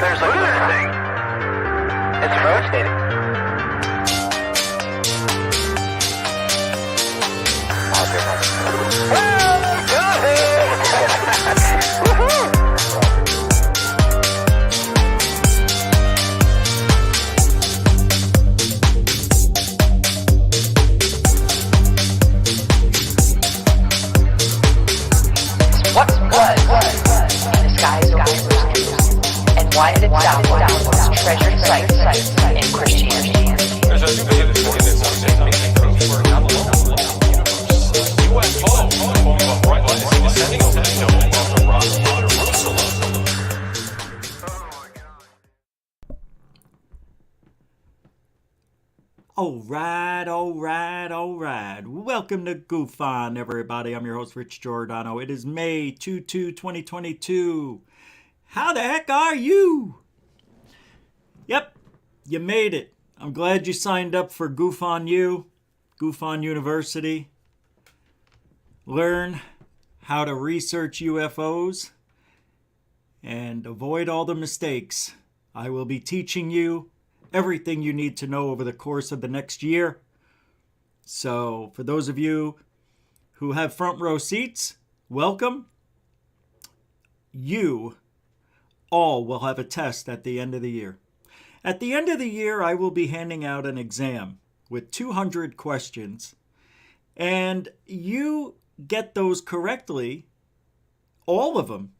there's a lunar thing. It's rotating. What was in the skies over Jerusalem, and why did it sound one of the most treasured sites in Christianity? There's a new UFO for not alone. UFO, bright lights descending on the dome of the rock of Jerusalem. All right. Welcome to GUFON, everybody. I'm your host, Rich Giordano. It is May 2022. How the heck are you? Yep, you made it. I'm glad you signed up for GUFON-U, GUFON University. Learn how to research UFOs and avoid all the mistakes. I will be teaching you everything you need to know over the course of the next year. So for those of you who have front row seats, welcome. You all will have a test at the end of the year. At the end of the year, I will be handing out an exam with 200 questions. And you get those correctly, all of them.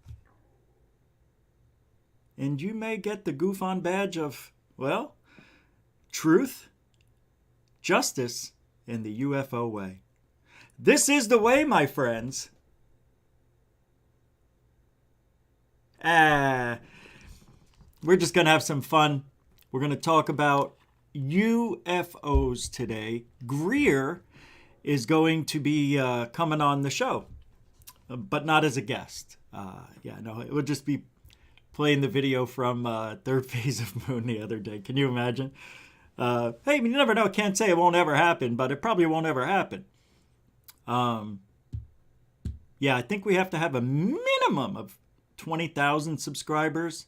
And you may get the GUFON badge of, well, truth, justice, and the UFO way. This is the way, my friends. We're just going to have some fun. We're going to talk about UFOs today. Greer is going to be coming on the show, but not as a guest. It would just be playing the video from Thirdphaseofmoon the other day. Can you imagine? Hey, you never know. Can't say it won't ever happen, but it probably won't ever happen. I think we have to have a minimum of 20,000 subscribers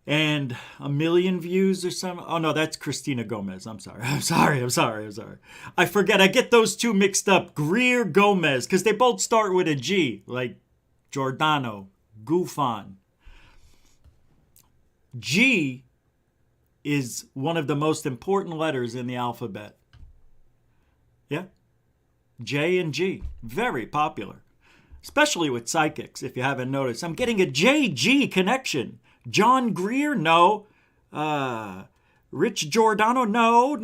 and 1 million views or something. Oh, no, that's Christina Gomez. I'm sorry. I forget. I get those two mixed up. Greer, Gomez, because they both start with a G, like Giordano, GUFON. G is one of the most important letters in the alphabet. Yeah. J and G. Very popular. Especially with psychics, if you haven't noticed. I'm getting a JG connection. John Greer? No. Rich Giordano? No.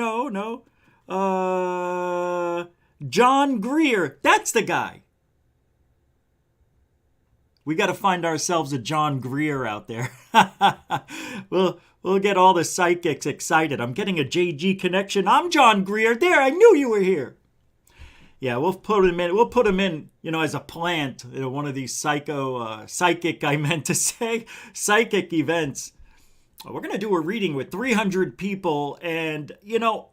John Greer. That's the guy. We got to find ourselves a John Greer out there. We'll get all the psychics excited. I'm getting a JG connection. I'm John Greer. There, I knew you were here. Yeah, we'll put him in, as a plant, one of these psychic events. We're going to do a reading with 300 people and,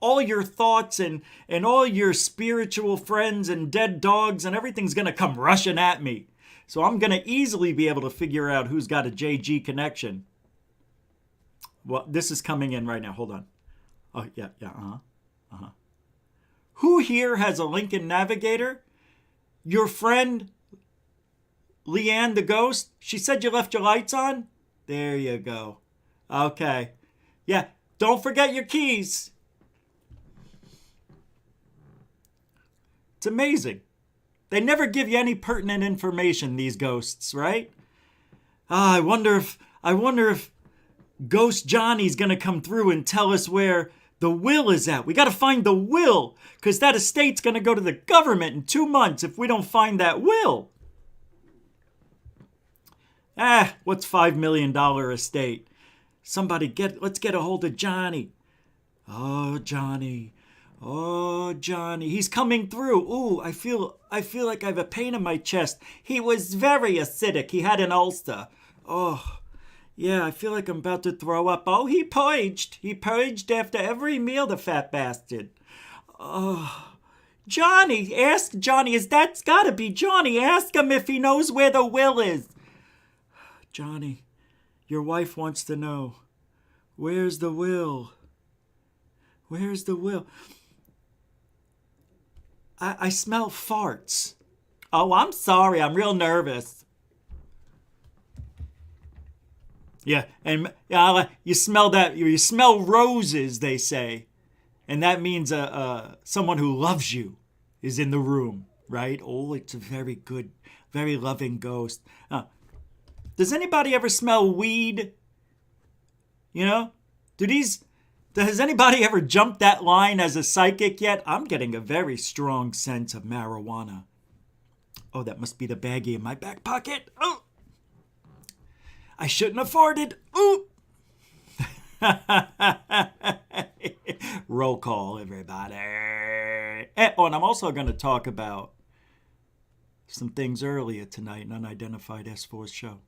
all your thoughts and all your spiritual friends and dead dogs and everything's going to come rushing at me. So I'm going to easily be able to figure out who's got a JG connection. Well, this is coming in right now. Hold on. Oh, yeah. Who here has a Lincoln Navigator? Your friend, Leanne the Ghost? She said you left your lights on? There you go. Okay. Yeah, don't forget your keys. It's amazing. They never give you any pertinent information, these ghosts, right? I wonder if Ghost Johnny's going to come through and tell us where the will is at. We got to find the will, because that estate's going to go to the government in 2 months if we don't find that will. What's $5 million estate? Let's get a hold of Johnny. Oh, Johnny. He's coming through. Ooh, I feel like I have a pain in my chest. He was very acidic. He had an ulcer. Oh, yeah, I feel like I'm about to throw up. Oh, he purged. He purged after every meal, the fat bastard. Oh, Johnny, ask Johnny. That's gotta be Johnny. Ask him if he knows where the will is. Johnny, Your wife wants to know, where's the will? Where's the will? I smell farts. Oh, I'm sorry. I'm real nervous. Yeah, and you smell that. You smell roses, they say. And that means someone who loves you is in the room, right? Oh, it's a very good, very loving ghost. Does anybody ever smell weed? You know? Has anybody ever jumped that line as a psychic yet? I'm getting a very strong sense of marijuana. Oh, that must be the baggie in my back pocket. Oh! I shouldn't have farted. Ooh! Roll call, everybody. Oh, and I'm also going to talk about some things earlier tonight in Unidentified S4's show.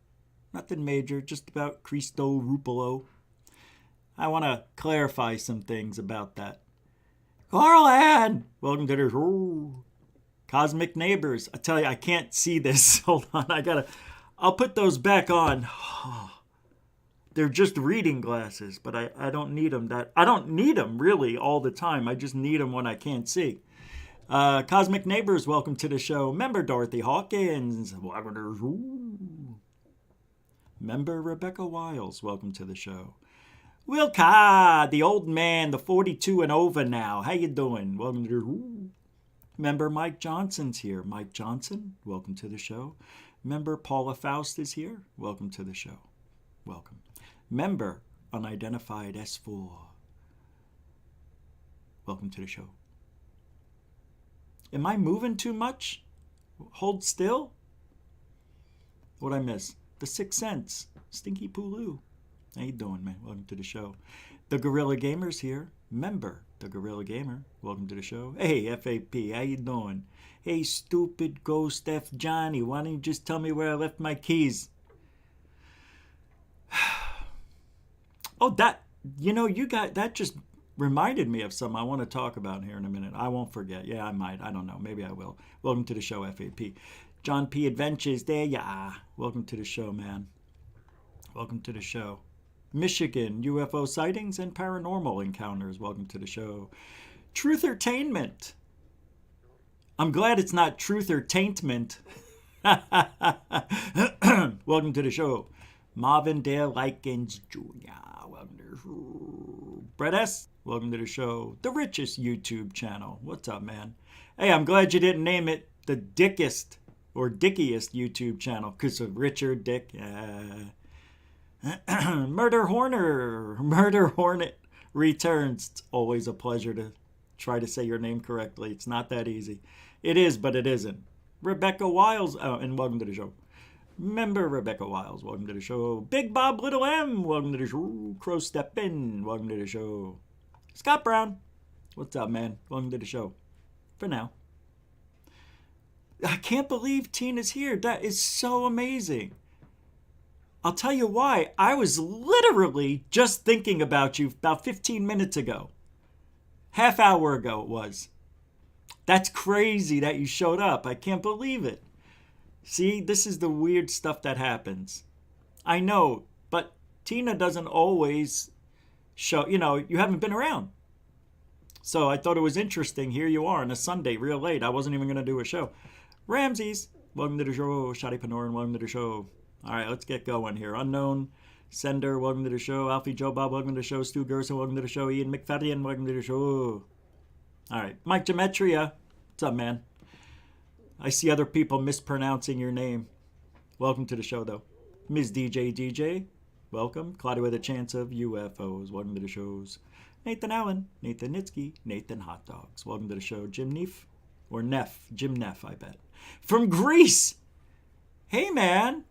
Nothing major, just about Cristo Rupolo. I want to clarify some things about that. Carl Ann! Welcome to the Cosmic Neighbors. I tell you, I can't see this. Hold on, I'll put those back on. They're just reading glasses, but I don't need them. I don't need them really all the time. I just need them when I can't see. Cosmic Neighbors, welcome to the show. Member Dorothy Hawkins. Member Rebecca Wiles, welcome to the show. Will Ka, the old man, the 42 and over now. How you doing? Welcome to the Member Mike Johnson's here. Mike Johnson, welcome to the show. Member Paula Faust is here. Welcome to the show. Welcome. Member Unidentified S4. Welcome to the show. Am I moving too much? Hold still? What'd I miss? The Sixth Sense. Stinky Pooloo. How you doing, man? Welcome to the show. The Gorilla Gamer's here. Member, the Gorilla Gamer. Welcome to the show. Hey, FAP, how you doing? Hey, stupid ghost F Johnny, why don't you just tell me where I left my keys? Oh, that just reminded me of something I want to talk about here in a minute. I won't forget. Yeah, I might. I don't know. Maybe I will. Welcome to the show, FAP. John P. Adventures, there you are. Welcome to the show, man. Welcome to the show. Michigan, UFO sightings and paranormal encounters. Welcome to the show. Truthertainment. I'm glad it's not Truthertainment. Welcome to the show. Marvin Dale Likens Jr. Welcome to the show. Brett S. Welcome to the show. The richest YouTube channel. What's up, man? Hey, I'm glad you didn't name it the Dickest or Dickiest YouTube channel because of Richard Dick. Murder Hornet returns. It's always a pleasure to try to say your name correctly. It's not that easy. It is, but it isn't. Rebecca Wiles, and welcome to the show. Member Rebecca Wiles, welcome to the show. Big Bob Little M, welcome to the show. Crow Step In, welcome to the show. Scott Brown, what's up, man? Welcome to the show. For now. I can't believe Tina's here. That is so amazing. I'll tell you why. I was literally just thinking about you about 15 minutes ago. Half hour ago it was. That's crazy that you showed up. I can't believe it. See, this is the weird stuff that happens. I know, but Tina doesn't always show, you haven't been around. So I thought it was interesting. Here you are on a Sunday, real late. I wasn't even going to do a show. Ramses, welcome to the show. Shadi Panoran, welcome to the show. All right, let's get going here. Unknown Sender, welcome to the show. Alfie Joe Bob, welcome to the show. Stu Gerson, welcome to the show. Ian McFadden, welcome to the show. All right, Mike Gemetria, what's up, man? I see other people mispronouncing your name. Welcome to the show, though. Ms. DJ, welcome. Claudia with a Chance of UFOs, welcome to the shows. Nathan Allen, Nathan Nitsky, Nathan Hot Dogs, welcome to the show. Jim Neff, or Neff, Jim Neff, I bet. From Greece, hey, man.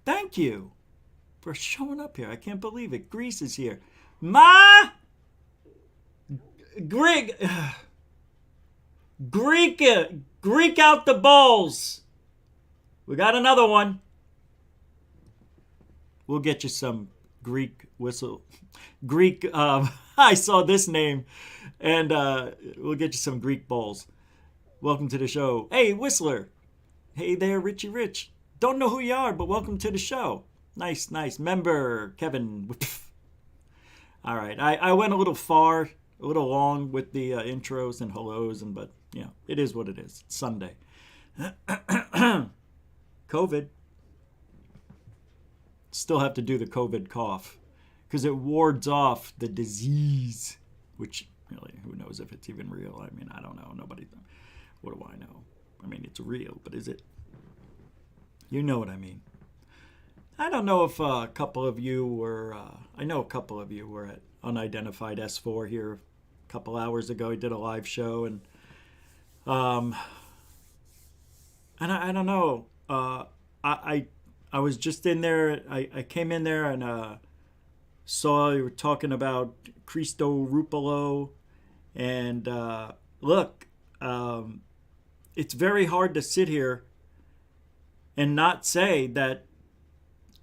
Thank you for showing up here. I can't believe it. Greece is here. Greek out the balls. We got another one. We'll get you some Greek whistle. I saw this name. And we'll get you some Greek balls. Welcome to the show. Hey, Whistler. Hey there, Richie Rich. Don't know who you are, but welcome to the show. Nice. Member, Kevin. All right. I went a little far, a little long with the intros and hellos, but it is what it is. It's Sunday. COVID. Still have to do the COVID cough because it wards off the disease, which really, who knows if it's even real? I mean, I don't know. What do I know? I mean, it's real, but is it? You know what I mean. I don't know if a couple of you were, I know a couple of you were at Unidentified S4 here a couple hours ago. He did a live show, and I don't know. I was just in there. I came in there and saw you were talking about Cristo Rupolo, and look, it's very hard to sit here and not say that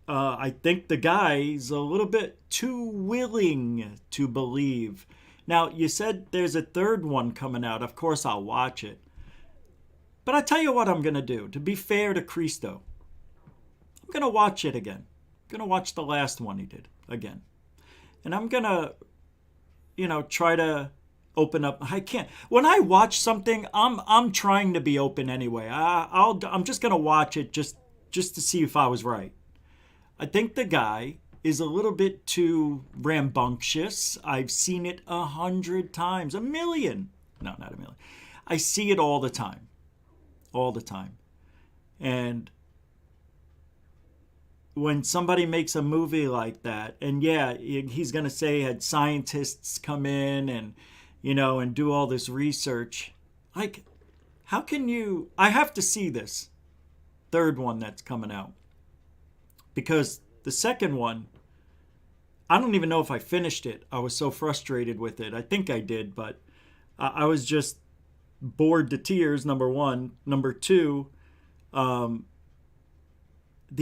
I think the guy's a little bit too willing to believe. Now, you said there's a third one coming out. Of course, I'll watch it. But I tell you what I'm going to do. To be fair to Cristo, I'm going to watch it again. I'm going to watch the last one he did again. And I'm going to, try to open up. I can't. When I watch something, I'm trying to be open anyway. I'm just going to watch it just to see if I was right. I think the guy is a little bit too rambunctious. I've seen it 100 times, 1,000,000. No, not 1,000,000. I see it all the time. All the time. And when somebody makes a movie like that, and he's going to say had scientists come in and, and do all this research. Like, how can you... I have to see this third one that's coming out. Because the second one, I don't even know if I finished it. I was so frustrated with it. I think I did, but I was just bored to tears, number one. Number two, the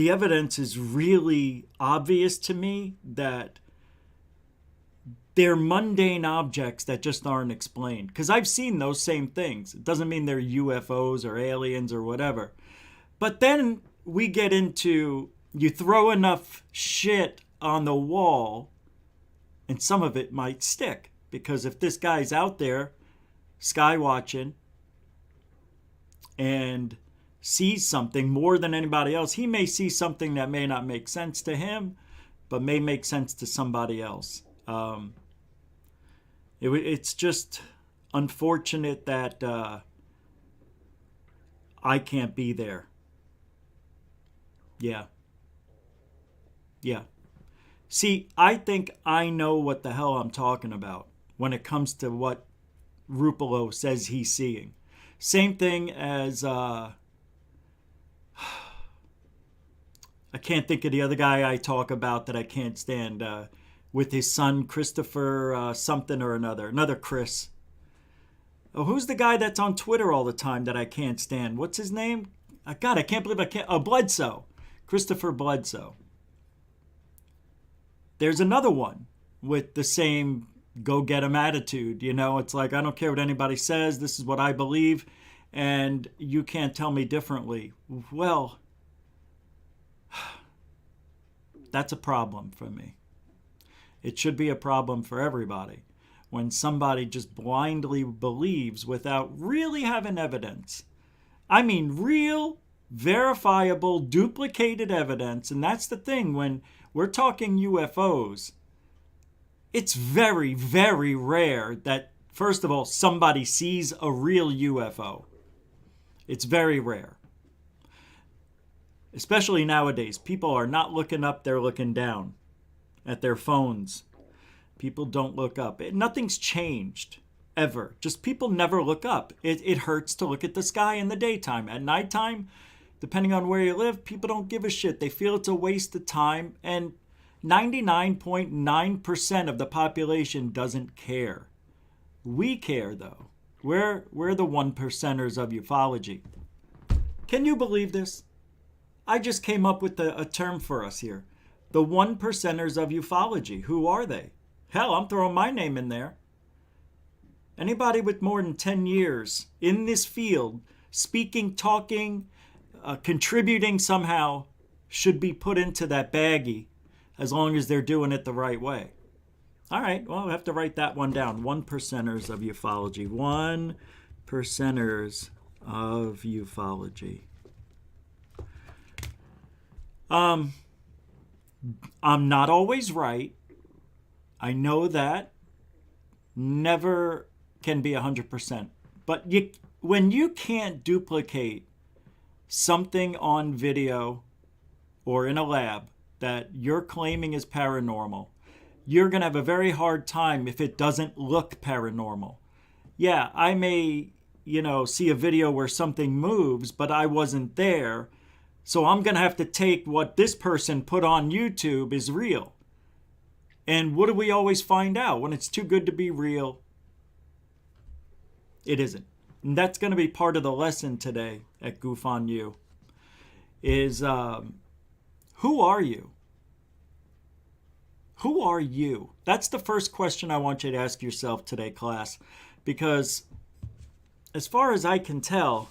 evidence is really obvious to me that they're mundane objects that just aren't explained. Because I've seen those same things. It doesn't mean they're UFOs or aliens or whatever. But then we get into... You throw enough shit on the wall, and some of it might stick. Because if this guy's out there, sky watching, and sees something more than anybody else, he may see something that may not make sense to him, but may make sense to somebody else. It's just unfortunate that I can't be there. Yeah. See, I think I know what the hell I'm talking about when it comes to what Rupolo says he's seeing. Same thing as, I can't think of the other guy I talk about that I can't stand, with his son, Christopher something or another Chris. Oh, who's the guy that's on Twitter all the time that I can't stand? What's his name? God, I can't believe I can't. Oh, Bledsoe. Christopher Bledsoe. There's another one with the same go-get-em attitude. It's like, I don't care what anybody says. This is what I believe, and you can't tell me differently. Well, that's a problem for me. It should be a problem for everybody when somebody just blindly believes without really having evidence. I mean, real, verifiable, duplicated evidence. And that's the thing, when we're talking UFOs, it's very, very rare that, first of all, somebody sees a real UFO. It's very rare. Especially nowadays. People are not looking up, they're looking down at their phones. People don't look up. Nothing's changed, ever. Just people never look up. It hurts to look at the sky in the daytime. At nighttime, depending on where you live, people don't give a shit. They feel it's a waste of time, and 99.9% of the population doesn't care. We care, though. We're the 1%ers of ufology. Can you believe this? I just came up with a term for us here. The 1%ers of ufology. Who are they? Hell, I'm throwing my name in there. Anybody with more than 10 years in this field, speaking, talking, contributing somehow, should be put into that baggie as long as they're doing it the right way. All right, well, I have to write that one down. 1%ers of ufology. 1%ers of ufology. I'm not always right. I know that. Never can be 100%. But when you can't duplicate something on video or in a lab that you're claiming is paranormal, you're going to have a very hard time if it doesn't look paranormal. Yeah, I may, see a video where something moves, but I wasn't there. So I'm going to have to take what this person put on YouTube is real. And what do we always find out? When it's too good to be real, it isn't. And that's going to be part of the lesson today at GUFON-U is who are you? Who are you? That's the first question I want you to ask yourself today, class. Because as far as I can tell,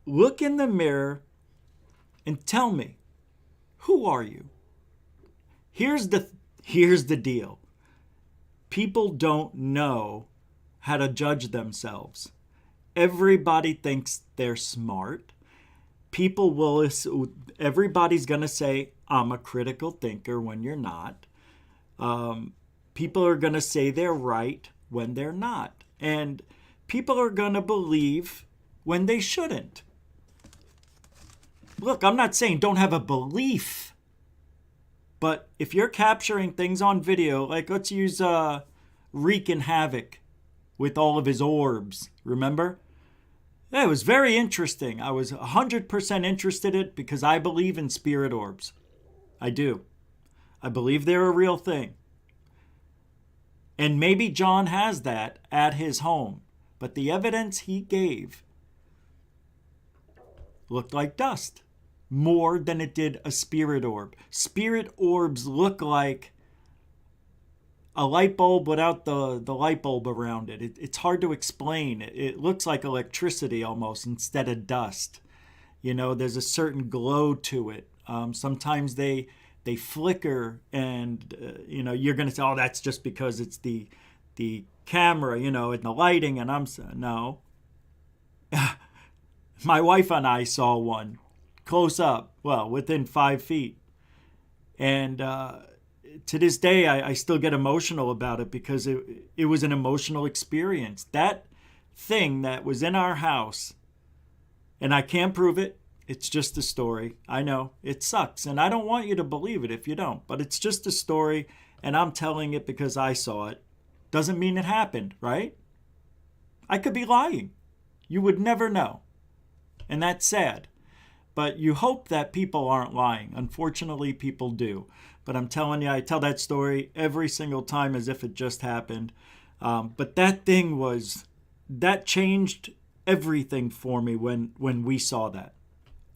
look in the mirror and tell me, who are you? Here's the deal. People don't know how to judge themselves. Everybody thinks they're smart. Everybody's going to say, I'm a critical thinker when you're not. People are going to say they're right when they're not. And people are going to believe when they shouldn't. Look, I'm not saying don't have a belief. But if you're capturing things on video, like let's use wreaking havoc with all of his orbs, remember? Yeah, it was very interesting. I was 100% interested in it because I believe in spirit orbs. I do. I believe they're a real thing. And maybe John has that at his home. But the evidence he gave looked like dust. More than it did a spirit orb. Spirit orbs look like a light bulb without the light bulb around it. It's hard to explain. It looks like electricity almost instead of dust. There's a certain glow to it. Sometimes they flicker and, you're going to say, oh, that's just because it's the camera, and the lighting. And I'm saying, no. My wife and I saw one close up, within 5 feet. And to this day, I still get emotional about it because it was an emotional experience. That thing that was in our house, and I can't prove it. It's just a story. I know, it sucks. And I don't want you to believe it if you don't. But it's just a story, and I'm telling it because I saw it. Doesn't mean it happened, right? I could be lying. You would never know. And that's sad. But you hope that people aren't lying. Unfortunately, people do. But I'm telling you, I tell that story every single time as if it just happened. But that changed everything for me when we saw that.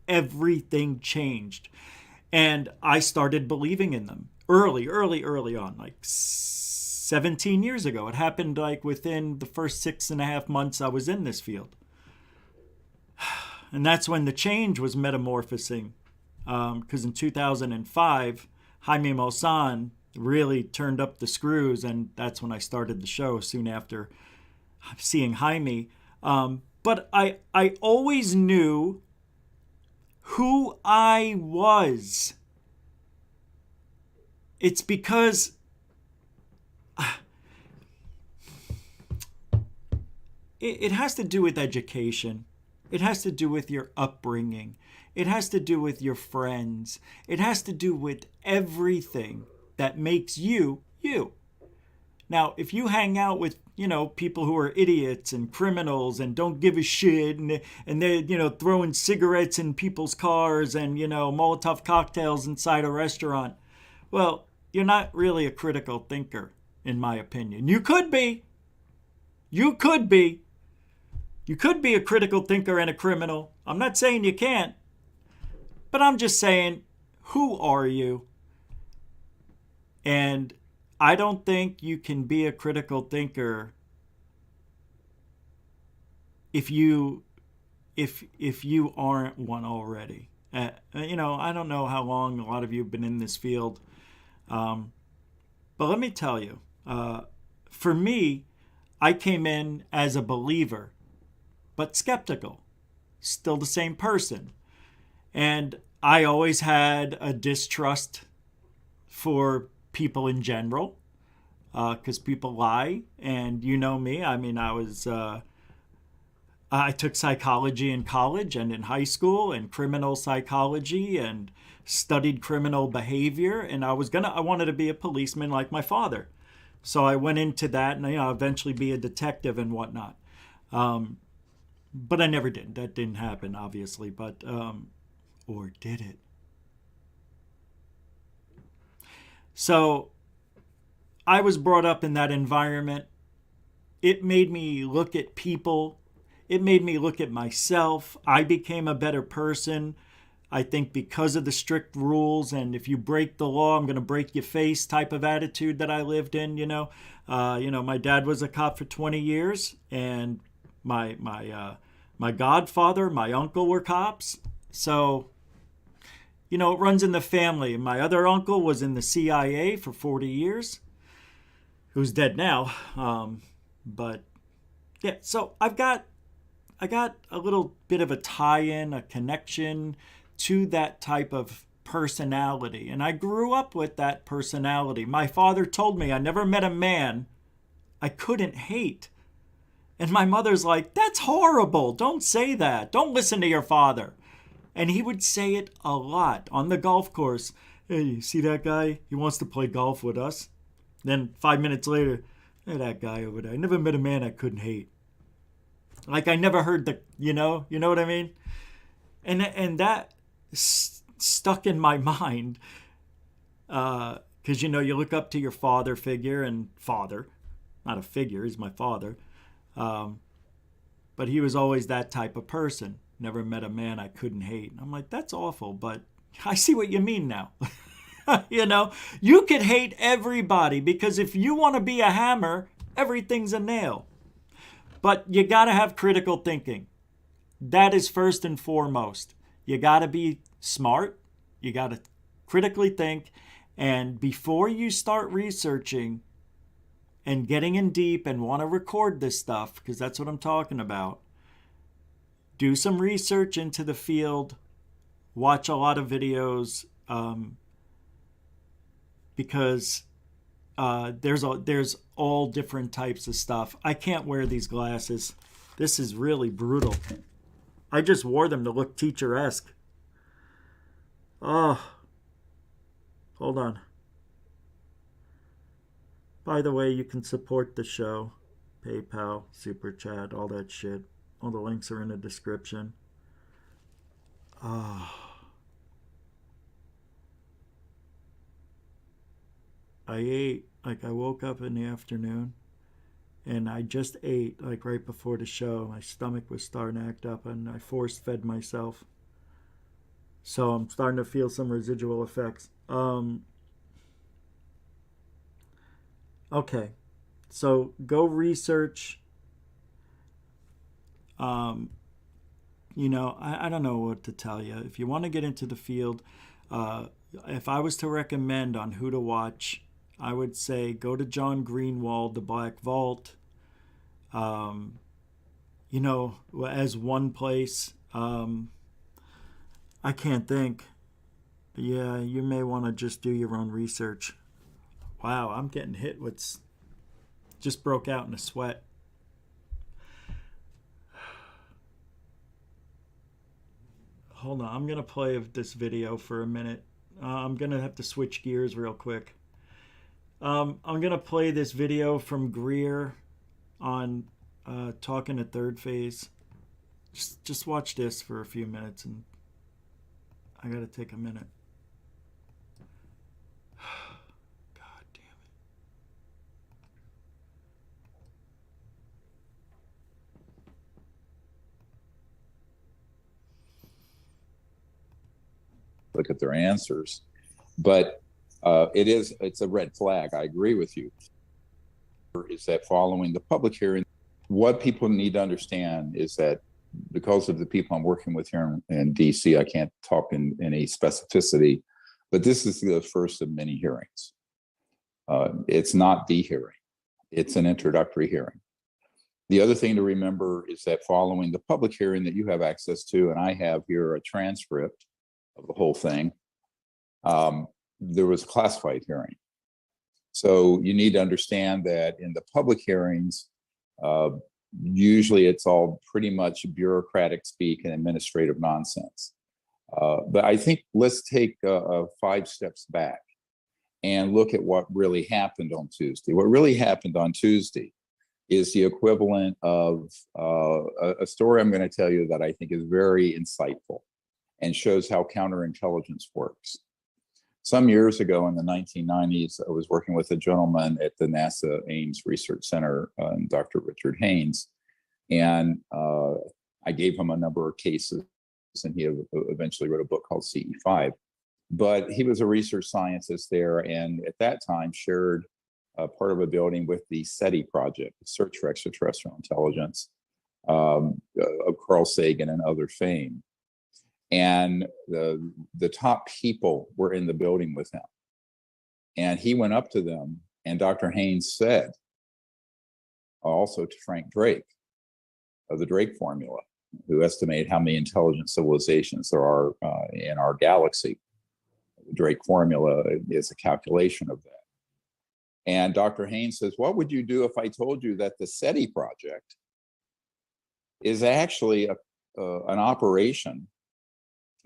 Everything changed. And I started believing in them early on, like 17 years ago. It happened like within the first 6.5 months I was in this field. And that's when the change was metamorphosing. Because in 2005, Jaime Maussan really turned up the screws. And that's when I started the show soon after seeing Jaime. But I always knew who I was. It's because it has to do with education. It has to do with your upbringing. It has to do with your friends. It has to do with everything that makes you, you. Now, if you hang out with, people who are idiots and criminals and don't give a shit and they're, throwing cigarettes in people's cars and, Molotov cocktails inside a restaurant, well, you're not really a critical thinker, in my opinion. You could be. You could be. You could be a critical thinker and a criminal. I'm not saying you can't. But I'm just saying, who are you? And I don't think you can be a critical thinker if you aren't one already. You know, I don't know how long a lot of you have been in this field, but let me tell you, for me, I came in as a believer, but skeptical, still the same person. And I always had a distrust for people in general, because people lie. And you know me, I mean, I took psychology in college and in high school, and criminal psychology, and studied criminal behavior. And I wanted to be a policeman like my father. So I went into that, and eventually be a detective and whatnot. But I never did. That didn't happen, obviously. But or did it? So I was brought up in that environment. It made me look at people. It made me look at myself. I became a better person, I think, because of the strict rules. And if you break the law, I'm going to break your face type of attitude that I lived in, my dad was a cop for 20 years, and my godfather, my uncle were cops. So, it runs in the family. My other uncle was in the CIA for 40 years, who's dead now. But yeah, so I got a little bit of a tie-in, a connection to that type of personality. And I grew up with that personality. My father told me I never met a man I couldn't hate. And my mother's like, that's horrible. Don't say that. Don't listen to your father. And he would say it a lot on the golf course. Hey, you see that guy? He wants to play golf with us. Then 5 minutes later, hey, that guy over there. I never met a man I couldn't hate. Like I never heard you know what I mean? And that stuck in my mind. Because, you look up to your father figure, and father, not a figure, he's my father. But he was always that type of person. Never met a man I couldn't hate. I'm like, that's awful, but I see what you mean now. You could hate everybody, because if you want to be a hammer, everything's a nail. But you got to have critical thinking. That is first and foremost. You got to be smart. You got to critically think. And before you start researching and getting in deep and want to record this stuff, because that's what I'm talking about, do some research into the field. Watch a lot of videos, because there's all different types of stuff. I can't wear these glasses. This is really brutal. I just wore them to look teacher-esque. Oh, hold on. By the way, you can support the show. PayPal, Super Chat, all that shit. All the links are in the description. I ate, I woke up in the afternoon, and I just ate right before the show. My stomach was starting to act up, and I force fed myself. So I'm starting to feel some residual effects. Okay, so go research. I don't know what to tell you. If you want to get into the field, if I was to recommend on who to watch, I would say go to John Greenwald, The Black Vault. As one place. I can't think. Yeah, you may want to just do your own research. Wow, I'm getting hit with... Just broke out in a sweat. Hold on, I'm going to play this video for a minute. I'm going to have to switch gears real quick. I'm going to play this video from Greer on talking to Third Phase. Just watch this for a few minutes, and I got to take a minute. God damn it. Look at their answers, but it's a red flag. I agree with you. Is that following the public hearing what people need to understand is that because of the people I'm working with here in DC, I can't talk in any specificity, but this is the first of many hearings. It's not the hearing. It's an introductory hearing. The other thing to remember is that following the public hearing that you have access to, and I have here a transcript of the whole thing, there was a classified hearing. So you need to understand that in the public hearings, usually it's all pretty much bureaucratic speak and administrative nonsense. But I think let's take 5 steps back and look at what really happened on Tuesday. What really happened on Tuesday is the equivalent of a story I'm going to tell you that I think is very insightful and shows how counterintelligence works. Some years ago in the 1990s, I was working with a gentleman at the NASA Ames Research Center, Dr. Richard Haynes, and I gave him a number of cases, and he eventually wrote a book called CE5. But he was a research scientist there, and at that time shared part of a building with the SETI project, the Search for Extraterrestrial Intelligence, of Carl Sagan and other fame. And the top people were in the building with him. And he went up to them, and Dr. Haynes said, also to Frank Drake, of the Drake formula, who estimated how many intelligent civilizations there are in our galaxy. The Drake formula is a calculation of that. And Dr. Haynes says, what would you do if I told you that the SETI project is actually an operation,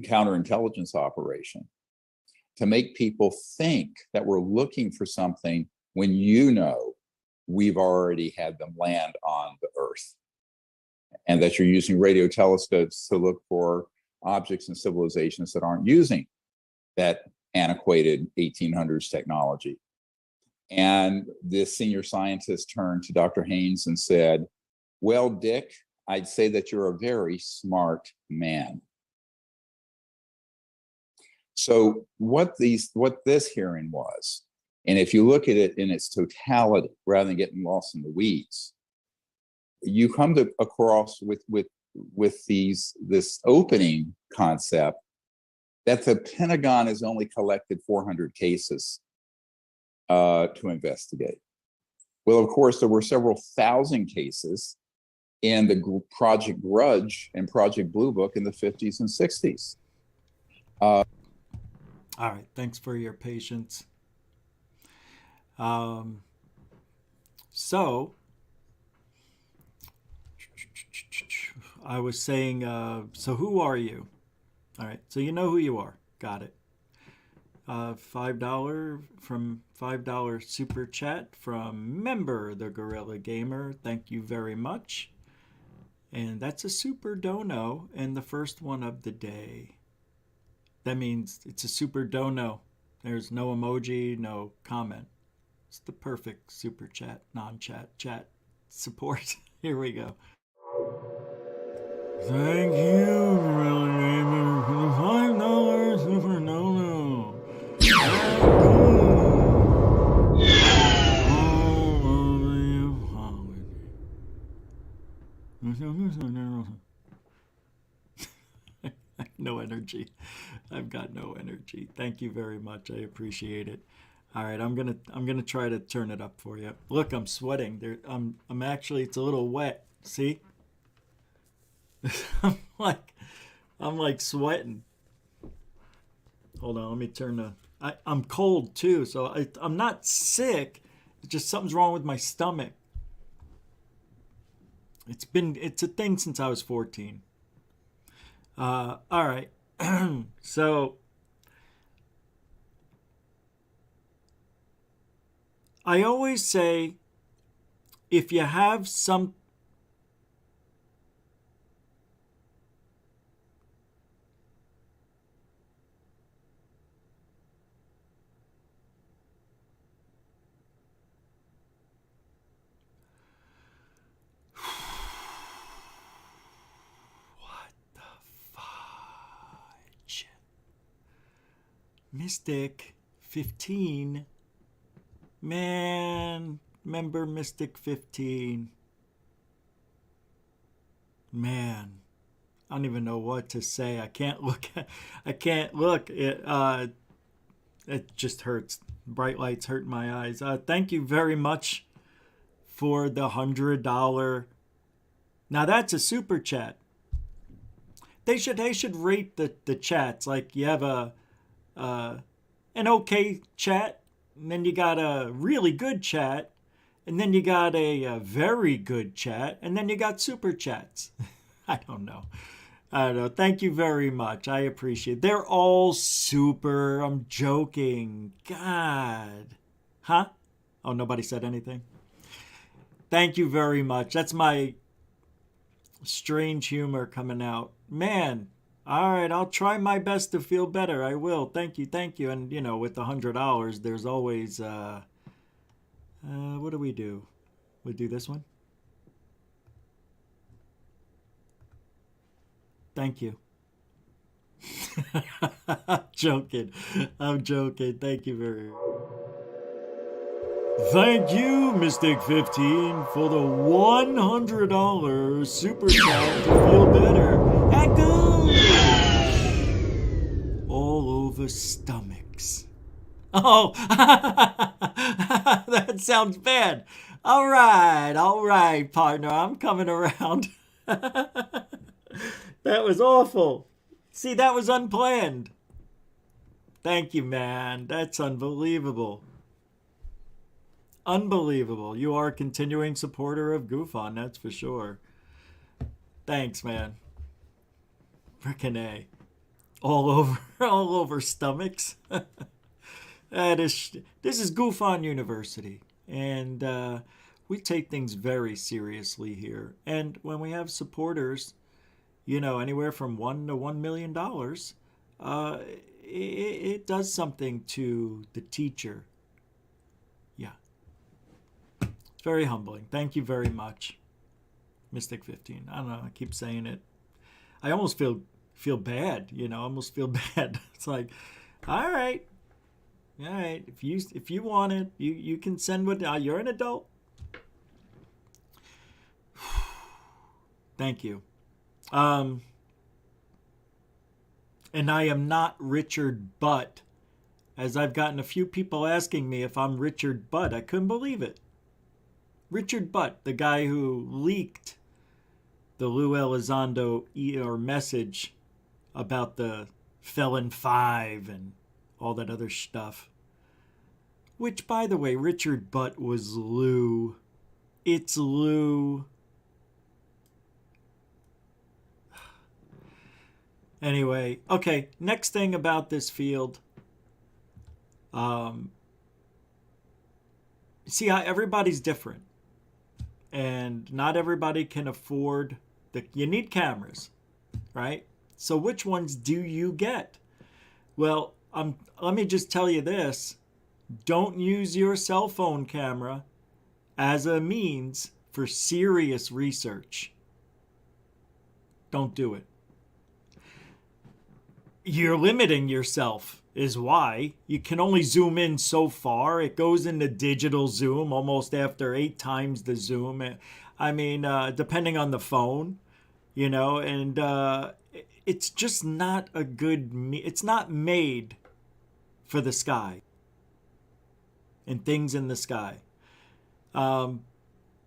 counterintelligence operation, to make people think that we're looking for something when you know we've already had them land on the Earth, and that you're using radio telescopes to look for objects and civilizations that aren't using that antiquated 1800s technology. And this senior scientist turned to Dr. Haynes and said, well, Dick, I'd say that you're a very smart man. So what this hearing was, and if you look at it in its totality, rather than getting lost in the weeds, you come to across with this opening concept that the Pentagon has only collected 400 cases to investigate. Well, of course, there were several thousand cases in the Project Grudge and Project Blue Book in the 50s and 60s. All right, thanks for your patience. So, I was saying, so who are you? All right, so you know who you are. Got it. $5 super chat from member the Gorilla Gamer. Thank you very much. And that's a super dono and the first one of the day. That means it's a super dono. There's no emoji, no comment. It's the perfect super chat, non-chat, chat support. Here we go. Thank you, Gorilla Gamer, for the $5 super dono. No energy. I've got no energy. Thank you very much. I appreciate it. All right, I'm gonna try to turn it up for you. Look, I'm sweating. I'm actually, it's a little wet. See? I'm like sweating. Hold on, let me turn the. I'm cold too, so I'm not sick. It's just something's wrong with my stomach. It's a thing since I was 14. All right. So I always say, if you have some Mystic 15, man, member Mystic 15. Man, I don't even know what to say. I can't look. I can't look. It just hurts. Bright lights hurt my eyes. Thank you very much for the $100. Now that's a super chat. They should rate the chats. Like you have an okay chat, and then you got a really good chat, and then you got a very good chat, and then you got super chats. I don't know. Thank you very much. I appreciate it. They're all super. I'm joking. God. Huh? Oh, nobody said anything? Thank you very much. That's my strange humor coming out. Man. All right. I'll try my best to feel better. I will. Thank you. Thank you. And, with the $100, there's always, what do? We do this one? Thank you. I'm joking. Thank you very much. Thank you, Mystic15, for the $100 super chat to feel better. Echo! All over stomachs. Oh, that sounds bad. All right, partner. I'm coming around. That was awful. See, that was unplanned. Thank you, man. That's unbelievable. Unbelievable. You are a continuing supporter of GUFON, that's for sure. Thanks, man. Frickin' A. All over stomachs. This is GUFON University. And we take things very seriously here. And when we have supporters, anywhere from $1 to $1 million, it does something to the teacher. Yeah. It's very humbling. Thank you very much, Mystic15. I don't know. I keep saying it. I almost feel bad. I almost feel bad. It's like, all right. If you want it, you can send what. You're an adult. Thank you. And I am not Richard Butt, as I've gotten a few people asking me if I'm Richard Butt. I couldn't believe it. Richard Butt, the guy who leaked the Lou Elizondo message about the Felon 5 and all that other stuff. Which, by the way, Richard Butt was Lou. It's Lou. Anyway, okay, next thing about this field. See, everybody's different. And not everybody can afford you need cameras, right? So which ones do you get? Well, let me just tell you this. Don't use your cell phone camera as a means for serious research. Don't do it. You're limiting yourself is why. You can only zoom in so far. It goes into digital zoom almost after 8 times the zoom. I mean, depending on the phone, and it's just not a good, it's not made for the sky and things in the sky. Now,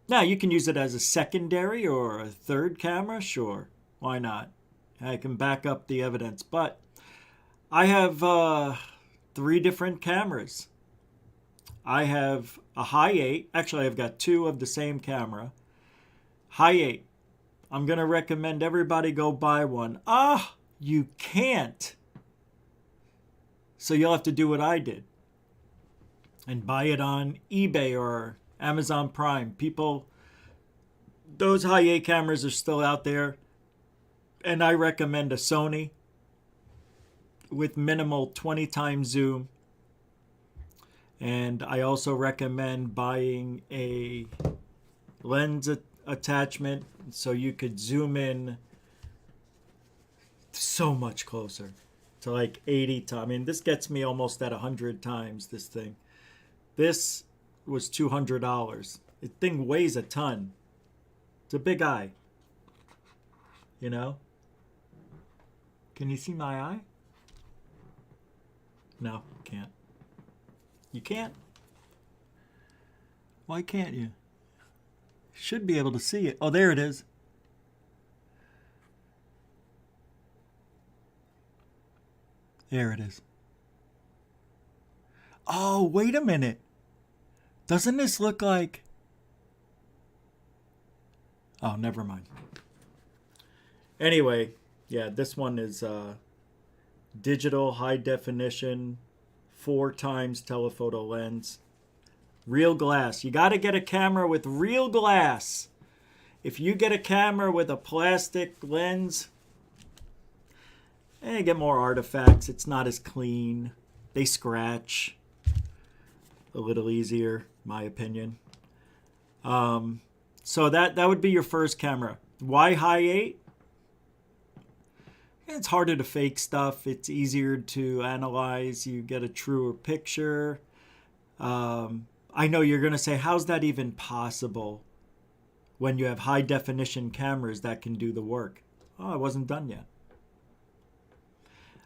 you can use it as a secondary or a third camera. Sure. Why not? I can back up the evidence, but I have 3 different cameras. I have a high 8. Actually, I've got 2 of the same camera. High 8. I'm going to recommend everybody go buy one. You can't. So you'll have to do what I did and buy it on eBay or Amazon Prime. People, those high 8 cameras are still out there. And I recommend a Sony with minimal 20 times zoom. And I also recommend buying a lens attachment so you could zoom in so much closer to like 80 times. I mean, this gets me almost at 100 times, this thing. This was $200. The thing weighs a ton. It's a big eye. You know? Can you see my eye? No, can't. You can't? Why can't you? Should be able to see it. Oh, there it is. There it is. Oh, wait a minute. Doesn't this look like... Oh, never mind. Anyway, yeah, this one is digital high definition 4 times telephoto lens. Real glass. You got to get a camera with real glass. If you get a camera with a plastic lens, you get more artifacts. It's not as clean. They scratch. A little easier, my opinion. So that would be your first camera. Why high 8? It's harder to fake stuff. It's easier to analyze. You get a truer picture. I know you're going to say, how's that even possible when you have high definition cameras that can do the work? Oh, it wasn't done yet.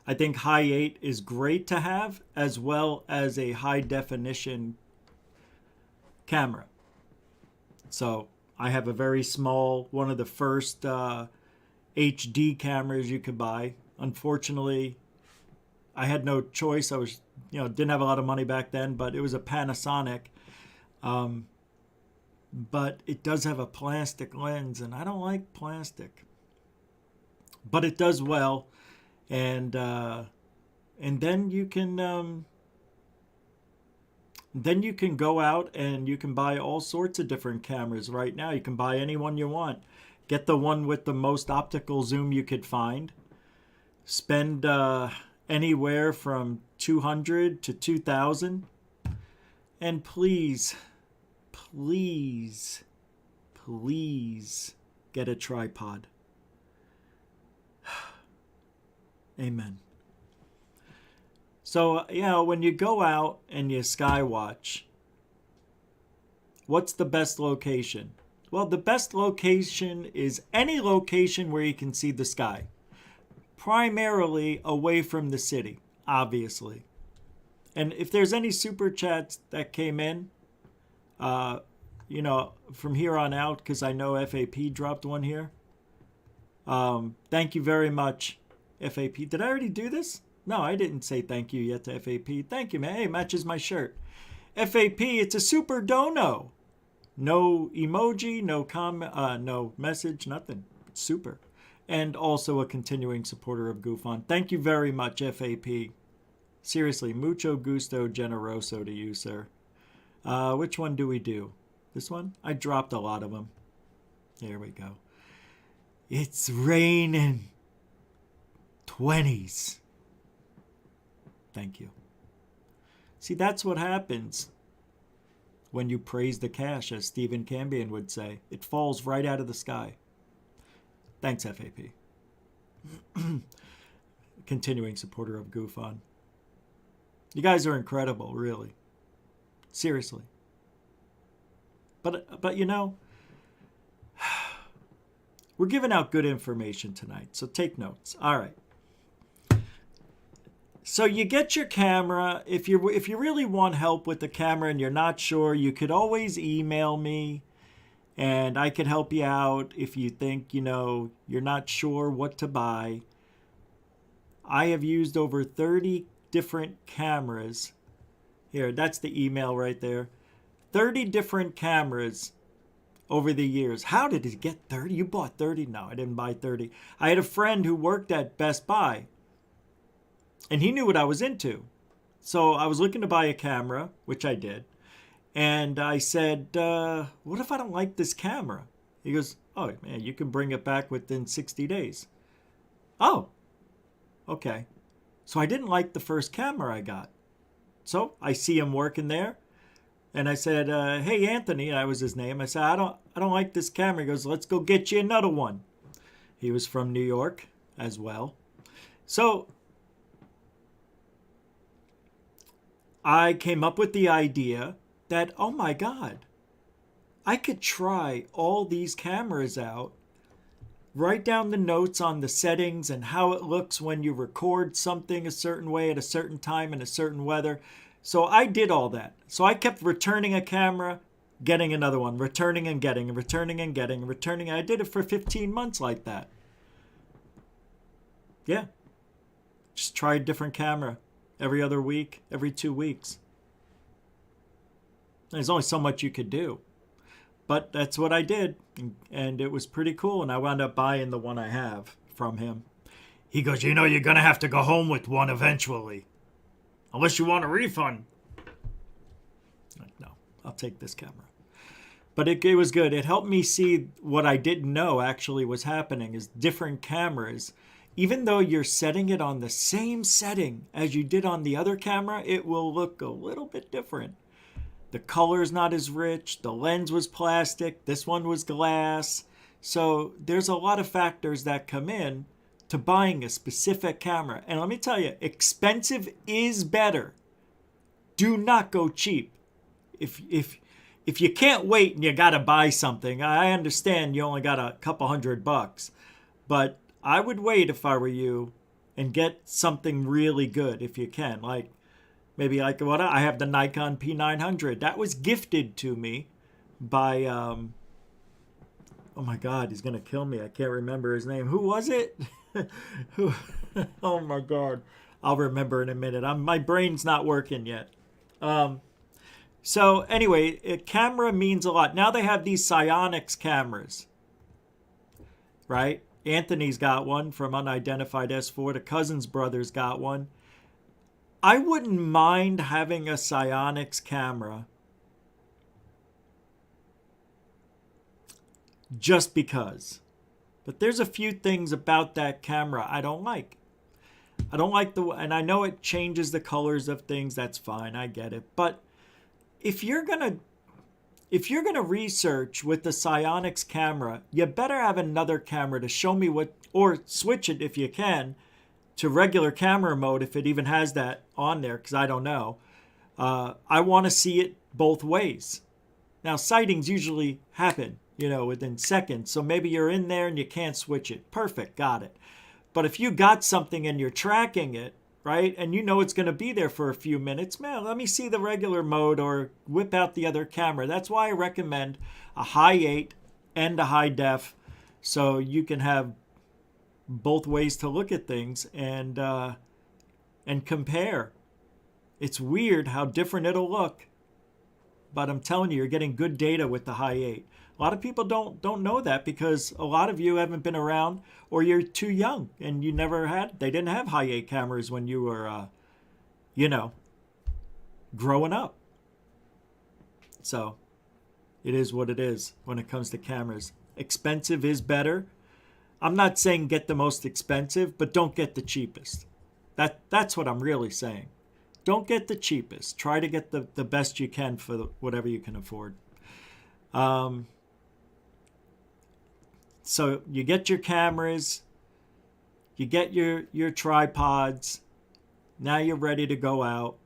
I think high 8 is great to have, as well as a high definition camera. So I have a very small, one of the first HD cameras you could buy. Unfortunately, I had no choice. I was, didn't have a lot of money back then, but it was a Panasonic. But it does have a plastic lens, and I don't like plastic. But it does well, and then you can go out and you can buy all sorts of different cameras right now. You can buy any one you want. Get the one with the most optical zoom you could find. Spend anywhere from $200 to $2,000. And please get a tripod. Amen. So, when you go out and you skywatch, what's the best location? Well, the best location is any location where you can see the sky. Primarily away from the city, obviously. And if there's any super chats that came in, from here on out, because I know FAP dropped one here. Thank you very much, FAP. Did I already do this? No, I didn't say thank you yet to FAP. Thank you, man. Hey, matches my shirt. FAP, it's a super dono. No emoji, no message, nothing. It's super. And also a continuing supporter of GUFON. Thank you very much, FAP. Seriously, mucho gusto generoso to you, sir. Which one do we do? This one? I dropped a lot of them. There we go. It's raining 20s. Thank you. See, that's what happens when you praise the cash, as Stephen Cambion would say. It falls right out of the sky. Thanks, FAP. Continuing supporter of GUFON. You guys are incredible, really. Seriously. But we're giving out good information tonight, so take notes. All right. So you get your camera. If you really want help with the camera and you're not sure, you could always email me, and I could help you out if you think, you're not sure what to buy. I have used over 30 different cameras. Here, that's the email right there. 30 different cameras over the years. How did it get 30? You bought 30? No, I didn't buy 30. I had a friend who worked at Best Buy, and he knew what I was into. So I was looking to buy a camera, which I did. And I said, what if I don't like this camera? He goes, oh, man, you can bring it back within 60 days. Oh, okay. So I didn't like the first camera I got. So I see him working there. And I said, hey, Anthony, that was his name. I said, I don't like this camera. He goes, let's go get you another one. He was from New York as well. So I came up with the idea that, oh my God, I could try all these cameras out write down the notes on the settings and how it looks when you record something a certain way at a certain time in a certain weather. So I did all that. So I kept returning a camera, getting another one, returning and getting, and returning and getting, and returning. I did it for 15 months like that. Yeah. Just try a different camera every other week, every 2 weeks. There's only so much you could do. But that's what I did, and it was pretty cool, and I wound up buying the one I have from him. He goes, you know, you're going to have to go home with one eventually, unless you want a refund. Like, no, I'll take this camera. But it was good. It helped me see what I didn't know actually was happening, is different cameras. Even though you're setting it on the same setting as you did on the other camera, it will look a little bit different. The color's not as rich. The lens was plastic. This one was glass. So there's a lot of factors that come in to buying a specific camera. And let me tell you, expensive is better. Do not go cheap. If you can't wait and you got to buy something, I understand you only got a couple $100. But I would wait if I were you and get something really good if you can. Maybe like what I have, the Nikon P900. That was gifted to me by, oh my God, he's going to kill me. I can't remember his name. Who was it? Oh my God. I'll remember in a minute. My brain's not working yet. So anyway, a camera means a lot. Now they have these Psionics cameras, right? Anthony's got one from Unidentified S4. The Cousins brothers got one. I wouldn't mind having a Psionics camera just because. But there's a few things about that camera I don't like. I don't like and I know it changes the colors of things. That's fine. I get it. But if you're gonna research with the Psionics camera, you better have another camera to show me or switch it if you can to regular camera mode, if it even has that on there, because I don't know. I want to see it both ways. Now, sightings usually happen, within seconds. So maybe you're in there and you can't switch it. Perfect, got it. But if you got something and you're tracking it, right, and you know it's going to be there for a few minutes, man, let me see the regular mode or whip out the other camera. That's why I recommend a high 8 and a high def, so you can have both ways to look at things and compare. It's weird how different it'll look, but I'm telling you, you're getting good data with the high 8. A lot of people don't know that because a lot of you haven't been around, or you're too young and you they didn't have high 8 cameras when you were growing up. So it is what it is when it comes to cameras. Expensive is better. I'm not saying get the most expensive, but don't get the cheapest. That's what I'm really saying. Don't get the cheapest. Try to get the best you can for whatever you can afford. So you get your cameras, you get your tripods. Now you're ready to go out,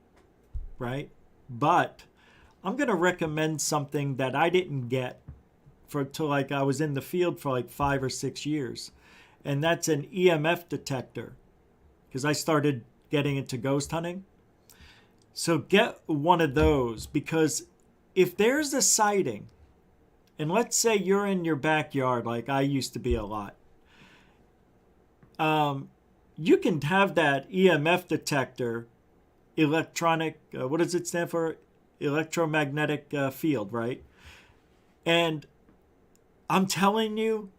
right? But I'm going to recommend something that I didn't get till I was in the field for 5 or 6 years. And that's an EMF detector, because I started getting into ghost hunting. So get one of those, because if there's a sighting, and let's say you're in your backyard like I used to be a lot, you can have that EMF detector, electronic, what does it stand for? Electromagnetic field, right? And I'm telling you,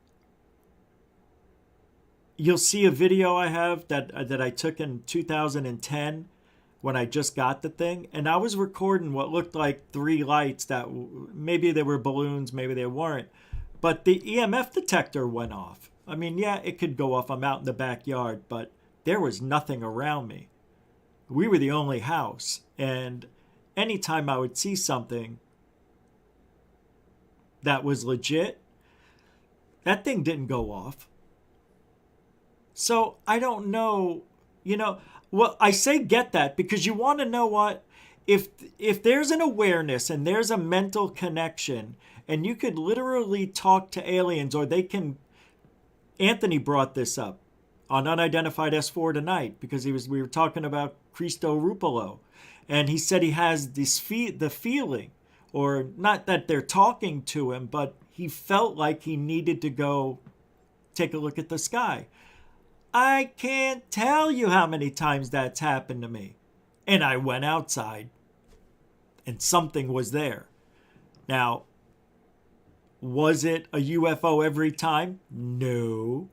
you'll see a video I have that I took in 2010 when I just got the thing, and I was recording what looked like 3 lights that maybe they were balloons, maybe they weren't, but the EMF detector went off. I mean, yeah, it could go off. I'm out in the backyard, but there was nothing around me. We were the only house, and anytime I would see something that was legit, that thing didn't go off. So I don't know, well, I say get that because you want to know what, if there's an awareness and there's a mental connection and you could literally talk to aliens, or they can Anthony brought this up on Unidentified S4 tonight because we were talking about Cristo Rupolo, and he said he has the feeling, or not that they're talking to him, but he felt like he needed to go take a look at the sky. I can't tell you how many times that's happened to me. And I went outside and something was there. Now, was it a UFO every time? No.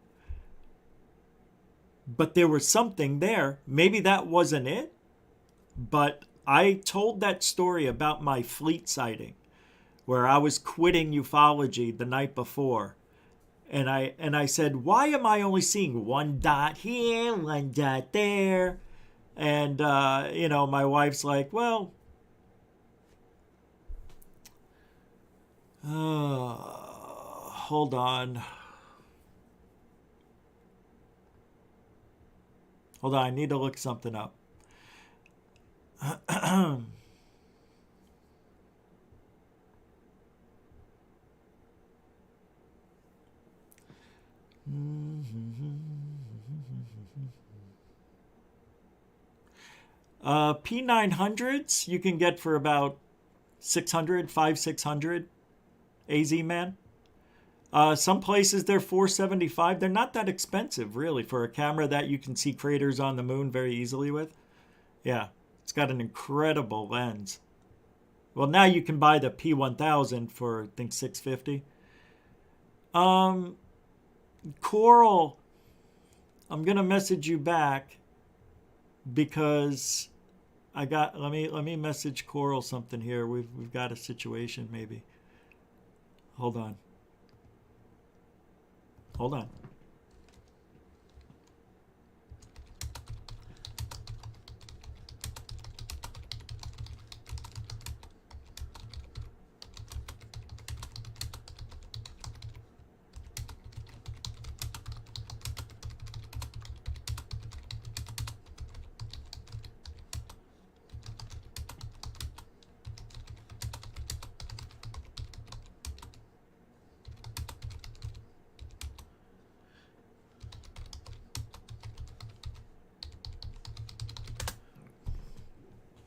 But there was something there. Maybe that wasn't it. But I told that story about my fleet sighting where I was quitting ufology the night before. And I said, why am I only seeing one dot here, one dot there? And, my wife's like, well, hold on. I need to look something up. P900s you can get for about 600 AZ man. Some places they're $475. They're not that expensive really for a camera that you can see craters on the moon very easily with. Yeah, it's got an incredible lens. Well, now you can buy the P1000 for I think $650. Coral, I'm gonna message you back because let me message Coral something here. We've got a situation maybe. Hold on.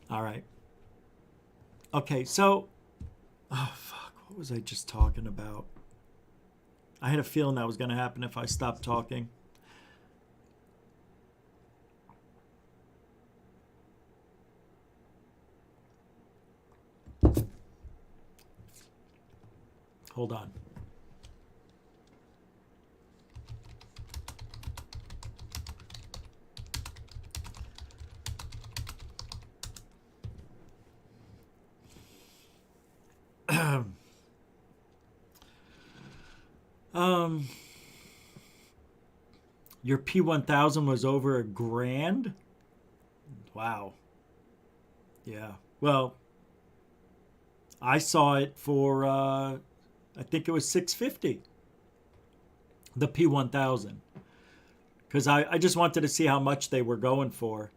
All right. Okay, so, what was I just talking about? I had a feeling that was going to happen if I stopped talking. Hold on. Your P1000 was over $1,000? Wow. Yeah. Well, I saw it for I think it was $650. The P1000. Because I just wanted to see how much they were going for.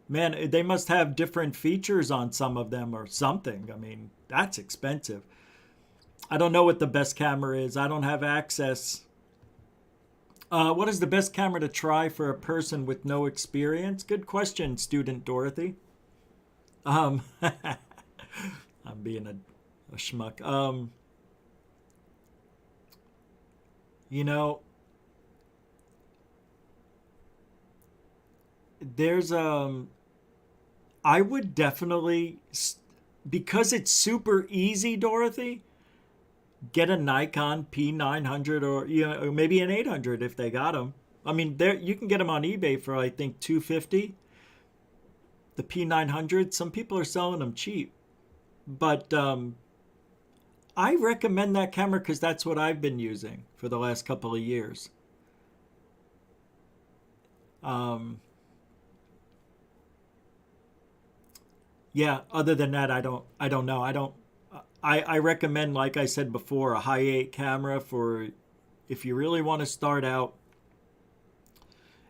Man, they must have different features on some of them or something. I mean, that's expensive. I don't know what the best camera is. I don't have access. What is the best camera to try for a person with no experience? Good question, student Dorothy. I'm being a schmuck. There's I would definitely, because it's super easy, Dorothy, get a Nikon P900 or maybe an 800 if they got them. I mean, you can get them on eBay for I think $250. The P900, some people are selling them cheap, but I recommend that camera because that's what I've been using for the last couple of years. Yeah. Other than that, I don't know. I recommend, like I said before, a high 8 camera for if you really want to start out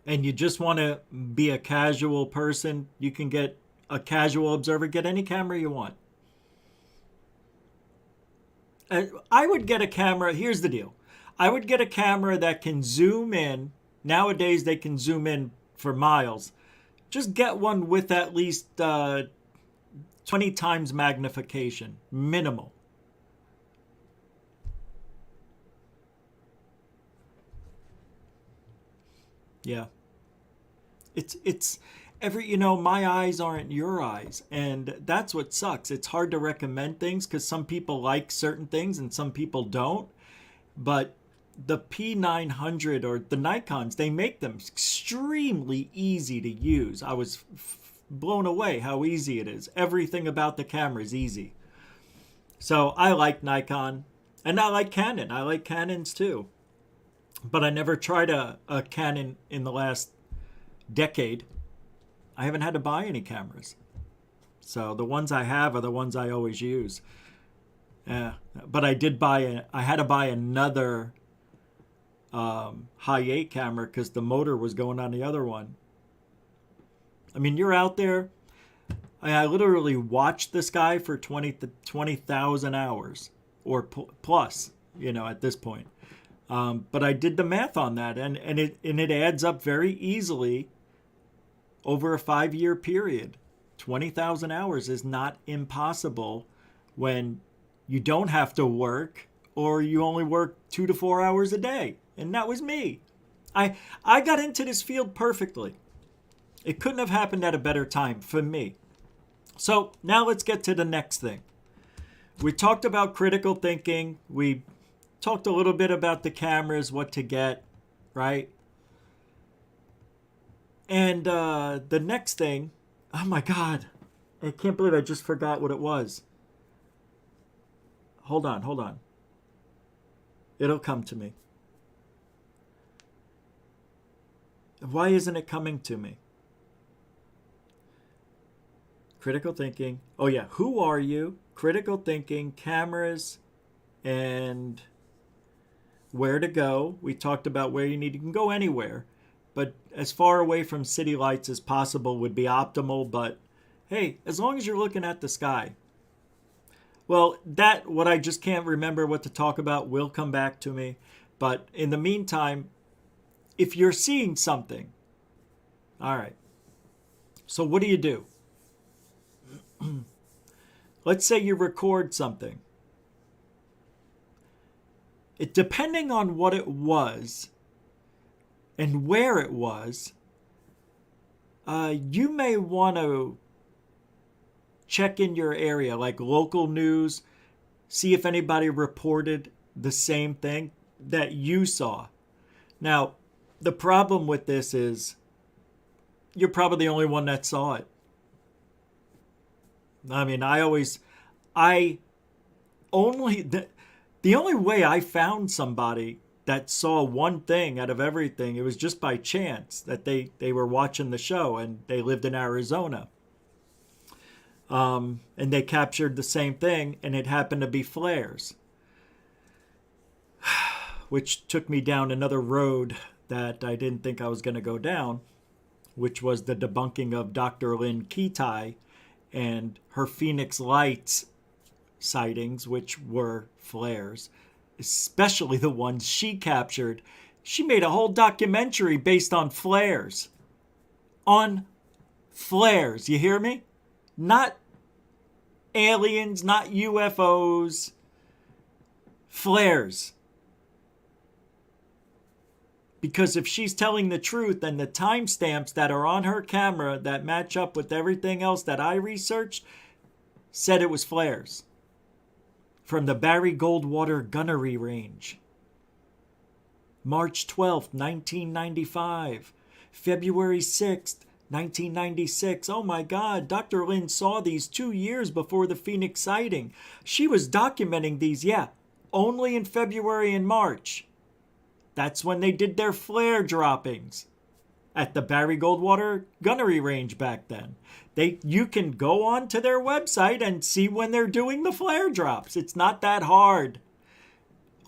and you just want to be a casual person. You can get a casual observer, get any camera you want. I would get a camera. Here's the deal. I would get a camera that can zoom in. Nowadays, they can zoom in for miles. Just get one with at least 20 times magnification, minimal. Yeah. It's my eyes aren't your eyes, and that's what sucks. It's hard to recommend things because some people like certain things and some people don't. But the P900 or the Nikons, they make them extremely easy to use. I was blown away how easy it is. Everything about the camera is easy. So I like Nikon, and I like Canon. I like Canons too. But I never tried a Canon in the last decade. I haven't had to buy any cameras. So the ones I have are the ones I always use. But I had to buy another high 8 camera because the motor was going on the other one. I mean, you're out there. I literally watched this guy for 20,000 hours or plus, at this point. But I did the math on that, and it adds up very easily over a 5-year period. 20,000 hours is not impossible when you don't have to work or you only work 2 to 4 hours a day. And that was me. I got into this field perfectly. It couldn't have happened at a better time for me. So now let's get to the next thing. We talked about critical thinking. We talked a little bit about the cameras, what to get, right? And the next thing, oh my God, I can't believe I just forgot what it was. Hold on. It'll come to me. Why isn't it coming to me? Critical thinking. Oh yeah, who are you? Critical thinking, cameras, and where to go. We talked about where you can go anywhere, but as far away from city lights as possible would be optimal. But hey, as long as you're looking at the sky. Well, what I just can't remember what to talk about will come back to me. But in the meantime, if you're seeing something, all right. So what do? Let's say you record something. Depending on what it was and where it was, you may want to check in your area, like local news, see if anybody reported the same thing that you saw. Now, the problem with this is you're probably the only one that saw it. I mean, the only way I found somebody that saw one thing out of everything, it was just by chance that they were watching the show and they lived in Arizona. And they captured the same thing, and it happened to be flares. Which took me down another road that I didn't think I was going to go down, which was the debunking of Dr. Lynn Ketai and her Phoenix Lights sightings, which were flares, especially the ones she captured. She made a whole documentary based on flares. On flares, you hear me? Not aliens, not UFOs, flares. Because if she's telling the truth, then the timestamps that are on her camera that match up with everything else that I researched said it was flares. From the Barry Goldwater Gunnery Range. March 12th, 1995. February 6th, 1996. Oh my God, Dr. Lynn saw these 2 years before the Phoenix sighting. She was documenting these, only in February and March. That's when they did their flare droppings at the Barry Goldwater Gunnery Range back then. You can go on to their website and see when they're doing the flare drops. It's not that hard.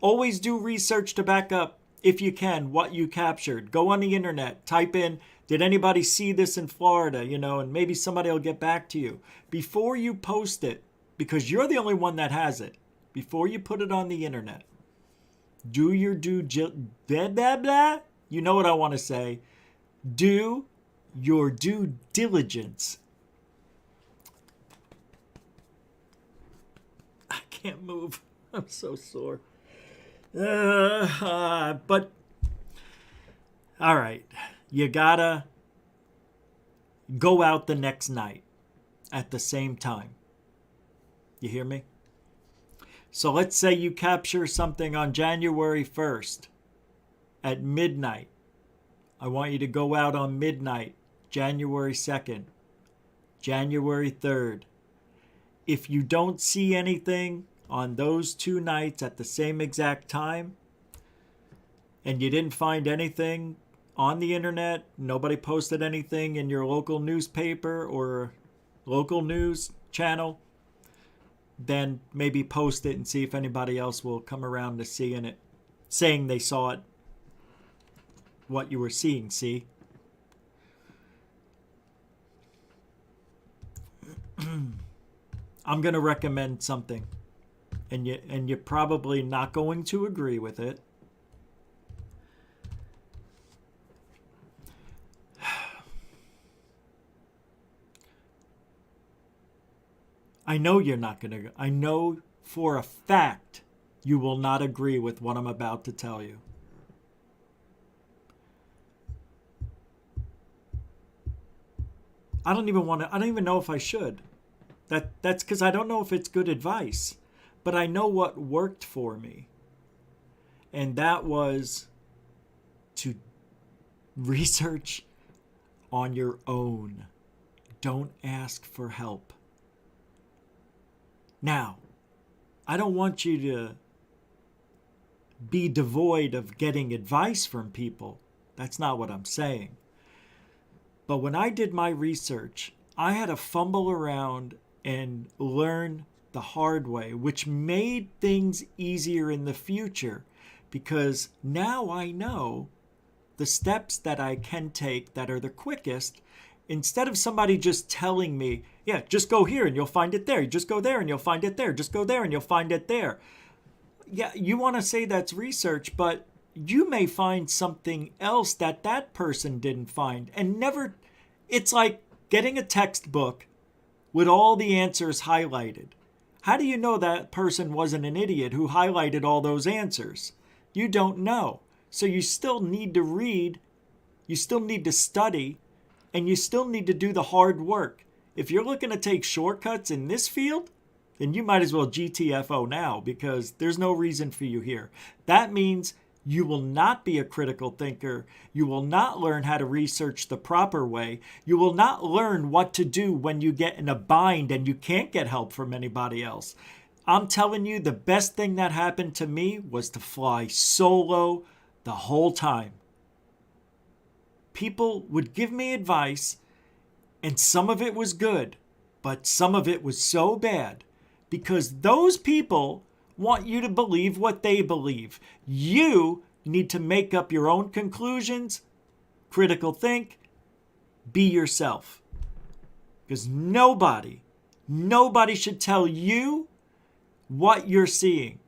Always do research to back up, if you can, what you captured. Go on the internet, type in, did anybody see this in Florida? And maybe somebody will get back to you. Before you post it, because you're the only one that has it, before you put it on the internet, Do your blah, blah, blah. You know what I want to say. Do your due diligence. I can't move. I'm so sore. But, all right. You gotta go out the next night at the same time. You hear me? So let's say you capture something on January 1st at midnight. I want you to go out on midnight, January 2nd, January 3rd. If you don't see anything on those 2 nights at the same exact time, and you didn't find anything on the internet, nobody posted anything in your local newspaper or local news channel, then maybe post it and see if anybody else will come around to seeing it, saying they saw it, what you were seeing, see? I'm going to recommend something, and you're probably not going to agree with it. I know you're not going to. I know for a fact you will not agree with what I'm about to tell you. I don't even know if I should. That's because I don't know if it's good advice. But I know what worked for me. And that was to research on your own. Don't ask for help. Now, I don't want you to be devoid of getting advice from people. That's not what I'm saying. But when I did my research, I had to fumble around and learn the hard way, which made things easier in the future because now I know the steps that I can take that are the quickest. Instead of somebody just telling me, yeah, just go here and you'll find it there. Just go there and you'll find it there. Just go there and you'll find it there. Yeah, you want to say that's research, but you may find something else that that person didn't find and never. It's like getting a textbook with all the answers highlighted. How do you know that person wasn't an idiot who highlighted all those answers? You don't know. So you still need to read, you still need to study, and you still need to do the hard work. If you're looking to take shortcuts in this field, then you might as well GTFO now because there's no reason for you here. That means you will not be a critical thinker. You will not learn how to research the proper way. You will not learn what to do when you get in a bind and you can't get help from anybody else. I'm telling you, the best thing that happened to me was to fly solo the whole time. People would give me advice, and some of it was good, but some of it was so bad because those people want you to believe what they believe. You need to make up your own conclusions, critical think, be yourself. Because nobody should tell you what you're seeing,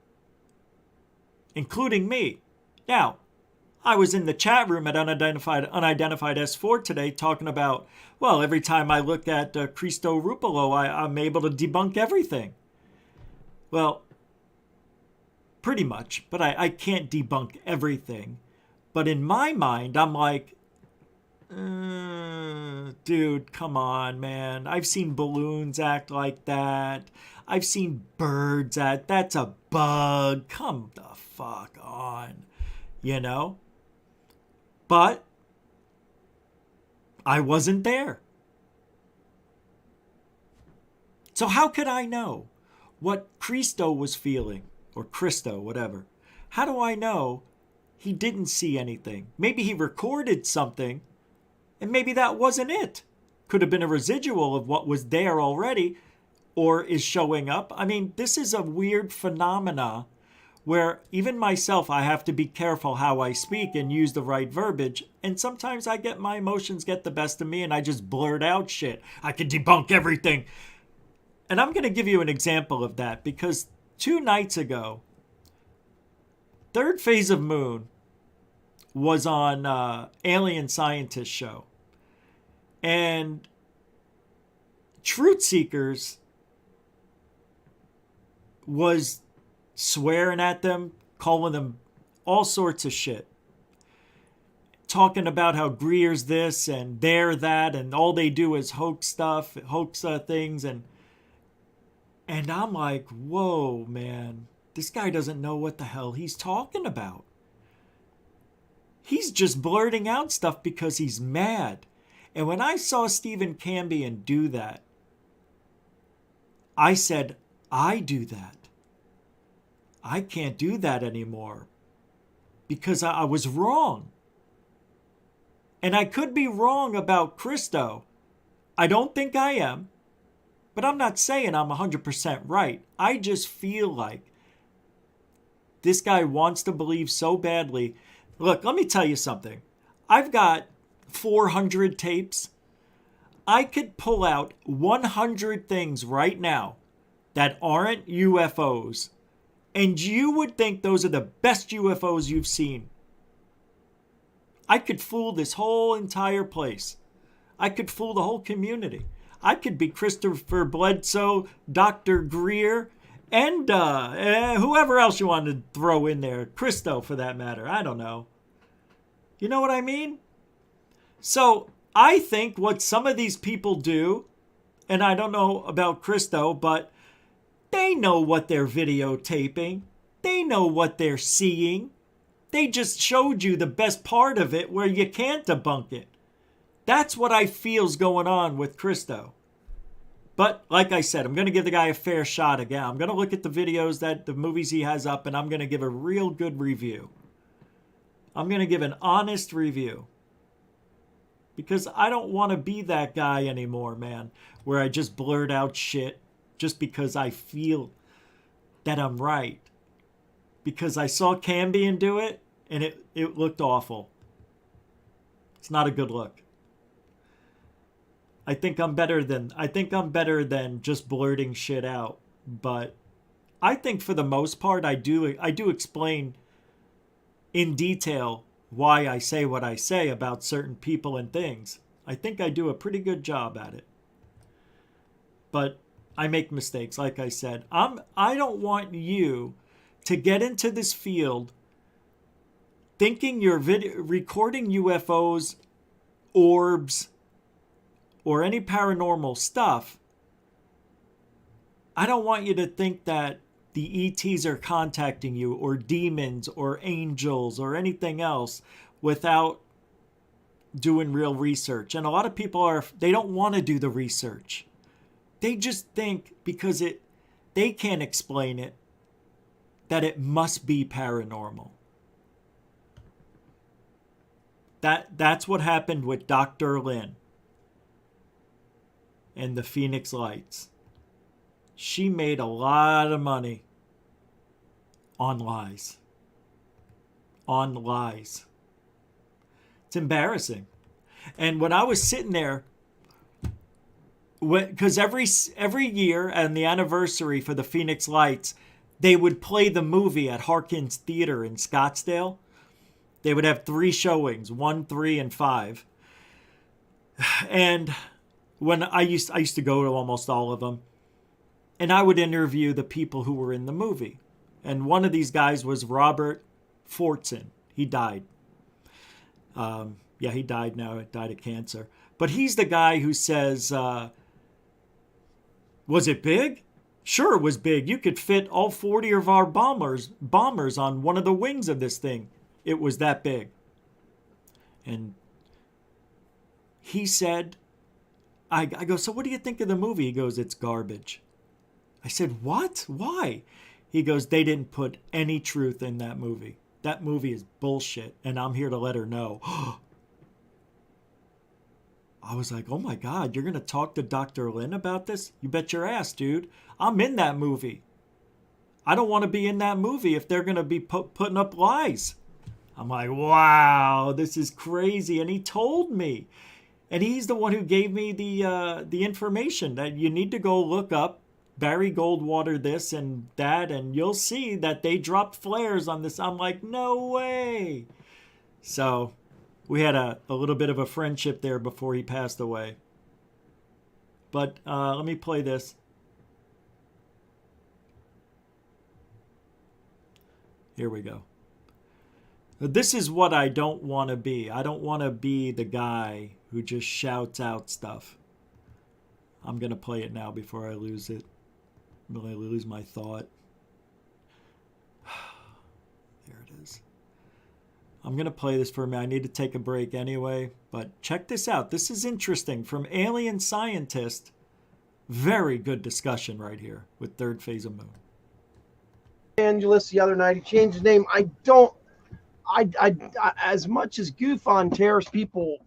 including me. Now, I was in the chat room at Unidentified S4 today talking about, well, every time I look at Cristo Rupolo, I'm able to debunk everything. Well, pretty much, but I can't debunk everything. But in my mind, I'm like, dude, come on, man. I've seen balloons act like that. I've seen birds act. That's a bug. Come the fuck on, you know? But I wasn't there. So how could I know what Cristo was feeling? Or Christo, whatever. How do I know he didn't see anything? Maybe he recorded something, and maybe that wasn't it. Could have been a residual of what was there already, or is showing up. I mean, this is a weird phenomena where even myself, I have to be careful how I speak and use the right verbiage. And sometimes my emotions get the best of me, and I just blurt out shit. I can debunk everything. And I'm going to give you an example of that because 2 nights ago, Third Phase of Moon was on Alien Scientist show. And Truthseekers was swearing at them, calling them all sorts of shit. Talking about how Greer's this and they're that, and all they do is hoax stuff, hoax things. And I'm like, whoa, man. This guy doesn't know what the hell he's talking about. He's just blurting out stuff because he's mad. And when I saw Stephen Cambion do that, I said, I do that. I can't do that anymore because I was wrong. And I could be wrong about Christo. I don't think I am, but I'm not saying I'm 100% right. I just feel like this guy wants to believe so badly. Look, let me tell you something. I've got 400 tapes. I could pull out 100 things right now that aren't UFOs, and you would think those are the best UFOs you've seen. I could fool this whole entire place. I could fool the whole community. I could be Christopher Bledsoe, Dr. Greer, and whoever else you want to throw in there. Christo, for that matter. I don't know. You know what I mean? So I think what some of these people do, and I don't know about Christo, but they know what they're videotaping. They know what they're seeing. They just showed you the best part of it where you can't debunk it. That's what I feel's going on with Christo. But like I said, I'm going to give the guy a fair shot again. I'm going to look at the videos, the movies he has up, and I'm going to give a real good review. I'm going to give an honest review. Because I don't want to be that guy anymore, man, where I just blurt out shit just because I feel that I'm right. Because I saw Cambion do it, and it looked awful. It's not a good look. I think I'm better than just blurting shit out. But I think for the most part, I do explain in detail why I say what I say about certain people and things. I think I do a pretty good job at it. But I make mistakes, like I said. I don't want you to get into this field thinking you're recording UFOs, orbs, or any paranormal stuff. I don't want you to think that the ETs are contacting you, or demons, or angels, or anything else without doing real research. And a lot of people they don't want to do the research. They just think because they can't explain it, that it must be paranormal. That's what happened with Dr. Lynn and the Phoenix Lights. She made a lot of money on lies. On lies. It's embarrassing. And when I was sitting there, because every year and the anniversary for the Phoenix Lights, they would play the movie at Harkins Theater in Scottsdale. They would have 3 showings, 1, 3, and 5. And when I used to go to almost all of them, and I would interview the people who were in the movie. And one of these guys was Robert Fortson. He died. He died now. He died of cancer. But he's the guy who says, was it big? Sure, it was big. You could fit all 40 of our bombers on one of the wings of this thing. It was that big. And he said, I go, so what do you think of the movie? He goes, it's garbage. I said, what? Why? He goes, they didn't put any truth in that movie. That movie is bullshit, and I'm here to let her know. I was like, oh my God, you're going to talk to Dr. Lynn about this? You bet your ass, dude. I'm in that movie. I don't want to be in that movie if they're going to be putting up lies. I'm like, wow, this is crazy. And he told me. And he's the one who gave me the information that you need to go look up Barry Goldwater this and that, and you'll see that they dropped flares on this. I'm like, no way. So we had a little bit of a friendship there before he passed away. But let me play this. Here we go. This is what I don't want to be. I don't want to be the guy who just shouts out stuff. I'm going to play it now before I lose it. I'm going to lose my thought. There it is. I'm going to play this for a minute. I need to take a break anyway. But check this out. This is interesting. From Alien Scientist. Very good discussion right here with Third Phase of Moon. Angeles the other night. He changed his name. I as much as GUFON tears people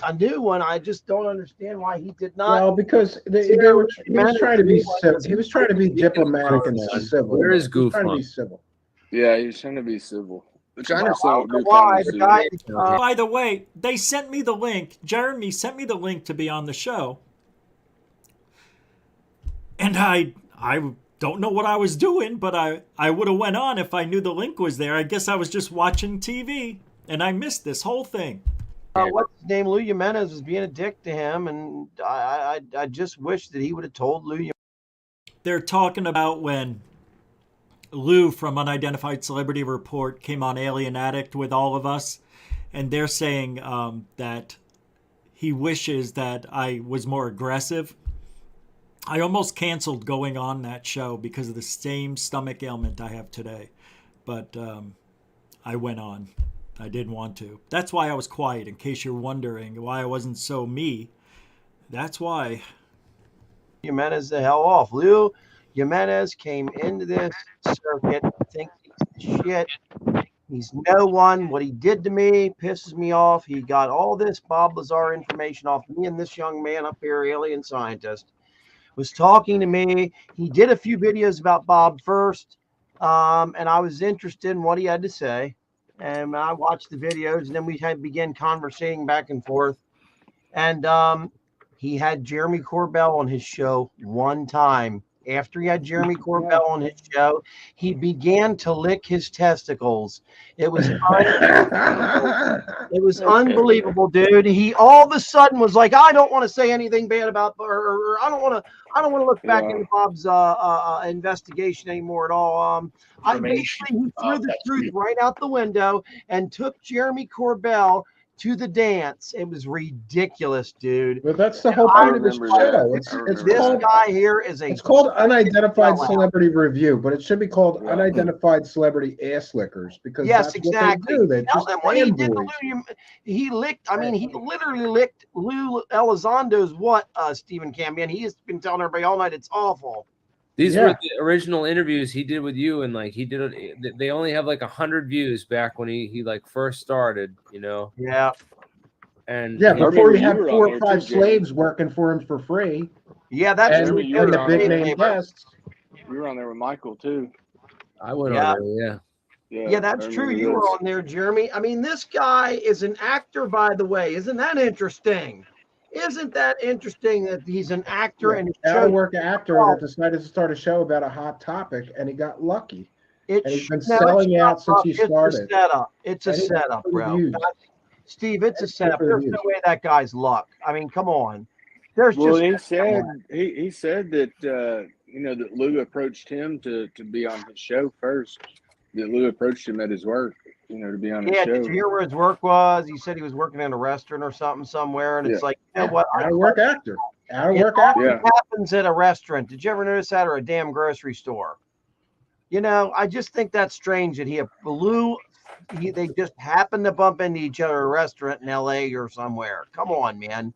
a new one, I just don't understand why he did not. Well, because he was trying to be civil. He was trying to be diplomatic and civil. Where is GUFON? Trying to be civil. Yeah, he's trying to be civil. Which I understand. Why the guy? By the way, they sent me the link. Jeremy sent me the link to be on the show, and I don't know what I was doing, but I would have went on if I knew the link was there. I guess I was just watching TV, and I missed this whole thing. What's his name? Lou Jimenez was being a dick to him, and I just wish that he would have told Lou. They're talking about when Lou from Unidentified Celebrity Report came on Alien Addict with all of us, and they're saying that he wishes that I was more aggressive. I almost canceled going on that show because of the same stomach ailment I have today. But I went on. I didn't want to. That's why I was quiet, in case you're wondering why I wasn't so me. That's why. Jimenez the hell off. Lou Jimenez came into this circuit thinking he's shit. He's no one. What he did to me pisses me off. He got all this Bob Lazar information off me and this young man up here, Alien Scientist. Was talking to me. He did a few videos about Bob first, and I was interested in what he had to say. And I watched the videos, and then we began conversating back and forth. And he had Jeremy Corbell on his show one time. After he had Jeremy Corbell on his show, he began to lick his testicles. It was unbelievable, dude. He all of a sudden was like, I don't want to say anything bad about, or I don't want to look back into Bob's investigation anymore at all. I basically he threw the truth right out the window and took Jeremy Corbell to the dance. It was ridiculous, dude. But that's the whole point of this show. It's this called, guy here is a. It's called Unidentified Celebrity Review, but it should be called Unidentified Celebrity Ass Lickers, because yes, that's exactly. what they do. Tell them what he did to Lou. He licked. I mean, he literally licked Lou Elizondo's Stephen Cambian. He has been telling everybody all night it's awful. These were the original interviews he did with you, and like he did it. They only have like 100 views back when he like first started, you know. Yeah. And before you had 4 or 5 slaves working for him for free. Yeah, that's true. And the big name guests. You were on there with Michael too. I went on there, yeah, that's true. You were on there, Jeremy. I mean, this guy is an actor, by the way. Isn't that interesting? Isn't that interesting that he's an actor and out-of-work actor that decided to start a show about a hot topic, and he got lucky. And he's been selling out since he started. It's a setup. It's a setup, bro. Steve, it's a setup. There's no way that guy's luck. I mean, come on. He said that that Lou approached him to be on his show first. That Lou approached him at his work, to be on his show. Did you hear where his work was? He said he was working in a restaurant or something somewhere, and it's like, you know what? Out-of-work actor. Out-of-work actor. It happens at a restaurant. Did you ever notice that, or a damn grocery store? I just think that's strange that they just happened to bump into each other at a restaurant in LA or somewhere. Come on, man.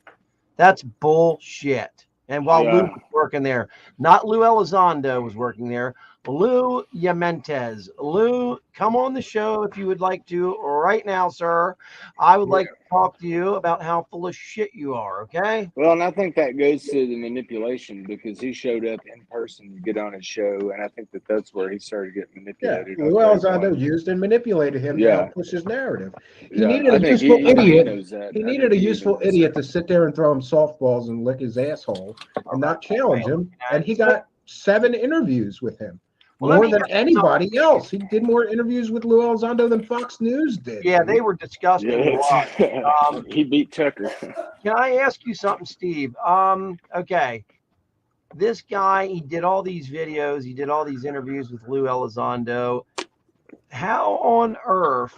That's bullshit. And while Lou was working there, not Lou Elizondo was working there, Lou Jimenez. Lou, come on the show if you would like to right now, sir. I would like to talk to you about how full of shit you are, okay? Well, and I think that goes to the manipulation, because he showed up in person to get on his show, and I think that's where he started getting manipulated. Lou Elizondo used and manipulated him to help push his narrative. He needed a useful idiot. He needed a useful idiot to sit there and throw him softballs and lick his asshole and not challenge him, and he got 7 interviews with him. Well, More than anybody else. He did more interviews with Lou Elizondo than Fox News did. Yeah, they were disgusting. He beat Tucker. Can I ask you something, Steve? Okay. This guy, he did all these videos. He did all these interviews with Lou Elizondo. How on earth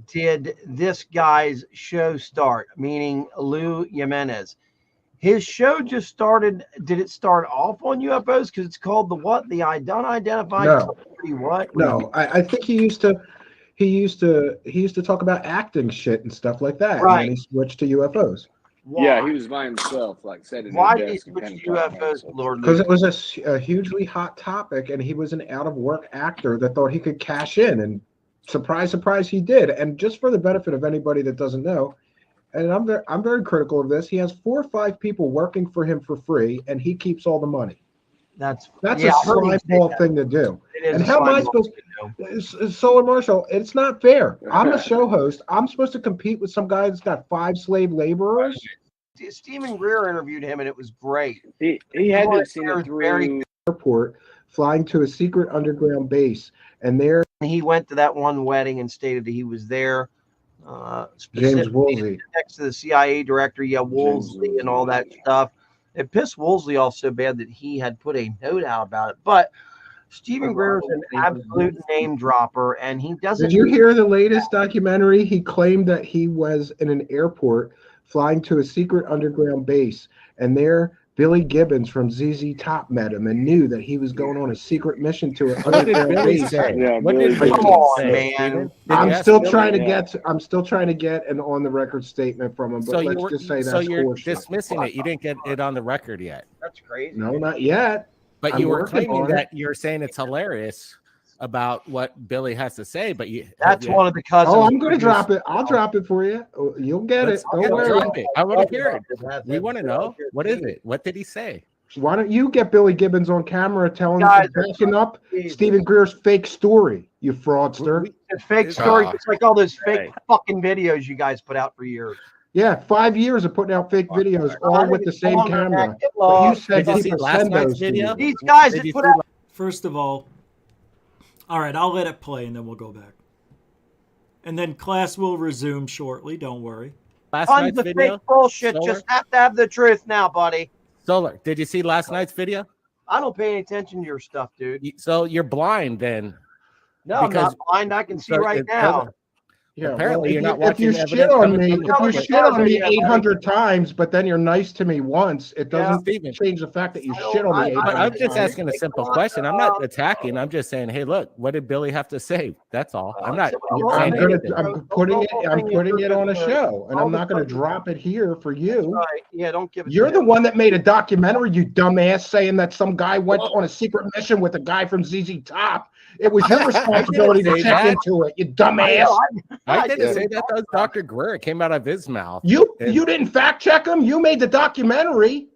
did this guy's show start? Meaning Lou Jimenez. His show just started. Did it start off on UFOs? Because it's called the what? The unidentified. No. What? No, I think he used to talk about acting shit and stuff like that. Right. And then he switched to UFOs. Why? Yeah, he was by himself, like said. Why did he switch to UFOs, Lord? Because it was a hugely hot topic, and he was an out-of-work actor that thought he could cash in, and surprise, surprise, he did. And just for the benefit of anybody that doesn't know, and I'm very critical of this, he has 4 or 5 people working for him for free, and he keeps all the money. That's a slime ball thing to do. And how am I supposed to? Solar Marshall, it's not fair. I'm a show host. I'm supposed to compete with some guy that's got 5 slave laborers. Stephen Greer interviewed him, and it was great. He had to have seen it through airport, flying to a secret underground base, and there he went to that one wedding and stated that he was there. James Woolsey next to the CIA director, Woolsey, and all that stuff. It pissed Woolsey off so bad that he had put a note out about it. But Stephen Greer is an absolute name dropper, and he doesn't. Did you hear the latest documentary? He claimed that he was in an airport flying to a secret underground base, and there Billy Gibbons from ZZ Top met him and knew that he was going on a secret mission to an underground base. What did Come on, man. I'm still trying to get an on the record statement from him, but let's just say that's so you're horseshit. dismissing it. You didn't get it on the record yet. That's crazy. No, not yet. But I'm you were working claiming on that it. you're saying it's hilarious about what Billy has to say, but that's one of the cousins. Oh, I'm going to drop it. I'll drop it for you. You'll get it. Don't worry. Drop it. I want to hear it. We want to know. What is it? What did he say? Why don't you get Billy Gibbons on camera telling us backing up Stephen Greer's fake story, you fraudster? The fake story. It's like all those fake fucking videos you guys put out for years. Yeah, 5 years of putting out fake videos, all with the same camera. But you said people send those to you. These guys that put out. First of all right, I'll let it play and then we'll go back. And then class will resume shortly. Don't worry. Tons of fake bullshit. Solar? Just have to have the truth now, buddy. Solar, did you see last night's video? I don't pay any attention to your stuff, dude. So you're blind then? No, I'm not blind. I can see right now. Yeah, apparently you're not if you watching shit on me, evidence coming if you from the shit on me public. 800 times, but then you're nice to me once, it doesn't Steven. change the fact that you shit on me 800 I'm just times. asking a simple question. I'm not attacking. I'm just saying, hey, look, what did Billy have to say? That's all. I'm not. I'm putting it on a show, and I'm not going to drop it here for you. Right. Yeah, don't give it. You're the one that made a documentary, you dumbass, saying that some guy went on a secret mission with a guy from ZZ Top. It was your responsibility to check into it, you dumbass. I didn't say that. That was Dr. Greer. It came out of his mouth. You didn't fact check him. You made the documentary.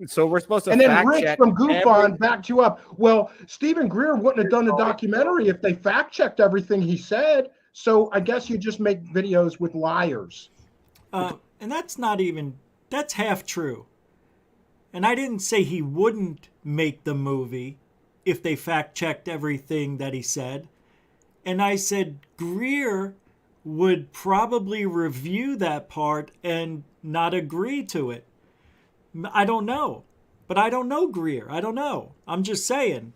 So we're supposed to. And then fact Rich check from GUFON backed you up. Well, Stephen Greer wouldn't have done the documentary if they fact checked everything he said. So I guess you just make videos with liars. And that's half true. And I didn't say he wouldn't make the movie if they fact-checked everything that he said. And I said Greer would probably review that part and not agree to it. I don't know. But I don't know Greer. I don't know. I'm just saying.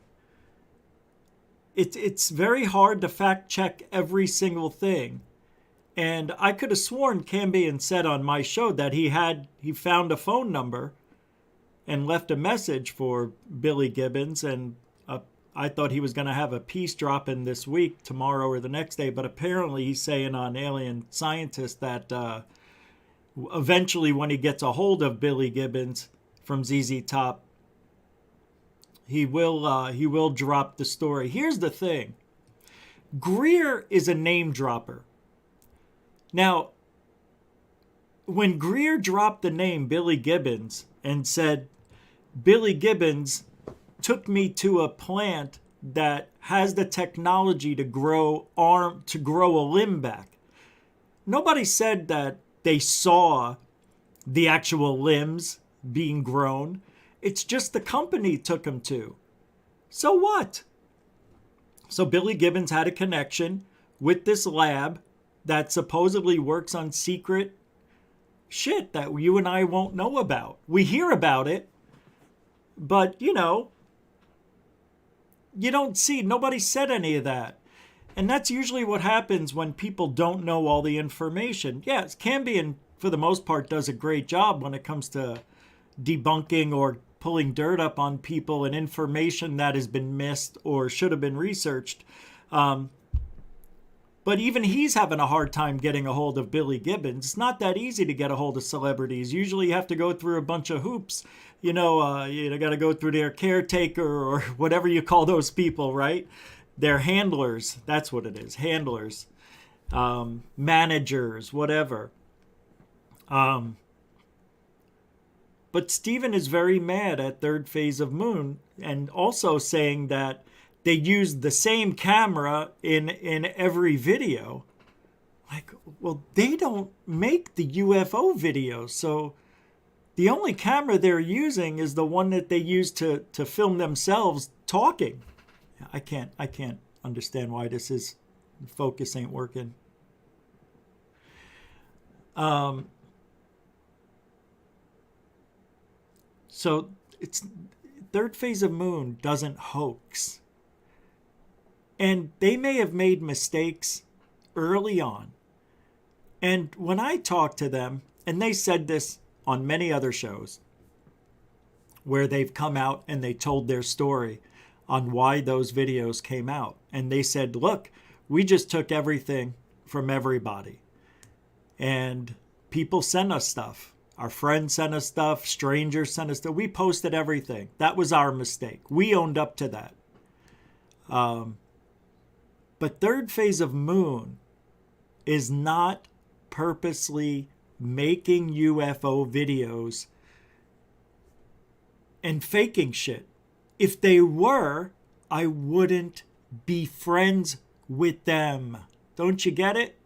It's very hard to fact-check every single thing. And I could have sworn Cambian said on my show that he found a phone number and left a message for Billy Gibbons, and I thought he was going to have a piece drop in this week, tomorrow or the next day, but apparently he's saying on Alien Scientist that eventually when he gets a hold of Billy Gibbons from ZZ Top, he will drop the story. Here's the thing. Greer is a name dropper. Now, when Greer dropped the name Billy Gibbons and said, Billy Gibbons took me to a plant that has the technology to grow a limb back. Nobody said that they saw the actual limbs being grown. It's just the company took him to. So what? So Billy Gibbons had a connection with this lab that supposedly works on secret shit that you and I won't know about. We hear about it, but you know, you don't see, nobody said any of that. And that's usually what happens when people don't know all the information. Yes, Cambion, for the most part, does a great job when it comes to debunking or pulling dirt up on people and information that has been missed or should have been researched. But even he's having a hard time getting a hold of Billy Gibbons. It's not that easy to get a hold of celebrities. Usually you have to go through a bunch of hoops. You got to go through their caretaker or whatever you call those people, right? They're handlers. That's what it is. Handlers. Managers, whatever. But Stephen is very mad at Third Phase of Moon and also saying that they used the same camera in every video. Like, well, they don't make the UFO videos, so the only camera they're using is the one that they use to film themselves talking. I can't understand why the focus ain't working. So it's Third Phase of Moon doesn't hoax. And they may have made mistakes early on. And when I talked to them, and they said this on many other shows, where they've come out and they told their story on why those videos came out. And they said, look, we just took everything from everybody. And people sent us stuff. Our friends sent us stuff. Strangers sent us stuff. We posted everything. That was our mistake. We owned up to that. But Third Phase of Moon is not purposely making UFO videos and faking shit. If they were, I wouldn't be friends with them. Don't you get it?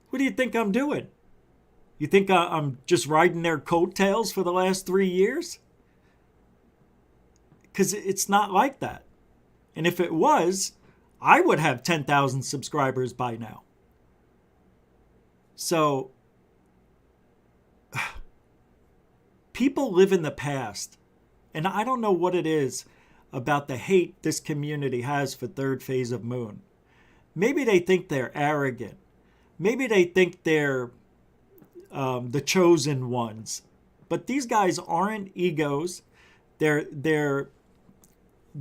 What do you think I'm doing? You think I'm just riding their coattails for the last 3 years? Because it's not like that. And if it was, I would have 10,000 subscribers by now. So, people live in the past. And I don't know what it is about the hate this community has for Third Phase of Moon. Maybe they think they're arrogant. Maybe they think they're the chosen ones. But these guys aren't egos. They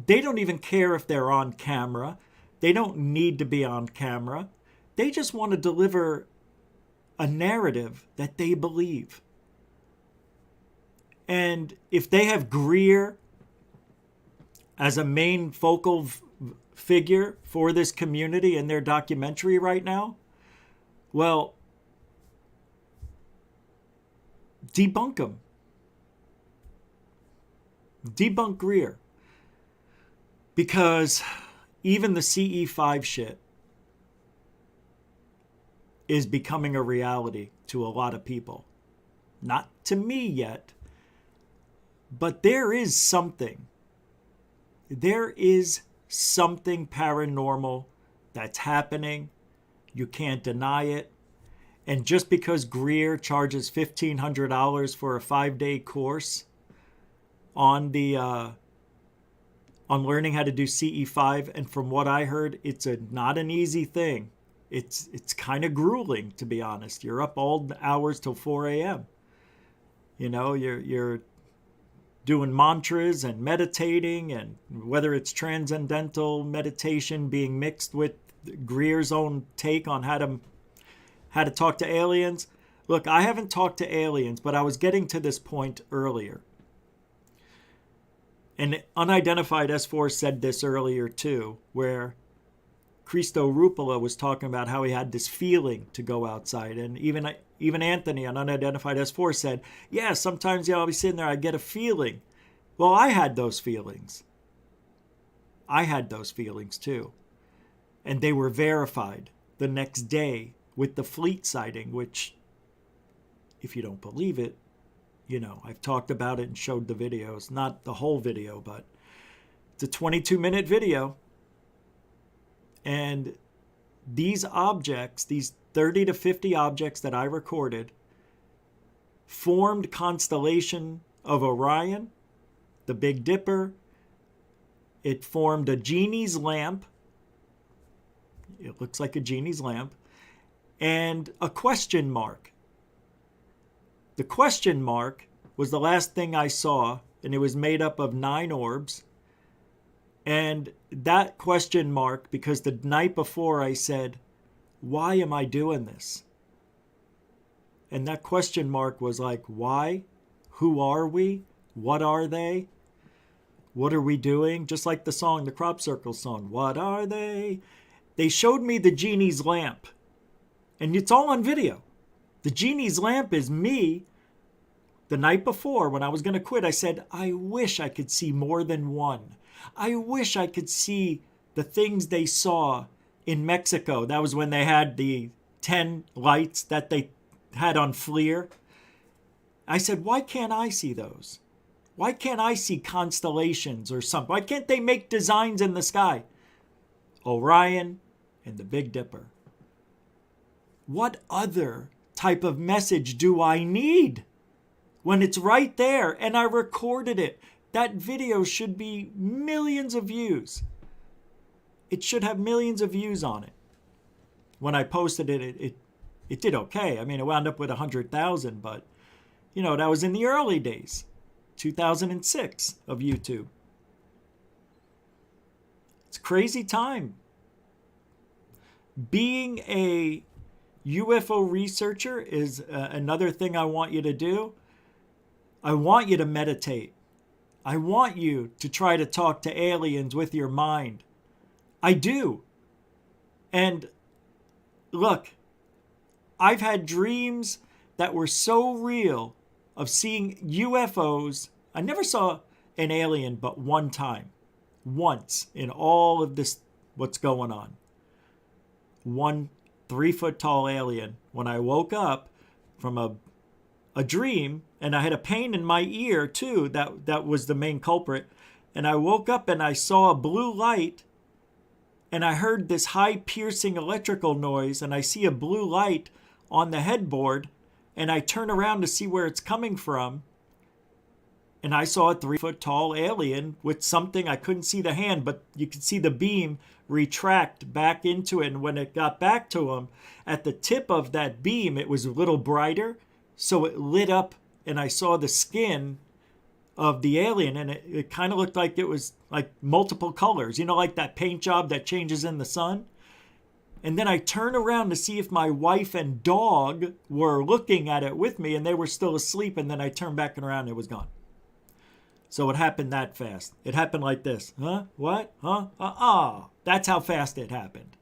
don't even care if they're on camera. They don't need to be on camera. They just want to deliver a narrative that they believe. And if they have Greer as a main focal figure for this community in their documentary right now, well, debunk him. Debunk Greer. Because even the CE5 shit is becoming a reality to a lot of people. Not to me yet, but there is something. There is something paranormal that's happening. You can't deny it. And just because Greer charges $1,500 for a 5-day course on on learning how to do CE5, and from what I heard, it's not an easy thing. It's kind of grueling, to be honest. You're up all hours till 4 a.m. You know, you're doing mantras and meditating, and whether it's transcendental meditation being mixed with Greer's own take on how to talk to aliens. Look, I haven't talked to aliens, but I was getting to this point earlier. And Unidentified S4 said this earlier too, where Christo Rupola was talking about how he had this feeling to go outside. And even Anthony on Unidentified S4 said, yeah, sometimes I'll be sitting there, I get a feeling. Well, I had those feelings. I had those feelings too. And they were verified the next day with the Fleet sighting, which, if you don't believe it, I've talked about it and showed the videos, not the whole video, but it's a 22-minute video. And these objects, these 30 to 50 objects that I recorded, formed constellation of Orion, the Big Dipper. It formed a genie's lamp. It looks like a genie's lamp. And a question mark. The question mark was the last thing I saw, and it was made up of 9 orbs. And that question mark, because the night before I said, why am I doing this? And that question mark was like, why? Who are we? What are they? What are we doing? Just like the song, the Crop Circle song. What are they? They showed me the genie's lamp. And it's all on video. The genie's lamp is me. The night before, when I was going to quit, I said, I wish I could see more than one. I wish I could see the things they saw in Mexico. That was when they had the 10 lights that they had on FLIR. I said, why can't I see those? Why can't I see constellations or something? Why can't they make designs in the sky? Orion and the Big Dipper. What other type of message do I need when it's right there and I recorded it? That video should be millions of views. It should have millions of views on it. When I posted it, it did okay. I mean, it wound up with 100,000, but, that was in the early days, 2006 of YouTube. It's a crazy time. Being a UFO researcher is another thing I want you to do. I want you to meditate. I want you to try to talk to aliens with your mind. I do. And look, I've had dreams that were so real of seeing UFOs. I never saw an alien but one time. Once in all of this, what's going on. One 3-foot tall alien. When I woke up from a dream, and I had a pain in my ear too, that was the main culprit. And I woke up and I saw a blue light, and I heard this high piercing electrical noise, and I see a blue light on the headboard, and I turn around to see where it's coming from, and I saw a 3-foot tall alien with something. I couldn't see the hand, but you could see the beam retract back into it. And when it got back to him, at the tip of that beam, it was a little brighter, so it lit up, and I saw the skin of the alien, and it kind of looked like it was like multiple colors, like that paint job that changes in the sun. And then I turned around to see if my wife and dog were looking at it with me, and they were still asleep. And then I turned back around and it was gone. So it happened that fast. It happened like this. Huh? What? Huh? That's how fast it happened.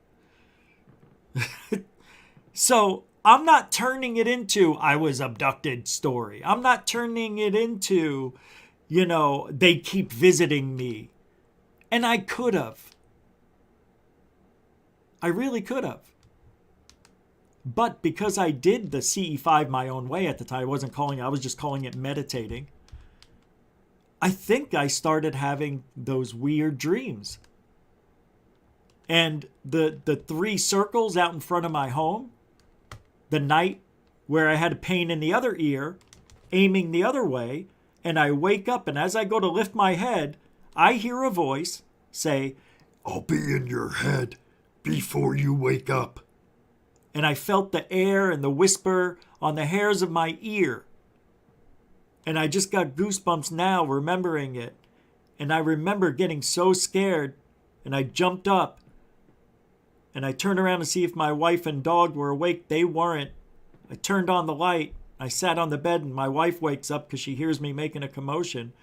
So I'm not turning it into I was abducted story. I'm not turning it into, they keep visiting me. And I could have. I really could have. But because I did the CE5 my own way at the time, I was just calling it meditating. I think I started having those weird dreams. And the 3 circles out in front of my home, the night where I had a pain in the other ear, aiming the other way, and I wake up, and as I go to lift my head, I hear a voice say, "I'll be in your head before you wake up." And I felt the air and the whisper on the hairs of my ear. And I just got goosebumps now remembering it. And I remember getting so scared, and I jumped up. And I turned around to see if my wife and dog were awake. They weren't. I turned on the light. I sat on the bed, and my wife wakes up because she hears me making a commotion.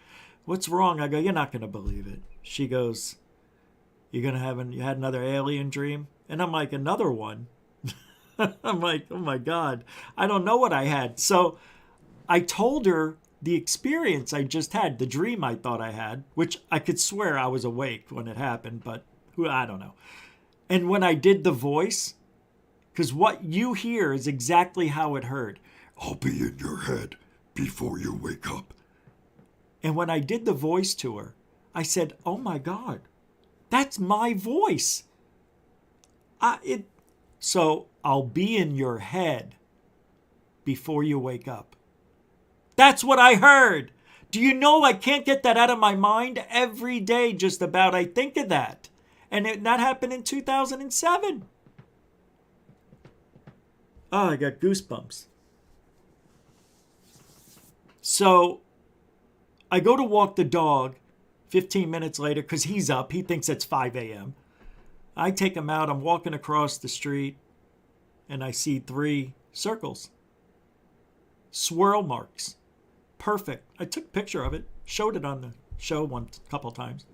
"What's wrong?" I go, "You're not going to believe it." She goes, you had another alien dream? And I'm like, "Another one?" I'm like, oh my God, I don't know what I had. So I told her the experience I just had, the dream I thought I had, which I could swear I was awake when it happened, but I don't know. And when I did the voice, because what you hear is exactly how it heard. "I'll be in your head before you wake up. And when I did the voice to her, I said, oh my God, that's my voice. So I'll be in your head before you wake up. That's what I heard. Do you know I can't get that out of my mind every day just about? I think of that. And that happened in 2007. Oh, I got goosebumps. So I go to walk the dog 15 minutes later because he's up. He thinks it's 5 a.m. I take him out. I'm walking across the street and I see 3 circles. Swirl marks. Perfect. I took a picture of it. Showed it on the show a couple times.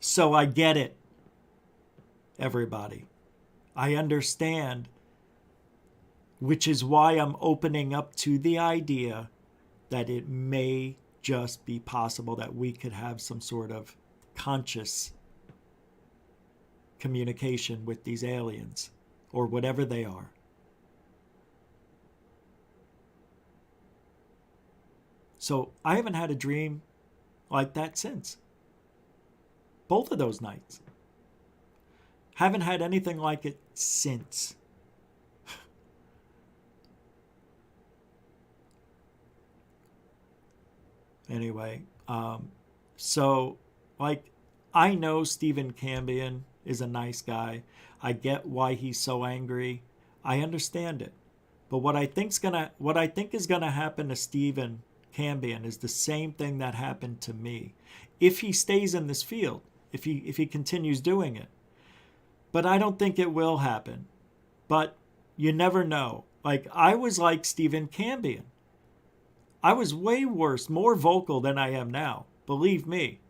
So I get it, everybody. I understand, which is why I'm opening up to the idea that it may just be possible that we could have some sort of conscious communication with these aliens or whatever they are. So I haven't had a dream like that since. Both of those nights. Haven't had anything like it since. Anyway, so like I know Stephen Cambion is a nice guy. I get why he's so angry. I understand it. But what I think is gonna happen to Stephen Cambion is the same thing that happened to me. If he stays in this field, if he continues doing it. But I don't think it will happen. But you never know. Like I was like Stephen Cambion. I was way worse, more vocal than I am now. Believe me.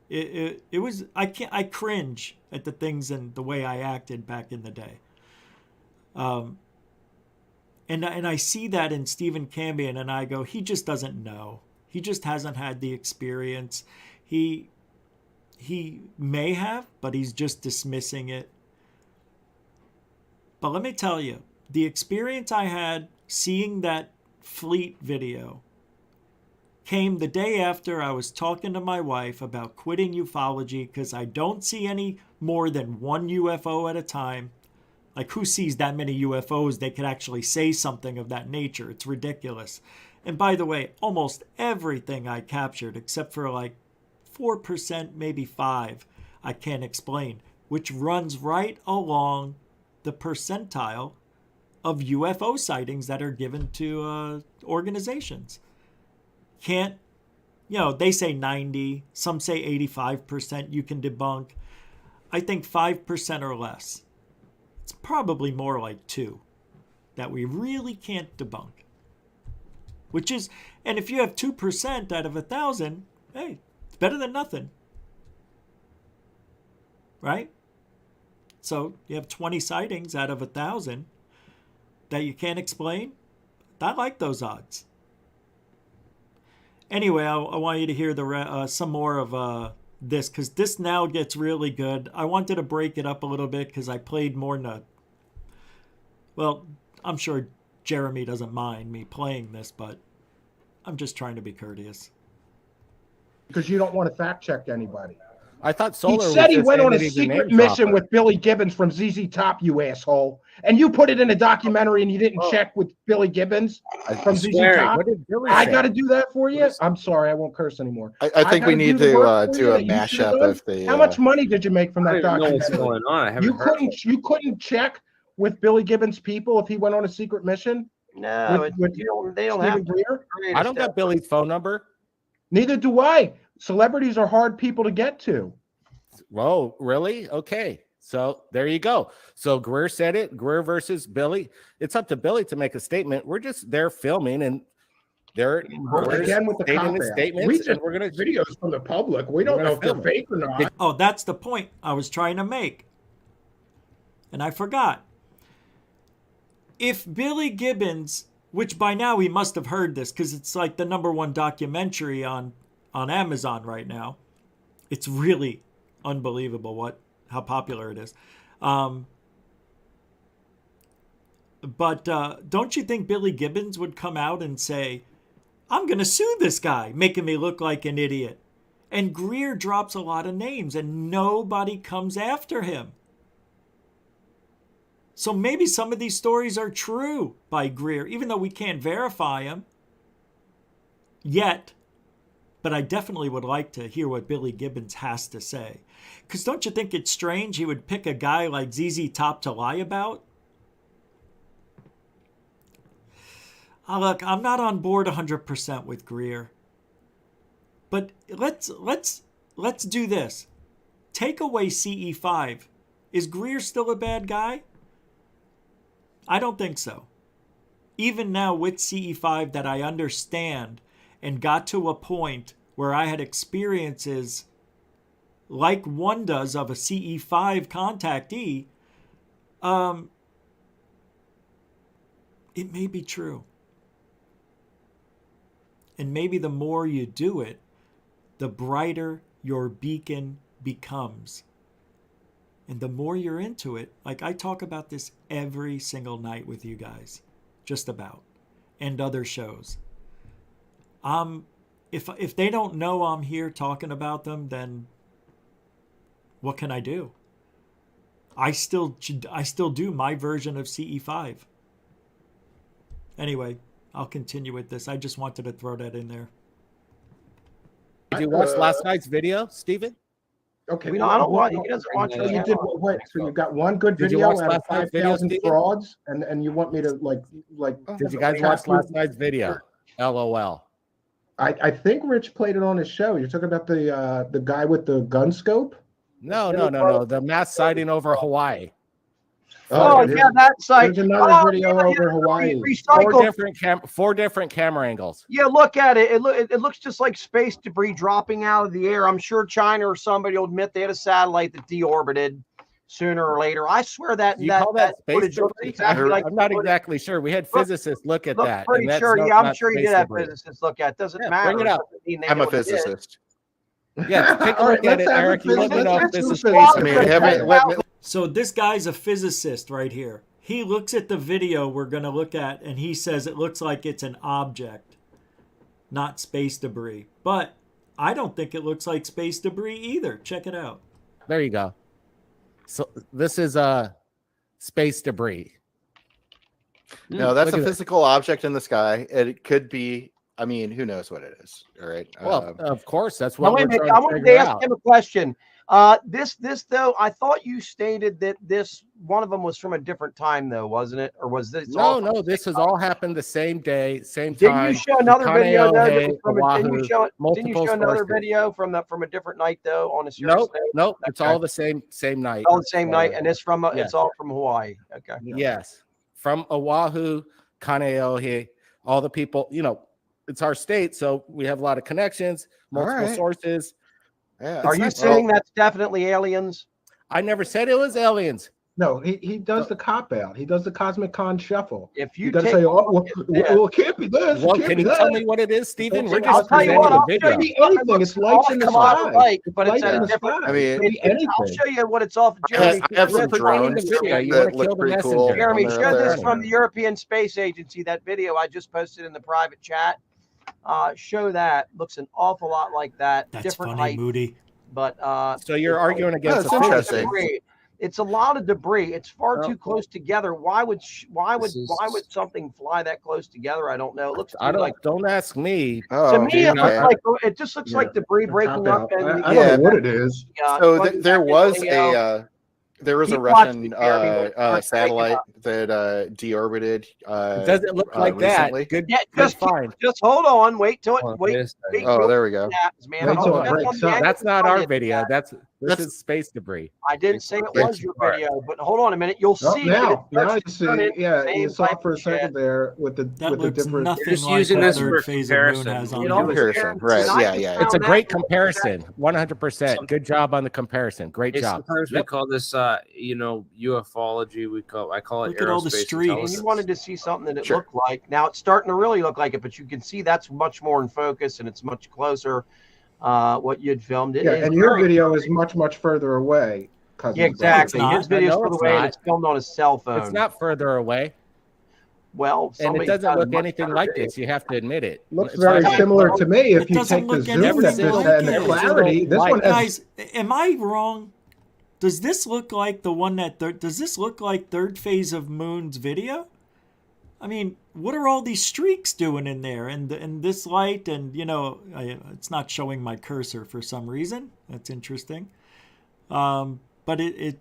It was I cringe at the things and the way I acted back in the day. And I see that in Stephen Cambion and I go, he just doesn't know. He just hasn't had the experience. He may have, but he's just dismissing it. But let me tell you, the experience I had seeing that Fleet video came the day after I was talking to my wife about quitting ufology because I don't see any more than one UFO at a time. Like, who sees that many UFOs? They could actually say something of that nature. It's ridiculous. And by the way, almost everything I captured, except for like 4%, maybe 5%, I can't explain, which runs right along the percentile of UFO sightings that are given to organizations. Can't, they say 90, some say 85% you can debunk. I think 5% or less. It's probably more like 2 that we really can't debunk. Which is, and if you have 2% out of 1,000, hey, it's better than nothing. Right? So you have 20 sightings out of 1,000 that you can't explain. I like those odds. Anyway, I want you to hear some more of this, because this now gets really good. I wanted to break it up a little bit because I played more than well, I'm sure Jeremy doesn't mind me playing this, but I'm just trying to be courteous. Because you don't want to fact check anybody. I thought Solar He said he went on a was secret mission with Billy Gibbons from ZZ Top, you asshole. And you put it in a documentary and you didn't check with Billy Gibbons from ZZ Top. What did Billy I say? got to do that for you? I'm sorry, I won't curse anymore. I think we need to do a mashup of the. How much money did you make from that I don't know what's documentary? going on. I haven't You couldn't check with Billy Gibbons' people if he went on a secret mission? No, they don't have Greer? I don't got Billy's phone number. Neither do I. Celebrities are hard people to get to. Whoa, really? Okay. So there you go. So Greer said it. Greer versus Billy. It's up to Billy to make a statement. We're just there filming and they're again with the statements. We just and we're gonna videos from the public. We don't know if they're fake or not. Oh, that's the point I was trying to make. And I forgot. If Billy Gibbons, which by now he must have heard this because it's like the #1 documentary on Amazon right now. It's really unbelievable how popular it is. But don't you think Billy Gibbons would come out and say, I'm going to sue this guy, making me look like an idiot? And Greer drops a lot of names and nobody comes after him. So maybe some of these stories are true by Greer, even though we can't verify them yet. But I definitely would like to hear what Billy Gibbons has to say. Because don't you think it's strange he would pick a guy like ZZ Top to lie about? Look, I'm not on board 100% with Greer. But let's do this. Take away CE5. Is Greer still a bad guy? I don't think so. Even now with CE5 that I understand and got to a point where I had experiences like one does of a CE5 contactee, it may be true. And maybe the more you do it, the brighter your beacon becomes. And the more you're into it, like I talk about this every single night with you guys, just about, and other shows. If they don't know I'm here talking about them, then what can I do? I still do my version of CE5. Anyway, I'll continue with this. I just wanted to throw that in there. Did you watch last night's video, Steven? Okay. I don't watch. He doesn't watch. So you did what? So you got one good Did you video watch out of last night's video, 5,000 Steven? frauds, and you want me to like? Did you guys watch last night's video? LOL. I think Rich played it on his show. You're talking about the guy with the gun scope? No. The mass sighting over Hawaii. Oh yeah, that's like There's another video over Hawaii. Four different camera angles. Yeah, look at it. It looks just like space debris dropping out of the air. I'm sure China or somebody will admit they had a satellite that deorbited sooner or later. I swear that You call that space footage looks debris? exactly like I'm not exactly sure. We had physicists look at that. Pretty and that's sure. not- Yeah, I'm not sure you space did have debris. physicists look at it. Doesn't Yeah, matter. bring it up. Doesn't mean they I'm know a what it is. physicist. Yeah, take a All look right, at it, let's have Eric. a You let me know if this is physicist. space I mean, debris. So this guy's a physicist right here. He looks at the video we're going to look at and he says it looks like it's an object, not space debris. But I don't think it looks like space debris either. Check it out. There you go. So this is space debris. No, that's Look a at it. physical object in the sky. It could be. I mean, who knows what it is? All right. Well, of course, that's Now, what wait a we're minute. trying I to wanted figure to ask out. him a question. This though, I thought you stated that this one of them was from a different time, though, wasn't it? Or was this? No, this has all happened the same day, same Didn't time. you show another video though? That was from Oahu, didn't you show multiple another sources. video from a different night though? On a serious note? Nope. It's Okay. all the same night. All the same night, and it's from yes. it's all from Hawaii. Okay. Yes, from Oahu, Kaneohe, all the people. It's our state, so we have a lot of connections, multiple right. sources. Yeah. Are you saying that's definitely aliens? I never said it was aliens. No, he does the cop out. He does the Cosmic Con shuffle. If You you got to take say, well, it can't be this. Well, it can't can be you that. tell me what it is, Stephen? We're I'll just tell you presenting what, a I'll video. show It could be anything. It's lights in the Commodity sky. light, It's but it's light at in a the different. sky. I mean, It could be I'll anything. show you what it's off. I Jeremy, have some We're presenting drones the video. You that wanna look kill the pretty messenger. cool. Jeremy, when they're show up this there. from the European Space Agency. That video I just posted in the private chat. Show that. Looks an awful lot like that. That's Different funny, height, Moody. but So you're arguing against that's a interesting. physicist. debris. It's a lot of debris. It's far too close together. Why would something fly that close together? I don't know. It looks I like don't ask me. Oh, to me it okay. looks like it just looks like debris breaking up. I And don't know what it is. So there was a Keep Russian watching, Jeremy. satellite that deorbited. It doesn't look like recently. that. Good. Yeah, That's fine. just hold on. Wait till it. Oh, Wait. this thing. Oh, there we go. Happens, man. Wait till it That's breaks on the up. end That's of not the our video. video. This That's- is space debris. I didn't say it Yes, was your you are. video, but hold on a minute. You'll Oh, see. now that you it see, starts to turn yeah, into you the saw same it for a type of second shit. there with the That with the looks different. nothing Just like using what this for Third Phase of Moon comparison. has on You the know, Comparison, it's- right, and I yeah, just yeah. found It's a that great was- comparison. 100%. Good job on the comparison. Great job. Sometimes we call this, UFOlogy. I call it Look at all the aerospace streets. And intelligence. you wanted to see something that it Sure. looked like. Now it's starting to really look like it, but you can see that's much more in focus and it's much closer. What you'd filmed. It Yeah, is and your very- video is much further away. Yeah, exactly. It's not. His video's No, for the it's way not. it's filmed on a cell phone. It's not further away. Well, And it somebody's doesn't got a look much anything better like video. this. You have to admit it. Looks It's very like- similar to me. If It you doesn't take the look zoom anything that this like and the it. clarity, this one has Guys, am I wrong? Does this look like the one that does this look like Third Phase of Moon's video? I mean, what are all these streaks doing in there? And this light, and it's not showing my cursor for some reason. That's interesting. But it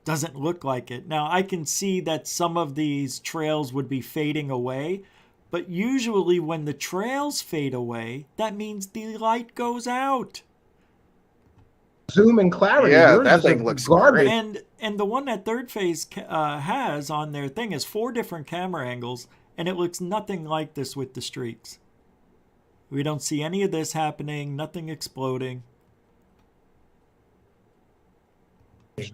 doesn't look like it. Now, I can see that some of these trails would be fading away, but usually when the trails fade away, that means the light goes out. zoom and clarity. Yeah, Yours that is a thing looks garbage. great. And the one that Third Phase has on their thing is 4 different camera angles, and it looks nothing like this with the streaks. We don't see any of this happening, nothing exploding.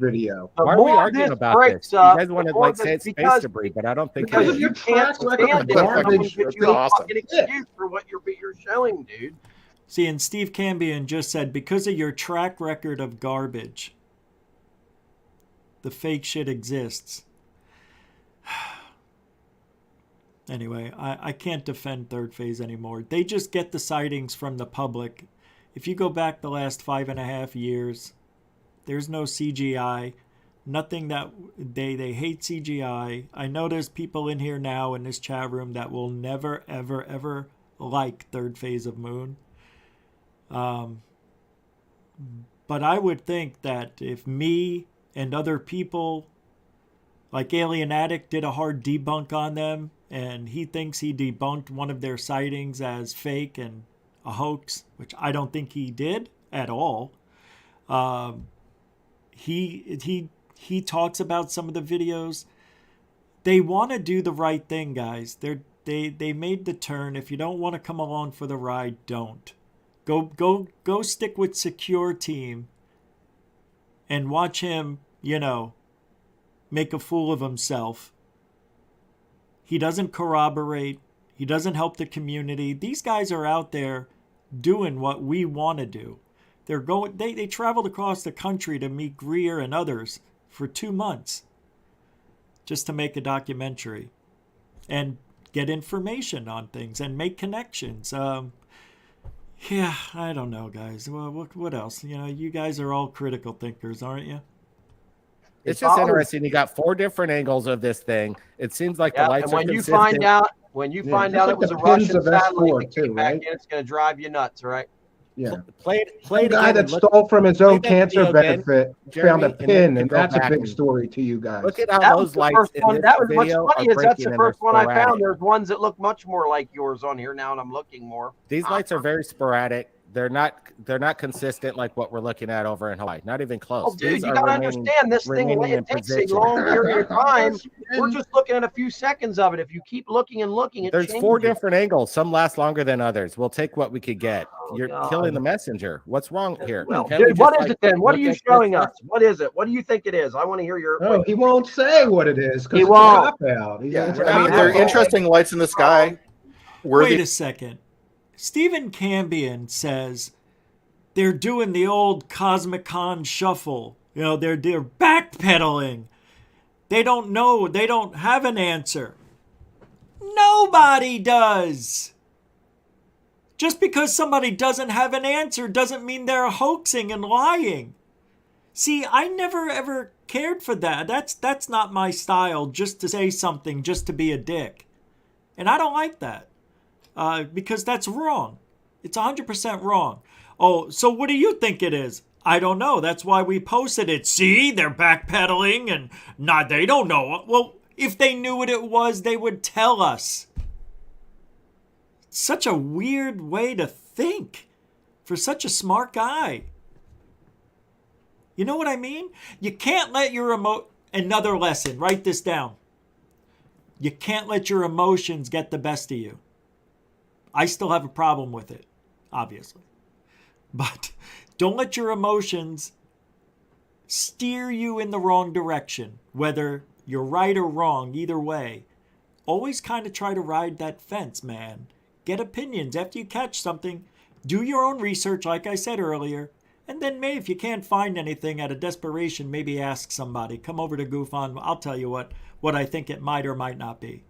Video. The Why are we more arguing this about breaks this? You up, guys the wanted more like this- say it's space because- debris, but I don't think Because it of is. your You can't track record stand of it. garbage. Give you That's a awesome. fucking excuse for what you're showing, dude. See, and Steve Cambion just said, because of your track record of garbage, the fake shit exists. Anyway, I can't defend Third Phase anymore. They just get the sightings from the public. If you go back the last 5.5 years, there's no CGI. Nothing that they hate CGI. I know there's people in here now in this chat room that will never, ever, ever like Third Phase of Moon. But I would think that if me and other people, like Alien Addict did a hard debunk on them, and he thinks he debunked one of their sightings as fake and a hoax, which I don't think he did at all. He talks about some of the videos. They want to do the right thing, guys. They made the turn. If you don't want to come along for the ride, don't. Go stick with Secure Team and watch him, make a fool of himself. He doesn't corroborate. He doesn't help the community. These guys are out there doing what we want to do. They traveled across the country to meet Greer and others for 2 months just to make a documentary and get information on things and make connections. Yeah, I don't know, guys. Well, what else? You guys are all critical thinkers, aren't you? It's just interesting. You got 4 different angles of this thing. It seems like the Yeah, lights and are when you consistent. find out just it was like a the pins Russian of satellite S4 that came too, back right? in, it's going to drive you nuts, right? Yeah. Play it Some guy again that and look- stole from his own play that cancer video again, benefit Jeremy, found a and then pin, you and go that's a back big and story to you guys. Look at how That was those the lights first in one. this That was what's video funny are is that's breaking the and they're first one I sporadic. found. There's ones that look much more like yours on here now, and I'm looking more. These lights are very sporadic. They're not consistent like what we're looking at over in Hawaii. Not even close. Oh, dude, These you are gotta remaining- understand this thing. remaining in It takes a position. long period of time. We're just looking at a few seconds of it. If you keep looking and looking, it There's changes. 4 different angles. Some last longer than others. We'll take what we could get. You're God. killing the messenger. What's wrong here? Well, Can't we dude, what just, is like, it then? What are look you at this showing stuff? us? What is it? What do you think it is? I want to hear your. No, he won't say what it is because He it's a won't. cop-out. Yeah, He's I mean, they're interesting lights in the sky. Wait a second. Stephen Cambion says they're doing the old Cosmic Con shuffle. They're backpedaling. They don't know. They don't have an answer. Nobody does. Just because somebody doesn't have an answer doesn't mean they're hoaxing and lying. See, I never ever cared for that. That's not my style, just to say something, just to be a dick. And I don't like that. Because that's wrong. It's 100% wrong. Oh, so what do you think it is? I don't know. That's why we posted it. See, they're backpedaling and they don't know. Well, if they knew what it was, they would tell us. Such a weird way to think for such a smart guy. You know what I mean? You can't let your another lesson, write this down. You can't let your emotions get the best of you. I still have a problem with it, obviously. But don't let your emotions steer you in the wrong direction, whether you're right or wrong, either way. Always kind of try to ride that fence, man. Get opinions. After you catch something, do your own research, like I said earlier. And then maybe if you can't find anything out of desperation, maybe ask somebody. Come over to GUFON. I'll tell you what I think it might or might not be.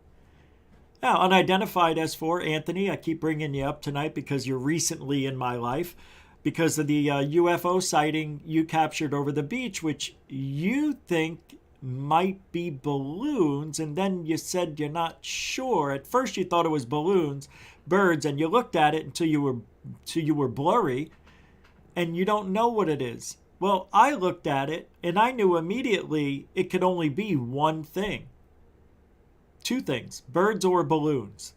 Now, unidentified S4, Anthony, I keep bringing you up tonight because you're recently in my life because of the UFO sighting you captured over the beach, which you think might be balloons, and then you said you're not sure. At first you thought it was balloons, birds, and you looked at it until you were blurry, and you don't know what it is. Well, I looked at it, and I knew immediately it could only be one thing. Two things, birds or balloons.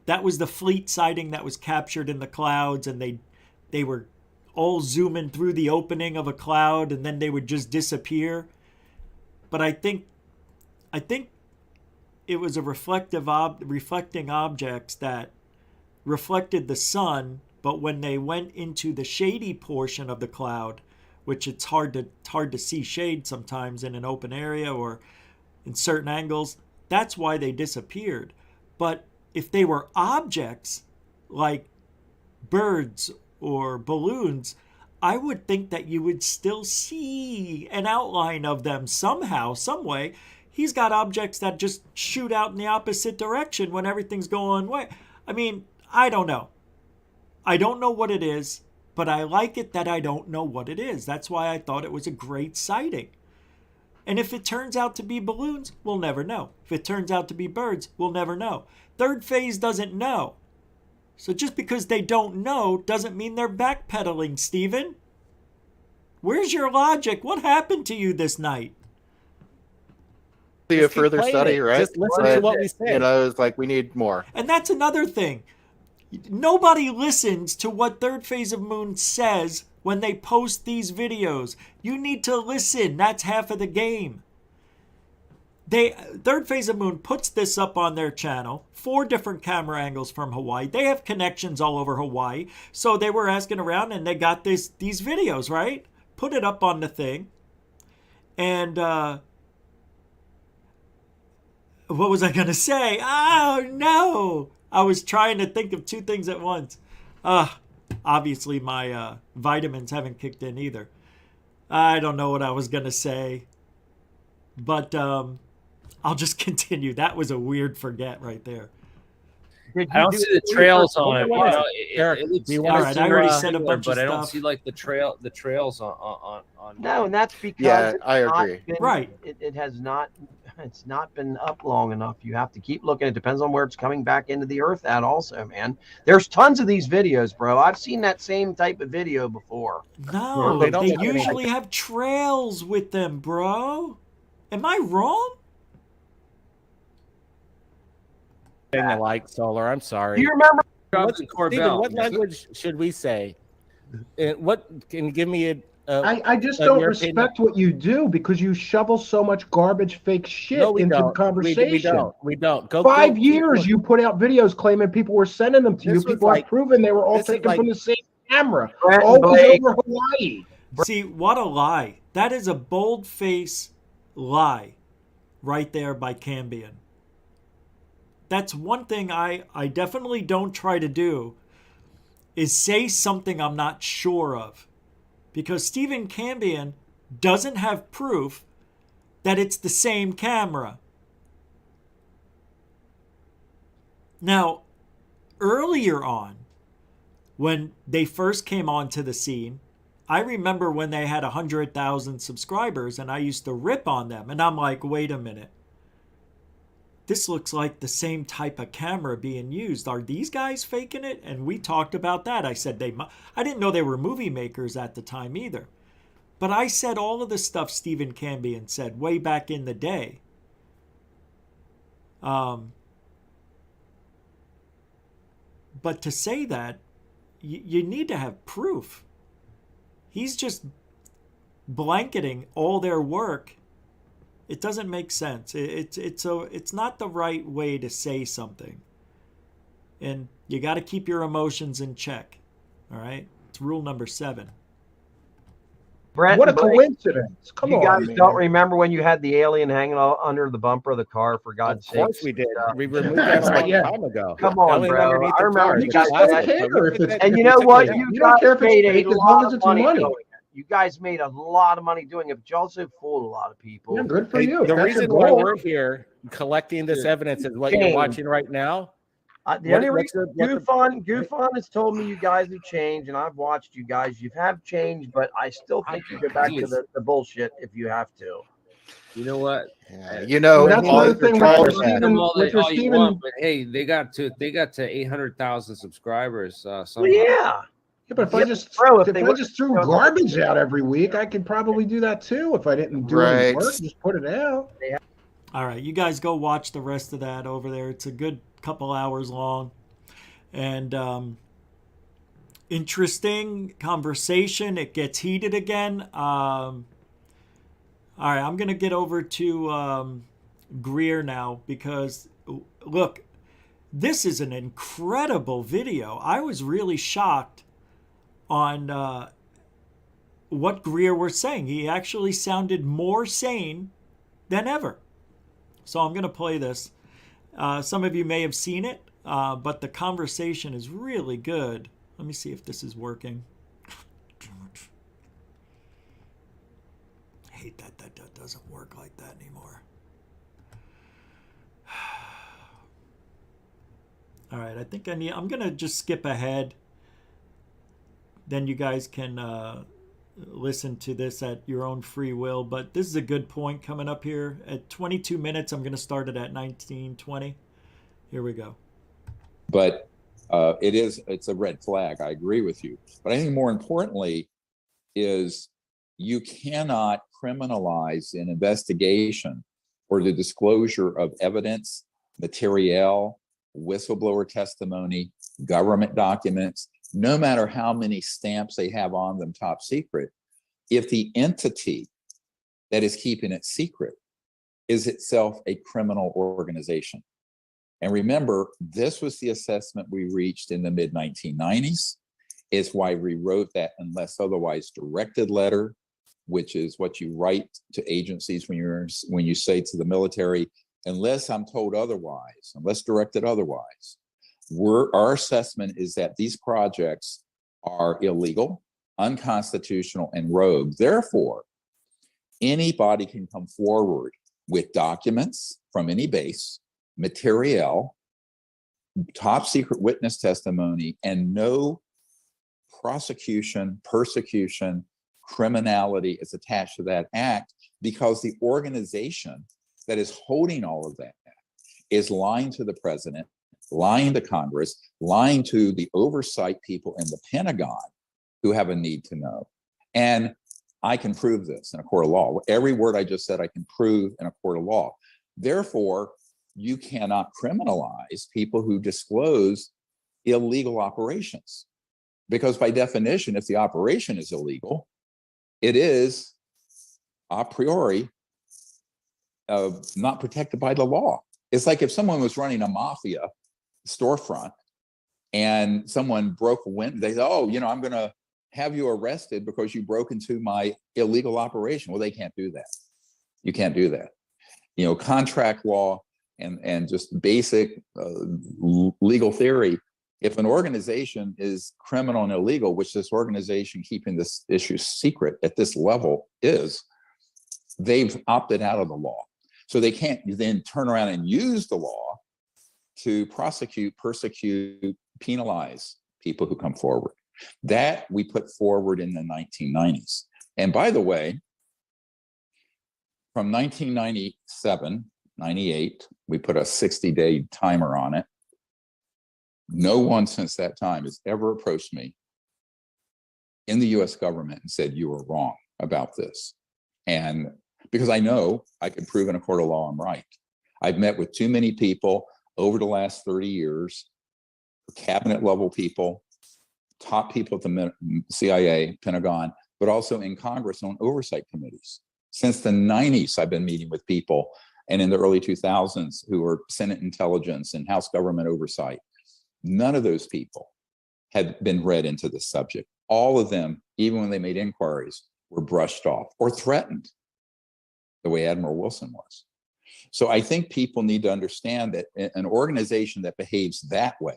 That was the fleet sighting that was captured in the clouds, and they were all zooming through the opening of a cloud, and then they would just disappear. But I think it was a reflecting objects that reflected the sun, but when they went into the shady portion of the cloud, which it's hard to see shade sometimes in an open area or in certain angles, that's why they disappeared. But if they were objects like birds or balloons, I would think that you would still see an outline of them somehow, some way. He's got objects that just shoot out in the opposite direction when everything's going away. I mean, I don't know. I don't know what it is, but I like it that I don't know what it is. That's why I thought it was a great sighting. And if it turns out to be balloons, we'll never know. If it turns out to be birds, we'll never know. Third phase doesn't know. So just because they don't know doesn't mean they're backpedaling, Stephen. Where's your logic? What happened to you this night? A further study, right? Just listen to what we say. You know, it's like we need more. And that's another thing. Nobody listens to what Third Phase of Moon says when they post these videos. You need to listen. That's half of the game. Third Phase of Moon puts this up on their channel, 4 different camera angles from Hawaii. They have connections all over Hawaii. So they were asking around and they got these videos, right? Put it up on the thing. And what was I going to say? Oh, no. I was trying to think of 2 things at once. Obviously, my vitamins haven't kicked in either. I don't know what I was going to say. But I'll just continue. That was a weird forget right there. I don't see the trails on it. Eric, all right, I already said a bunch but of I don't stuff. see like the trails on. No, and that's because Yeah, it's I not agree. been- Right. It has not. It's not been up long enough. You have to keep looking. It depends on where it's coming back into the earth at also, man. There's tons of these videos, bro. I've seen that same type of video before. No, They don't they look anything. usually have trails with them, bro. Am I wrong? Thing I like, Solar. I'm sorry. Do you remember? Steven, what language should we say? What can you give me a? I just don't your respect opinion? what you do because you shovel so much garbage, fake shit No, we into don't. the conversation. We don't. Go 5 go- years you put out videos claiming people were sending them to you. This was People like- have proven they were all this is taken like- from the same camera. Brett Always Blake. over Hawaii. See, what a lie. That is a bold-faced lie right there by Cambion. That's one thing I definitely don't try to do is say something I'm not sure of. Because Stephen Cambion doesn't have proof that it's the same camera. Now, earlier on, when they first came onto the scene, I remember when they had 100,000 subscribers and I used to rip on them. And I'm like, wait a minute. This looks like the same type of camera being used. Are these guys faking it? And we talked about that. I said I didn't know they were movie makers at the time either. But I said all of the stuff Stephen Cambion said way back in the day. But to say that, you need to have proof. He's just blanketing all their work. It doesn't make sense. It's not the right way to say something. And you got to keep your emotions in check. All right? It's rule number 7. Brett What a Blake, coincidence. Come you on, guys man. don't remember when you had the alien hanging under the bumper of the car, for God's Of course sake? we did. We removed that a long Yeah. time ago. Come on, Alien bro. underneath I the remember car. you You guys just don't had- care if it's And you know what? You You don't guys care if it's paid fake a as long lot as of it's money money. doing it. You guys made a lot of money doing it, but you also fooled a lot of people. Yeah, good for Hey, you. the That's reason your why goal. we're here collecting this evidence is what you're Change. watching right now. The only reason GUFON has told me you guys have changed, and I've watched you guys. You have changed, but I still think you go back to the bullshit if you have to. You know what? Yeah, you know, That's all another the thing trying with to- Stephen. all With you Stephen, want, but hey, they got to 800,000 subscribers. Well, somehow. yeah. yeah, but if I just threw garbage out every week, I could probably do that too. If I didn't do any Right. work, just put it out. All right, you guys go watch the rest of that over there. It's a good couple hours long. And interesting conversation. It gets heated again. All right, I'm going to get over to Greer now because, look, this is an incredible video. I was really shocked on what Greer was saying. He actually sounded more sane than ever. So I'm going to play this. Some of you may have seen it, but the conversation is really good. Let me see if this is working. I hate that doesn't work like that anymore. All right, I think I'm going to just skip ahead. Then you guys can listen to this at your own free will. But this is a good point coming up here. At 22 minutes, I'm going to start it at 19:20. Here we go. But it's a red flag. I agree with you. But I think more importantly is you cannot criminalize an investigation or the disclosure of evidence, material, whistleblower testimony, government documents, no matter how many stamps they have on them, top secret, if the entity that is keeping it secret is itself a criminal organization. And remember, this was the assessment we reached in the mid-1990s. It's why we wrote that unless otherwise directed letter, which is what you write to agencies when you say to the military, unless I'm told otherwise, unless directed otherwise. Our assessment is that these projects are illegal, unconstitutional, and rogue. Therefore, anybody can come forward with documents from any base, material, top secret witness testimony, and no prosecution, persecution, criminality is attached to that act because the organization that is holding all of that is lying to the president, lying to Congress, lying to the oversight people in the Pentagon who have a need to know. And I can prove this in a court of law. Every word I just said, I can prove in a court of law. Therefore, you cannot criminalize people who disclose illegal operations. Because by definition, if the operation is illegal, it is a priori not protected by the law. It's like if someone was running a mafia storefront and someone broke a window, they say, oh, I'm going to have you arrested because you broke into my illegal operation. Well, they can't do that. You can't do that. Contract law and just basic legal theory, if an organization is criminal and illegal, which this organization keeping this issue secret at this level is, they've opted out of the law. So they can't then turn around and use the law to prosecute, persecute, penalize people who come forward. That we put forward in the 1990s. And by the way, from 1997, 98, we put a 60-day timer on it. No one since that time has ever approached me in the US government and said, you were wrong about this. And because I know I can prove in a court of law I'm right. I've met with too many people over the last 30 years, cabinet level people, top people at the CIA, Pentagon, but also in Congress on oversight committees. Since the 90s, I've been meeting with people, and in the early 2000s, who were Senate Intelligence and House Government Oversight. None of those people had been read into the subject. All of them, even when they made inquiries, were brushed off or threatened, the way Admiral Wilson was. So I think people need to understand that an organization that behaves that way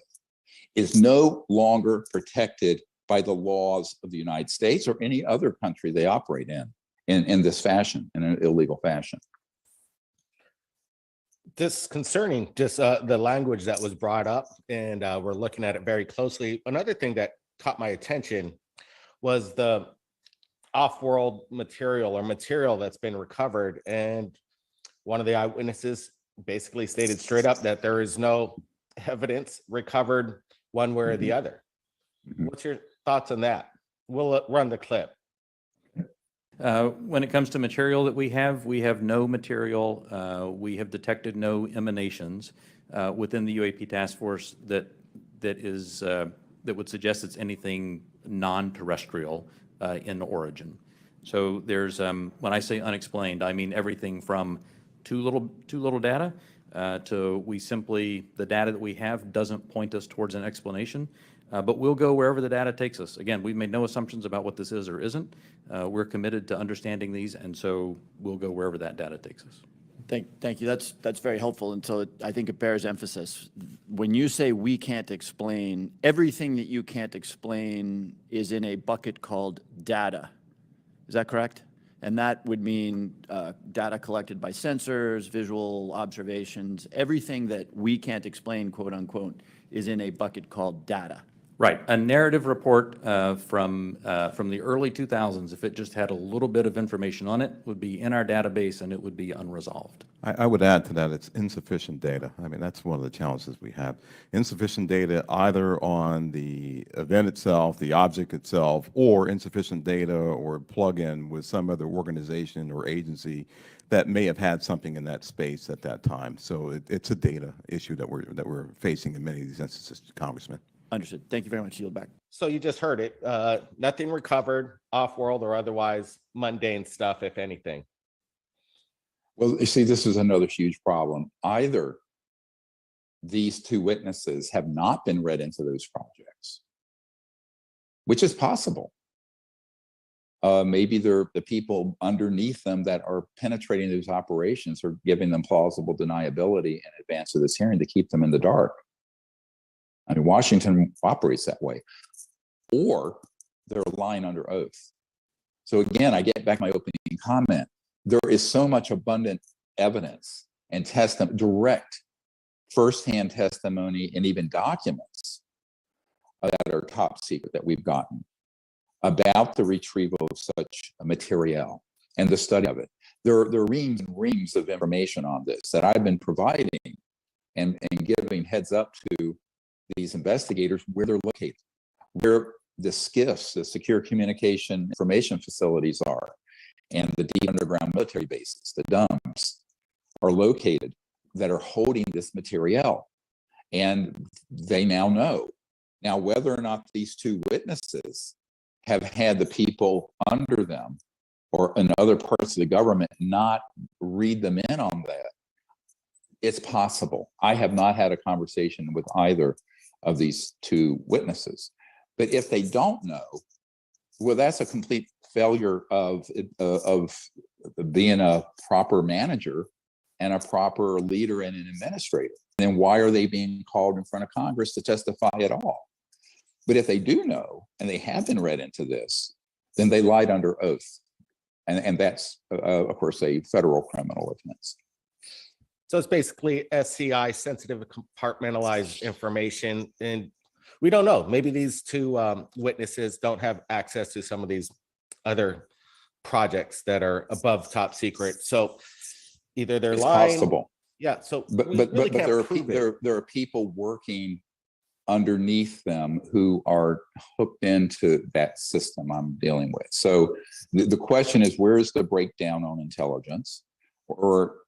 is no longer protected by the laws of the United States or any other country they operate in this fashion, in an illegal fashion. This concerning just the language that was brought up, and we're looking at it very closely. Another thing that caught my attention was the off-world material that's been recovered, and one of the eyewitnesses basically stated straight up that there is no evidence recovered one way or the other. What's your thoughts on that? We'll run the clip. When it comes to material that we have no material. We have detected no emanations within the UAP task force that would suggest it's anything non-terrestrial in origin. So there's when I say unexplained, I mean everything from too little data to the data that we have doesn't point us towards an explanation. But we'll go wherever the data takes us. Again, we've made no assumptions about what this is or isn't. We're committed to understanding these, and so we'll go wherever that data takes us. Thank you. That's very helpful. And so I think it bears emphasis. When you say we can't explain, everything that you can't explain is in a bucket called data. Is that correct? And that would mean data collected by sensors, visual observations, everything that we can't explain, quote unquote, is in a bucket called data. Right. A narrative report from the early 2000s, if it just had a little bit of information on it, would be in our database and it would be unresolved. I would add to that, it's insufficient data. I mean, that's one of the challenges we have. Insufficient data either on the event itself, the object itself, or insufficient data or plug-in with some other organization or agency that may have had something in that space at that time. So it's a data issue that we're facing in many of these instances, Congressman. Understood. Thank you very much. Yield back. So you just heard it. Nothing recovered, off-world or otherwise, mundane stuff, if anything. Well, you see, this is another huge problem. Either these two witnesses have not been read into those projects, which is possible. Maybe they're the people underneath them that are penetrating those operations or giving them plausible deniability in advance of this hearing to keep them in the dark. I mean, Washington operates that way. Or they're lying under oath. So again, I get back to my opening comment. There is so much abundant evidence and direct firsthand testimony and even documents that are top secret that we've gotten about the retrieval of such material and the study of it. There are reams and reams of information on this that I've been providing and giving heads up to these investigators where they're located, where the SCIFs, the secure communication information facilities are, and the deep underground military bases, the dumps, are located that are holding this material. And they now know. Now, whether or not these two witnesses have had the people under them or in other parts of the government not read them in on that, it's possible. I have not had a conversation with either of these two witnesses. But if they don't know, well, that's a complete failure of being a proper manager and a proper leader and an administrator. Then why are they being called in front of Congress to testify at all? But if they do know, and they have been read into this, then they lied under oath. And that's, of course, a federal criminal offense. So it's basically SCI, sensitive compartmentalized information. And we don't know. Maybe these two witnesses don't have access to some of these other projects that are above top secret. So either they're lying. Possible. Yeah. So but there are people working underneath them who are hooked into that system I'm dealing with. So the question is, where is the breakdown on intelligence?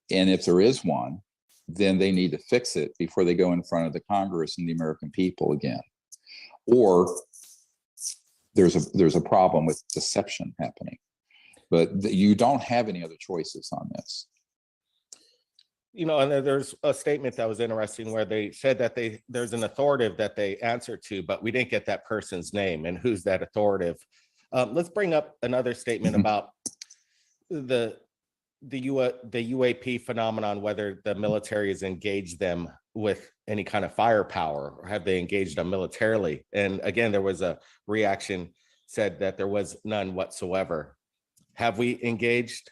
And if there is one, then they need to fix it before they go in front of the Congress and the American people again. Or there's a problem with deception happening. But you don't have any other choices on this. You know, and there's a statement that was interesting where they said that there's an authoritative that they answer to, but we didn't get that person's name and who's that authoritative. Let's bring up another statement about the UAP phenomenon, whether the military has engaged them with any kind of firepower, or have they engaged them militarily? And again, there was a reaction said that there was none whatsoever. Have we engaged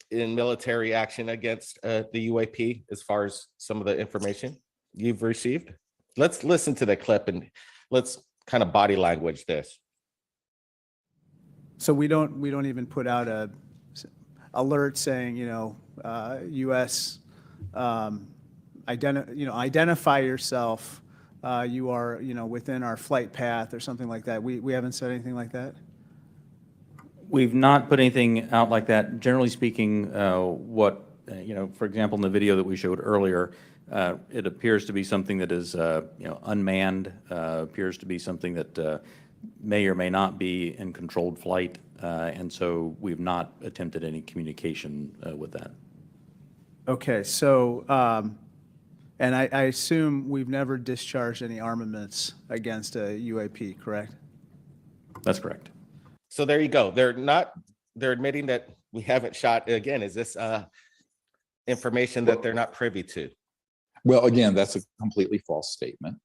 in military action against the UAP as far as some of the information you've received? Let's listen to the clip and let's kind of body language this. So we don't even put out a alert saying, U.S. Identify yourself. You are, within our flight path or something like that. We haven't said anything like that. We've not put anything out like that. Generally speaking, for example, in the video that we showed earlier, it appears to be something that is, unmanned, appears to be something that may or may not be in controlled flight. And so we've not attempted any communication with that. Okay, so, and I assume we've never discharged any armaments against a UAP, correct? That's correct. So there you go. They're admitting that we haven't shot. Again, is this information that they're not privy to? Well, again, that's a completely false statement.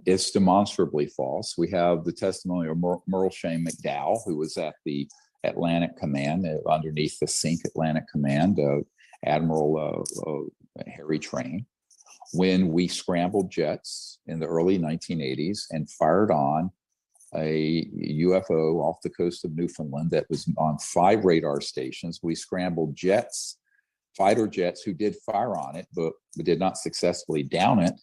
It's demonstrably false. We have the testimony of Merle Shane McDowell, who was at the Atlantic Command, underneath the SINC Atlantic Command, Admiral Harry Train, when we scrambled jets in the early 1980s and fired on a UFO off the coast of Newfoundland that was on 5 radar stations. We scrambled jets, fighter jets, who did fire on it, but we did not successfully down it.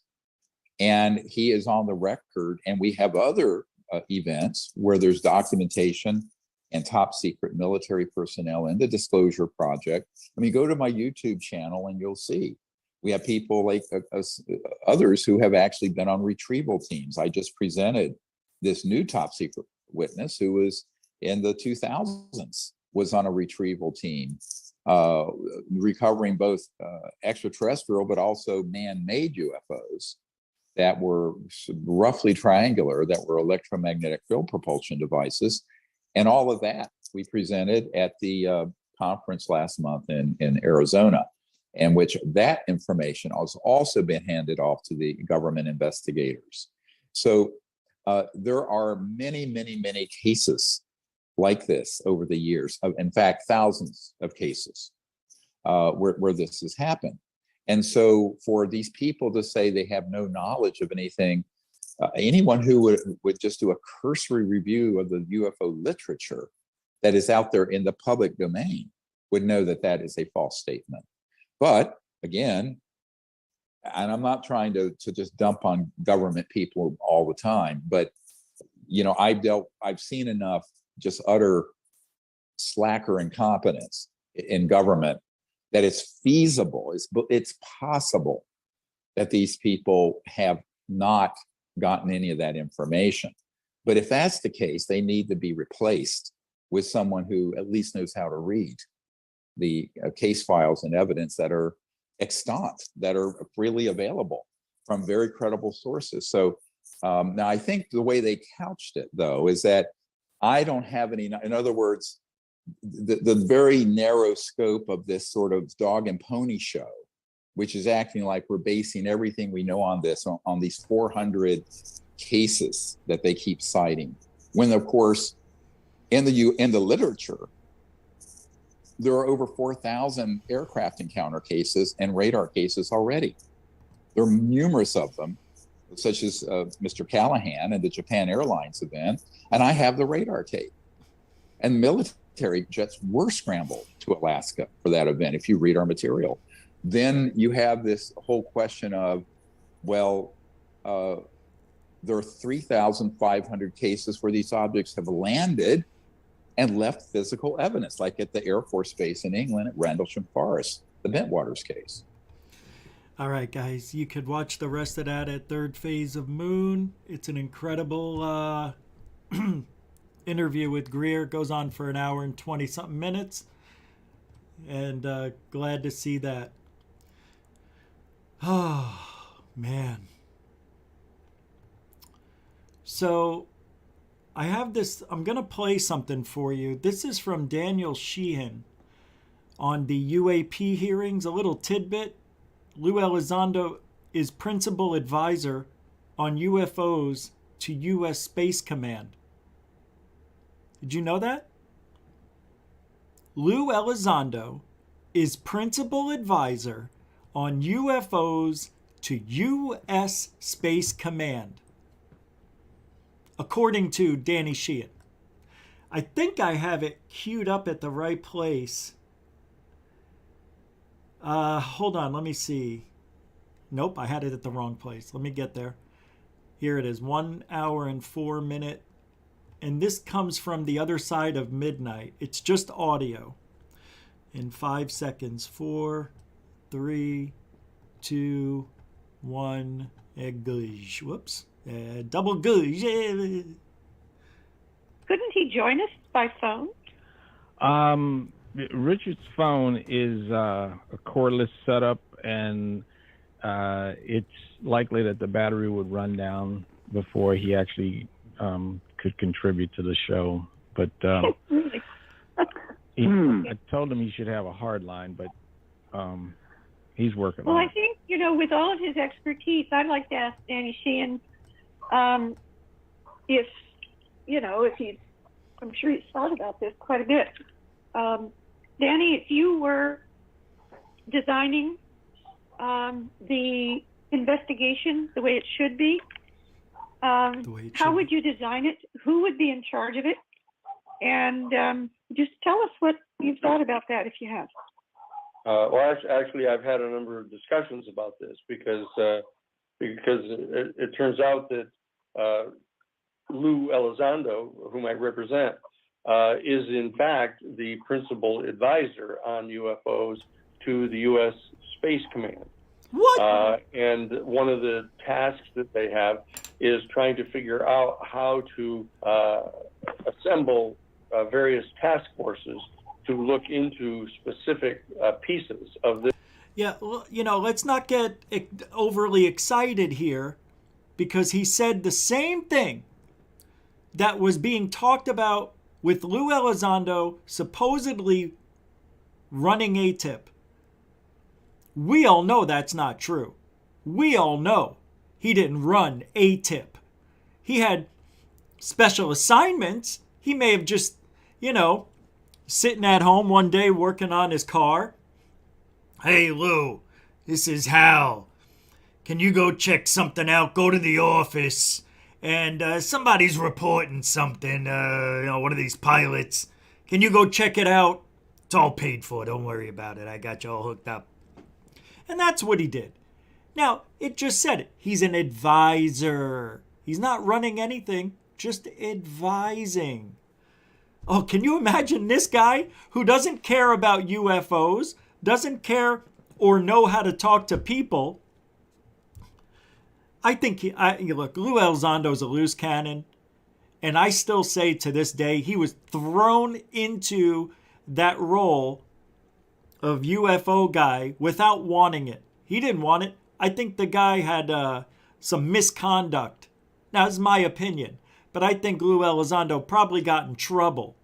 And he is on the record, and we have other events where there's documentation and top secret military personnel in the Disclosure Project. I mean, go to my YouTube channel and you'll see. We have people like others who have actually been on retrieval teams. I just presented this new top secret witness who was in the 2000s, was on a retrieval team, recovering both extraterrestrial but also man-made UFOs that were roughly triangular, that were electromagnetic field propulsion devices. And all of that we presented at the conference last month in Arizona, in which that information has also been handed off to the government investigators. So there are many, many, many cases like this over the years. In fact, thousands of cases where this has happened. And so for these people to say they have no knowledge of anything, anyone who would just do a cursory review of the UFO literature that is out there in the public domain would know that that is a false statement. But again, and I'm not trying to just dump on government people all the time, but I've seen enough just utter slacker incompetence in government that it's feasible, it's possible that these people have not gotten any of that information. But if that's the case, they need to be replaced with someone who at least knows how to read the case files and evidence that are extant, that are freely available from very credible sources. So now I think the way they couched it, though, is that I don't have any, in other words, the very narrow scope of this sort of dog and pony show, which is acting like we're basing everything we know on this, on these 400 cases that they keep citing. When, of course, in the literature, there are over 4,000 aircraft encounter cases and radar cases already. There are numerous of them, such as Mr. Callahan and the Japan Airlines event, and I have the radar tape. And military jets were scrambled to Alaska for that event, if you read our material. Then you have this whole question of, well, there are 3,500 cases where these objects have landed and left physical evidence, like at the Air Force Base in England at Rendlesham Forest, the Bentwaters case. All right, guys, you could watch the rest of that at Third Phase of Moon. It's an incredible interview with Greer. It goes on for an hour and 20-something minutes. And glad to see that. Oh, man. So I have this, I'm going to play something for you. This is from Daniel Sheehan on the UAP hearings, a little tidbit. Lou Elizondo is principal advisor on UFOs to U.S. Space Command. Did you know that? Lou Elizondo is principal advisor on UFOs to U.S. Space Command, according to Danny Sheehan. I think I have it queued up at the right place. Hold on, let me see. Nope, I had it at the wrong place. Let me get there. Here it is, 1 hour and 4 minutes. And this comes from the other side of midnight. It's just audio. In 5 seconds. 4, 3, 2, 1. Whoops. Double goosh. Couldn't he join us by phone? Richard's phone is a cordless setup, and it's likely that the battery would run down before he actually could contribute to the show. But I told him he should have a hard line, but he's working on it. Well, I think, with all of his expertise, I'd like to ask Danny Sheehan if he's, I'm sure he's thought about this quite a bit. Danny, if you were designing the investigation the way it should be, how would you design it? Who would be in charge of it? And just tell us what you've thought about that, if you have. Well, actually, I've had a number of discussions about this because it turns out that Lou Elizondo, whom I represent, is in fact the principal advisor on UFOs to the U.S. Space Command. What? And one of the tasks that they have is trying to figure out how to assemble various task forces to look into specific pieces of this. Yeah, well, let's not get overly excited here, because he said the same thing that was being talked about with Lou Elizondo supposedly running ATIP. We all know that's not true. We all know he didn't run ATIP. He had special assignments. He may have just, sitting at home one day working on his car. Hey, Lou, this is Hal. Can you go check something out? Go to the office. And somebody's reporting something, one of these pilots. Can you go check it out? It's all paid for. Don't worry about it. I got you all hooked up. And that's what he did. Now, it just said it. He's an advisor. He's not running anything, just advising. Oh, can you imagine this guy who doesn't care about UFOs, doesn't care or know how to talk to people? I think, look, Lou Elizondo's a loose cannon, and I still say to this day, he was thrown into that role of UFO guy without wanting it. He didn't want it. I think the guy had some misconduct. Now, it's my opinion, but I think Lou Elizondo probably got in trouble.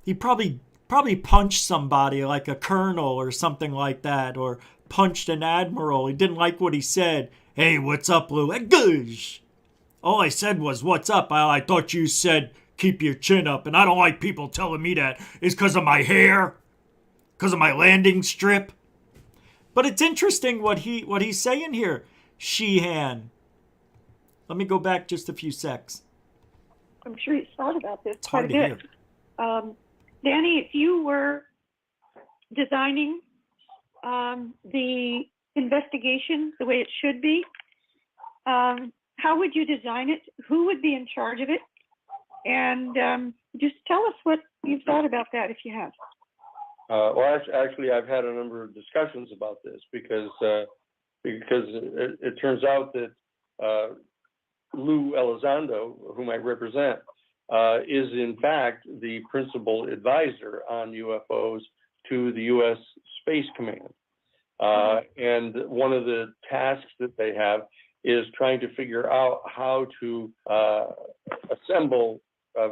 He probably punched somebody like a colonel or something like that, or punched an admiral. He didn't like what he said. Hey, what's up, Lou? Gosh. All I said was, what's up? I thought you said, keep your chin up. And I don't like people telling me that. It's because of my hair? Because of my landing strip? But it's interesting what he's saying here, Sheehan. Let me go back just a few secs. I'm sure he's thought about this It's quite hard a to bit. hear. Danny, if you were designing the investigation the way it should be, how would you design it? Who would be in charge of it? And just tell us what you've thought about that, if you have. Well, actually, I've had a number of discussions about this because it turns out that Lou Elizondo, whom I represent, is in fact the principal advisor on UFOs to the U.S. Space Command. And one of the tasks that they have is trying to figure out how to assemble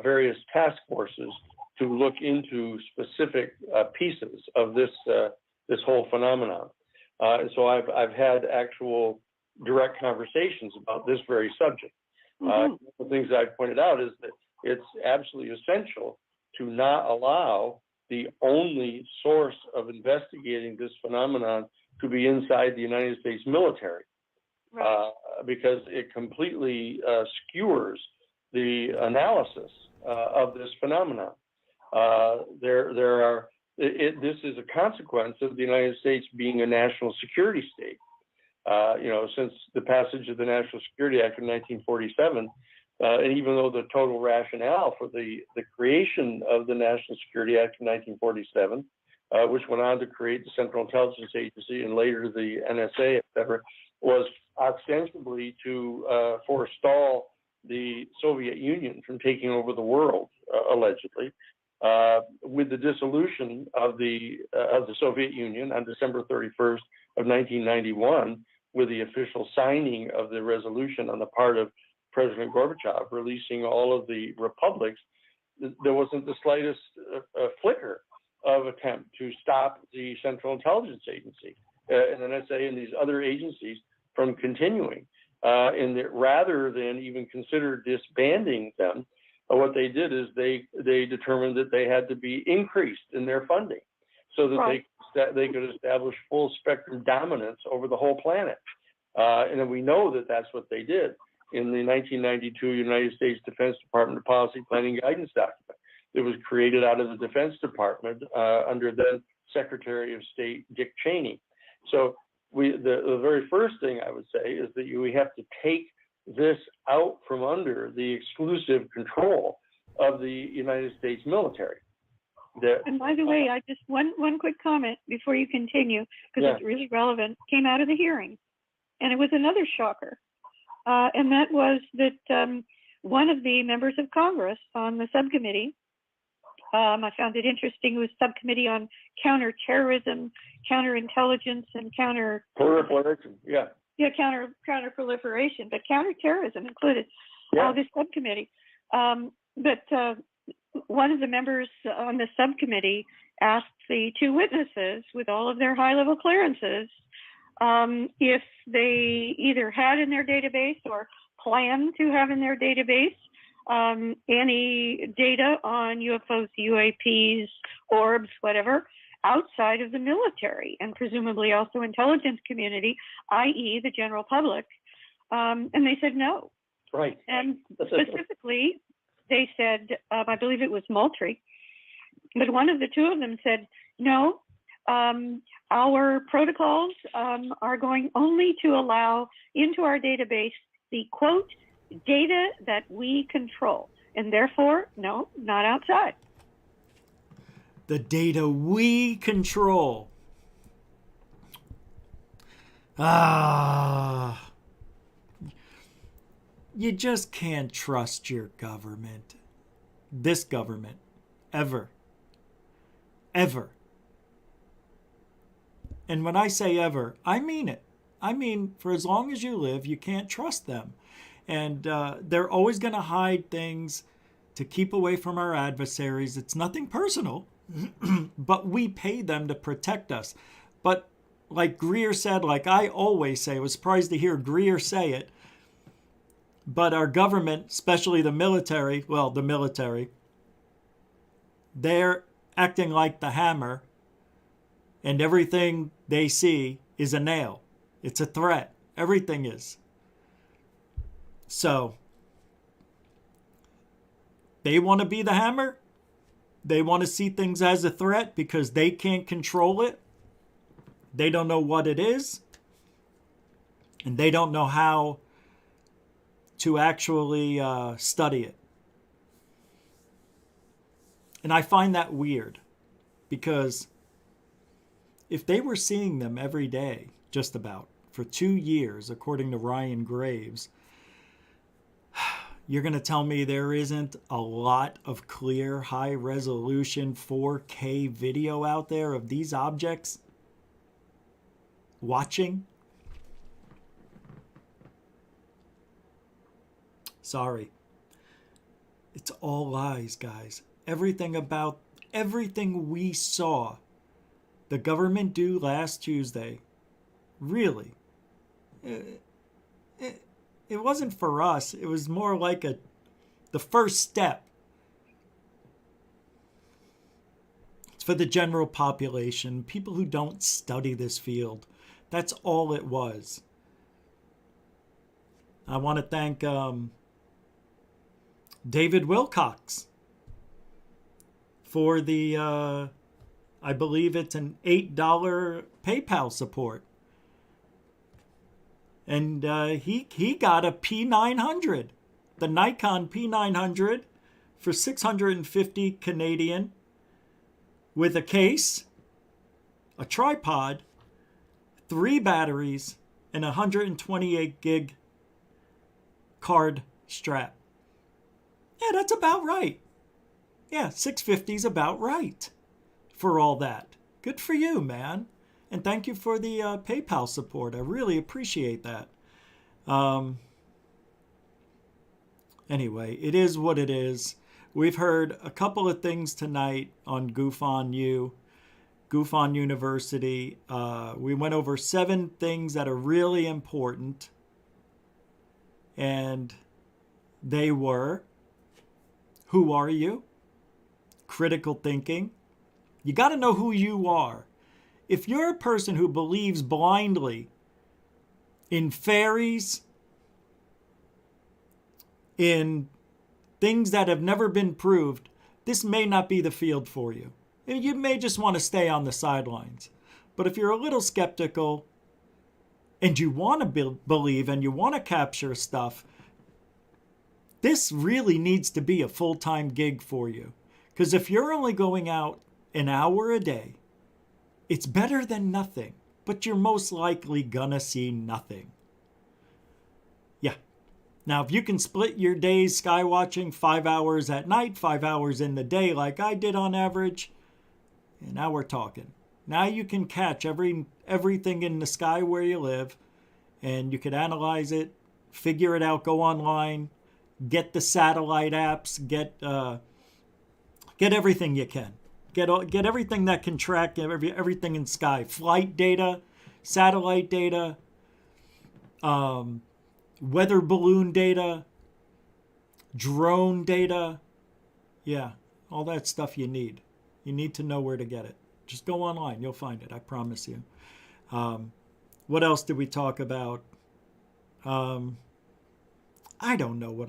various task forces to look into specific pieces of this whole phenomenon. So I've had actual direct conversations about this very subject. The things that I've pointed out is that it's absolutely essential to not allow the only source of investigating this phenomenon to be inside the United States military, because it completely skewers the analysis of this phenomenon. This is a consequence of the United States being a national security state. Since the passage of the National Security Act of 1947, and even though the total rationale for the creation of the National Security Act of 1947, which went on to create the Central Intelligence Agency and later the NSA, et cetera, was ostensibly to forestall the Soviet Union from taking over the world, allegedly. With the dissolution of the Soviet Union on December 31st of 1991, with the official signing of the resolution on the part of President Gorbachev releasing all of the republics, there wasn't the slightest flicker of attempt to stop the Central Intelligence Agency and NSA and these other agencies from continuing. And that rather than even consider disbanding them, what they did is they determined that they had to be increased in their funding so that they could establish full spectrum dominance over the whole planet. And then we know that that's what they did in the 1992 United States Defense Department Policy Planning Guidance document. It was created out of the Defense Department under then Secretary of State Dick Cheney. So the very first thing I would say is that we have to take this out from under the exclusive control of the United States military. And by the way, I just one quick comment before you continue, because it's really relevant, came out of the hearing, and it was another shocker, and that was that one of the members of Congress on the subcommittee, I found it interesting, it was subcommittee on counterterrorism, counterintelligence, and proliferation. Counter-proliferation, but counterterrorism included this subcommittee. But one of the members on the subcommittee asked the two witnesses with all of their high-level clearances if they either had in their database or planned to have in their database any data on UFOs, UAPs, orbs, whatever, outside of the military and presumably also intelligence community, i.e. the general public. And they said no. Right. And specifically, they said, I believe it was Moultrie, but one of the two of them said, no, our protocols are going only to allow into our database the, quote, data that we control. And therefore, no, not outside. The data we control. You just can't trust your government. This government. Ever. Ever. And when I say ever, I mean it. I mean, for as long as you live, you can't trust them. And they're always going to hide things to keep away from our adversaries. It's nothing personal. But we pay them to protect us. But like Greer said, like I always say, I was surprised to hear Greer say it, but our government, especially the military, they're acting like the hammer, and everything they see is a nail. It's a threat. Everything is. So, they want to be the hammer. They want to see things as a threat because they can't control it. They don't know what it is. And they don't know how to actually study it. And I find that weird because if they were seeing them every day, just about, for 2 years, according to Ryan Graves, you're going to tell me there isn't a lot of clear, high-resolution 4K video out there of these objects watching? Sorry. It's all lies, guys. Everything we saw the government do last Tuesday Really. It wasn't for us. It was more like the first step. It's for the general population, people who don't study this field. That's all it was. I want to thank David Wilcox for the, I believe it's an $8 PayPal support. And he got a P900, the Nikon P900 for 650 Canadian with a case, a tripod, 3 batteries, and a 128 gig card strap. Yeah, that's about right. Yeah, 650 is about right for all that. Good for you, man. And thank you for the PayPal support. I really appreciate that. Anyway, it is what it is. We've heard a couple of things tonight on GUFON-U, GUFON University. We went over 7 things that are really important. And they were, who are you? Critical thinking. You got to know who you are. If you're a person who believes blindly in fairies, in things that have never been proved, this may not be the field for you. And you may just want to stay on the sidelines. But if you're a little skeptical and you want to believe and you want to capture stuff, this really needs to be a full-time gig for you. Because if you're only going out an hour a day, it's better than nothing, but you're most likely gonna see nothing. Yeah. Now, if you can split your days sky watching 5 hours at night, 5 hours in the day like I did on average, and now we're talking. Now you can catch everything in the sky where you live, and you can analyze it, figure it out, go online, get the satellite apps, get everything you can. Get everything that can track everything in sky. Flight data, satellite data, weather balloon data, drone data. Yeah, all that stuff you need. You need to know where to get it. Just go online. You'll find it. I promise you. What else did we talk about? I don't know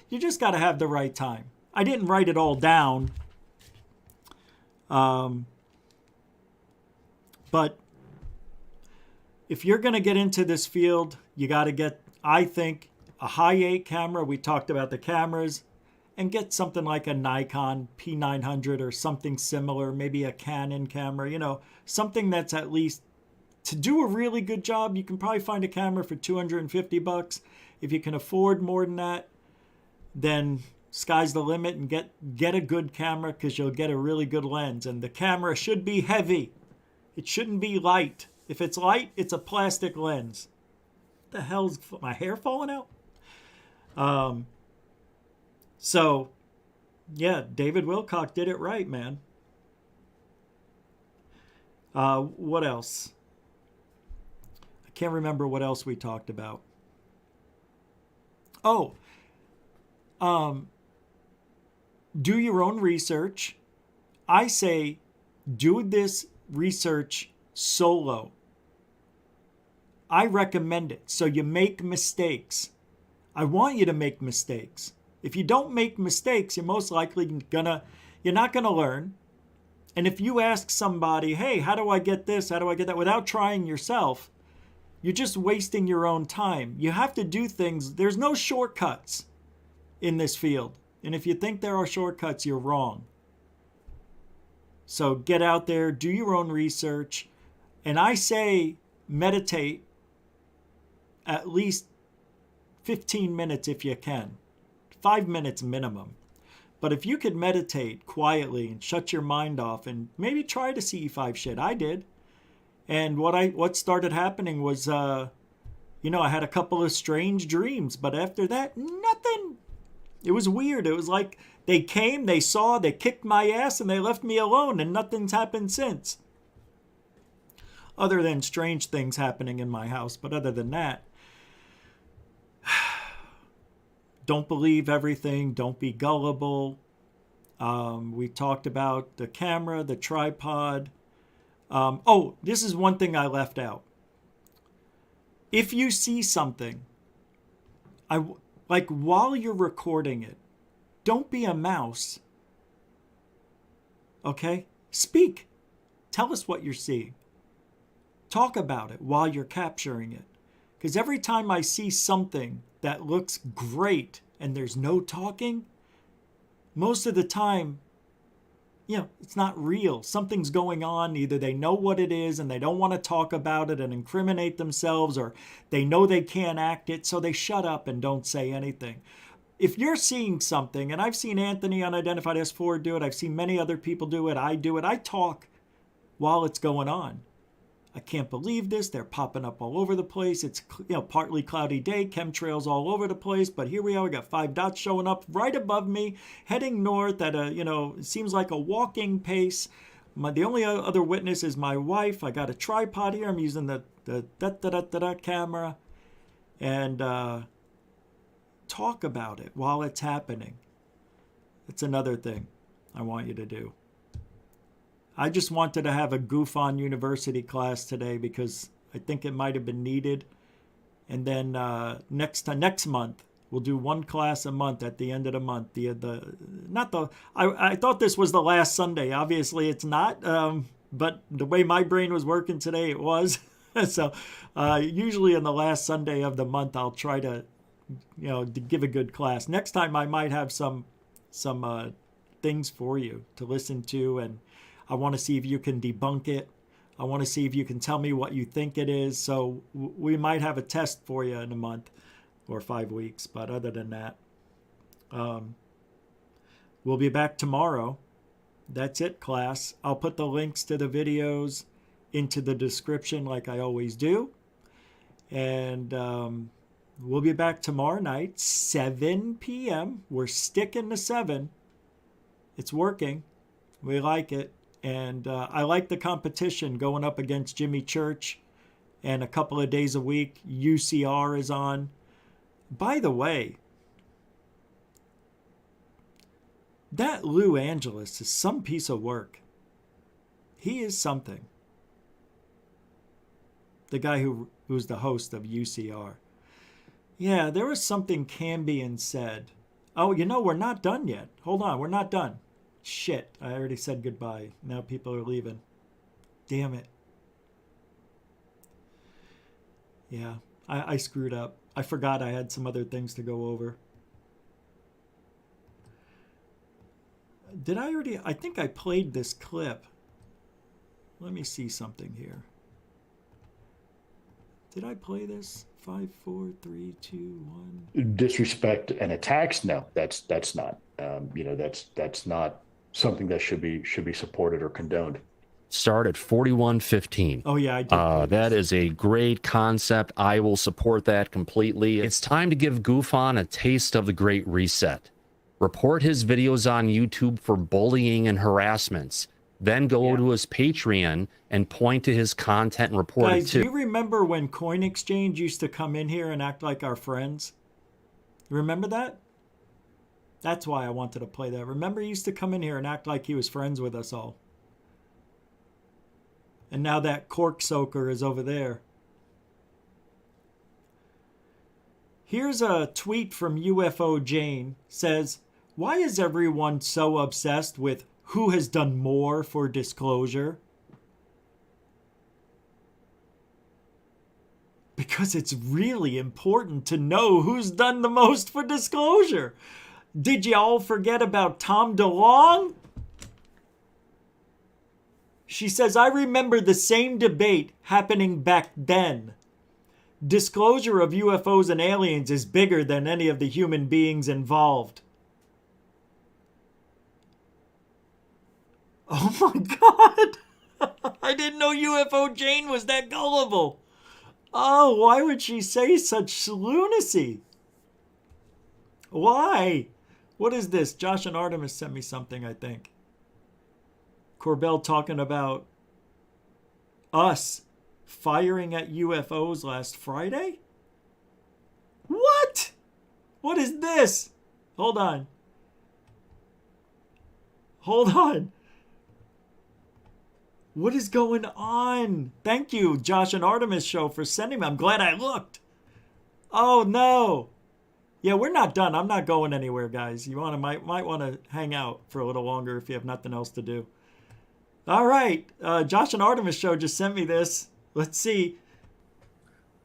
you just got to have the right time. I didn't write it all down. But if you're going to get into this field, you got to get, I think, a high 8 camera. We talked about the cameras, and get something like a Nikon P900 or something similar, maybe a Canon camera, something that's at least, to do a really good job, you can probably find a camera for $250. If you can afford more than that, then sky's the limit, and get a good camera, because you'll get a really good lens. And the camera should be heavy. It shouldn't be light. If it's light, it's a plastic lens. What the hell's my hair falling out? So, yeah, David Wilcock did it right, man. What else? I can't remember what else we talked about. Oh, do your own research. I say do this research solo. I recommend it. So you make mistakes. I want you to make mistakes. If you don't make mistakes, you're most likely you're not gonna learn. And if you ask somebody, hey, how do I get this? How do I get that? Without trying yourself, you're just wasting your own time. You have to do things. There's no shortcuts in this field. And if you think there are shortcuts, you're wrong. So get out there, do your own research. And I say meditate at least 15 minutes if you can. 5 minutes minimum. But if you could meditate quietly and shut your mind off and maybe try to see E5 shit, I did. And what started happening was, I had a couple of strange dreams, but after that, nothing. It was weird. It was like they came, they saw, they kicked my ass, and they left me alone, and nothing's happened since. other than strange things happening in my house. But other than that, don't believe everything. Don't be gullible. We talked about the camera, the tripod. Oh, this is one thing I left out. If you see something, like while you're recording it, don't be a mouse. Okay? Speak. Tell us what you're seeing. Talk about it while you're capturing it. Because every time I see something that looks great and there's no talking, most of the time, it's not real. Something's going on. Either they know what it is and they don't want to talk about it and incriminate themselves, or they know they can't act it, so they shut up and don't say anything. If you're seeing something, and I've seen Anthony Unidentified S4 do it, I've seen many other people do it, I do it, I talk while it's going on. I can't believe this. They're popping up all over the place. It's partly cloudy day, chemtrails all over the place. But here we are. We got 5 dots showing up right above me, heading north at a it seems like a walking pace. The only other witness is my wife. I got a tripod here. I'm using the camera, and talk about it while it's happening. It's another thing I want you to do. I just wanted to have a GUFON University class today because I think it might have been needed. And then next month, we'll do one class a month at the end of the month. I thought this was the last Sunday. Obviously, it's not. But the way my brain was working today, it was. So usually in the last Sunday of the month, I'll try to, to give a good class. Next time, I might have some things for you to listen to, and I want to see if you can debunk it. I want to see if you can tell me what you think it is. So we might have a test for you in a month or 5 weeks. But other than that, we'll be back tomorrow. That's it, class. I'll put the links to the videos into the description like I always do. And we'll be back tomorrow night, 7 p.m. We're sticking to 7. It's working. We like it. And I like the competition going up against Jimmy Church. And a couple of days a week, UCR is on. By the way, that Lou Angeles is some piece of work. He is something. The guy who's the host of UCR. Yeah, there was something Cambion said. Oh, we're not done yet. Hold on, we're not done. Shit, I already said goodbye. Now people are leaving. Damn it. Yeah, I screwed up. I forgot I had some other things to go over. Did I already? I think I played this clip. Let me see something here. Did I play this? 5, 4, 3, 2, 1. Disrespect and attacks? No, that's not. That's not something that should be supported or condoned. Start at 4115. Oh yeah, I did. That is a great concept. I will support that completely. It's time to give GUFON a taste of the Great Reset. Report his videos on YouTube for bullying and harassments. Then go to his Patreon and point to his content and report it too. Do you remember when Coin Exchange used to come in here and act like our friends? Remember that? That's why I wanted to play that. Remember he used to come in here and act like he was friends with us all. And now that cork soaker is over there. Here's a tweet from UFO Jane. Says, why is everyone so obsessed with who has done more for disclosure? Because it's really important to know who's done the most for disclosure. Did you all forget about Tom DeLonge? She says, I remember the same debate happening back then. Disclosure of UFOs and aliens is bigger than any of the human beings involved. Oh my God. I didn't know UFO Jane was that gullible. Oh, why would she say such lunacy? Why? What is this? Josh and Artemis sent me something, I think. Corbell talking about us firing at UFOs last Friday? What? What is this? Hold on. Hold on. What is going on? Thank you, Josh and Artemis Show, for sending me. I'm glad I looked. Oh, no. Yeah, we're not done. I'm not going anywhere, guys. You might want to hang out for a little longer if you have nothing else to do. All right. Josh and Artemis Show just sent me this. Let's see.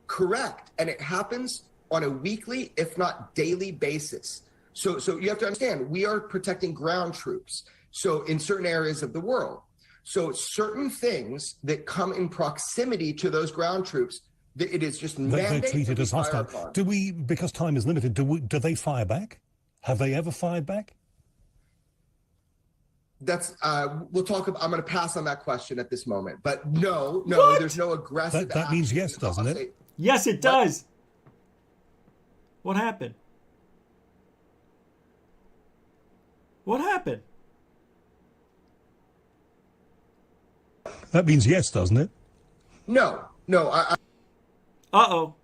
Correct. And it happens on a weekly, if not daily basis. So you have to understand, we are protecting ground troops. So in certain areas of the world. So certain things that come in proximity to those ground troops, it is just They're treated as hostile. Do we, because time is limited, do they fire back? Have they ever fired back? That's we'll talk about. I'm going to pass on that question at this moment. But no, What? there's no aggressive. That means yes, doesn't it? Yes, it does. What happened? What happened? That means yes, doesn't it? No. Uh-oh.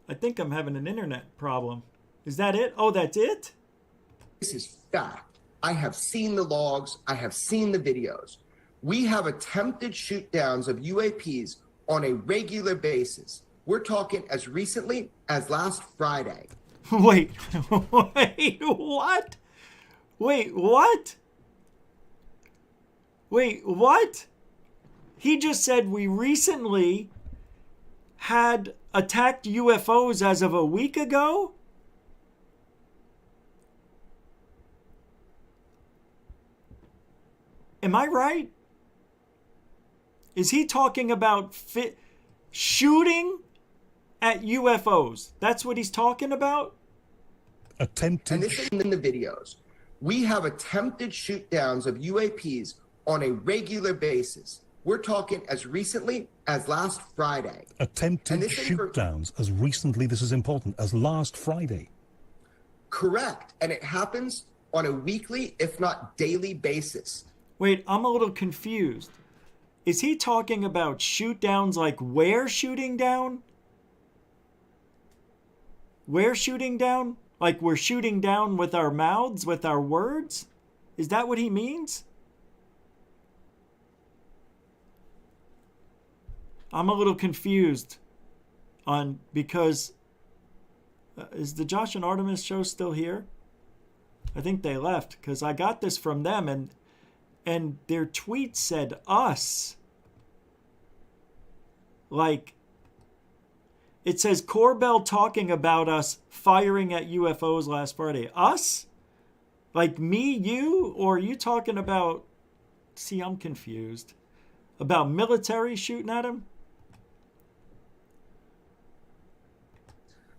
I think I'm having an internet problem. Is that it? Oh, that's it? This is fact. I have seen the logs. I have seen the videos. We have attempted shoot downs of UAPs on a regular basis. We're talking as recently as last Friday. Wait, what? Wait, what? Wait, what? He just said we recently had attacked UFOs as of a week ago? Am I right? Is he talking about shooting at UFOs? That's what he's talking about? Attempted. And this is in the videos. We have attempted shoot downs of UAPs on a regular basis. We're talking as recently as last Friday. Attempted shoot downs as recently, this is important, as last Friday. Correct. And it happens on a weekly, if not daily basis. Wait, I'm a little confused. Is he talking about shoot downs like where shooting down? Where shooting down? Like we're shooting down with our mouths, with our words? Is that what he means? I'm a little confused because is the Josh and Artemis Show still here? I think they left because I got this from them and their tweet said us. Like, it says Corbell talking about us firing at UFOs last Friday. Us? Like me, you? Or are you talking about, see, I'm confused. About military shooting at him?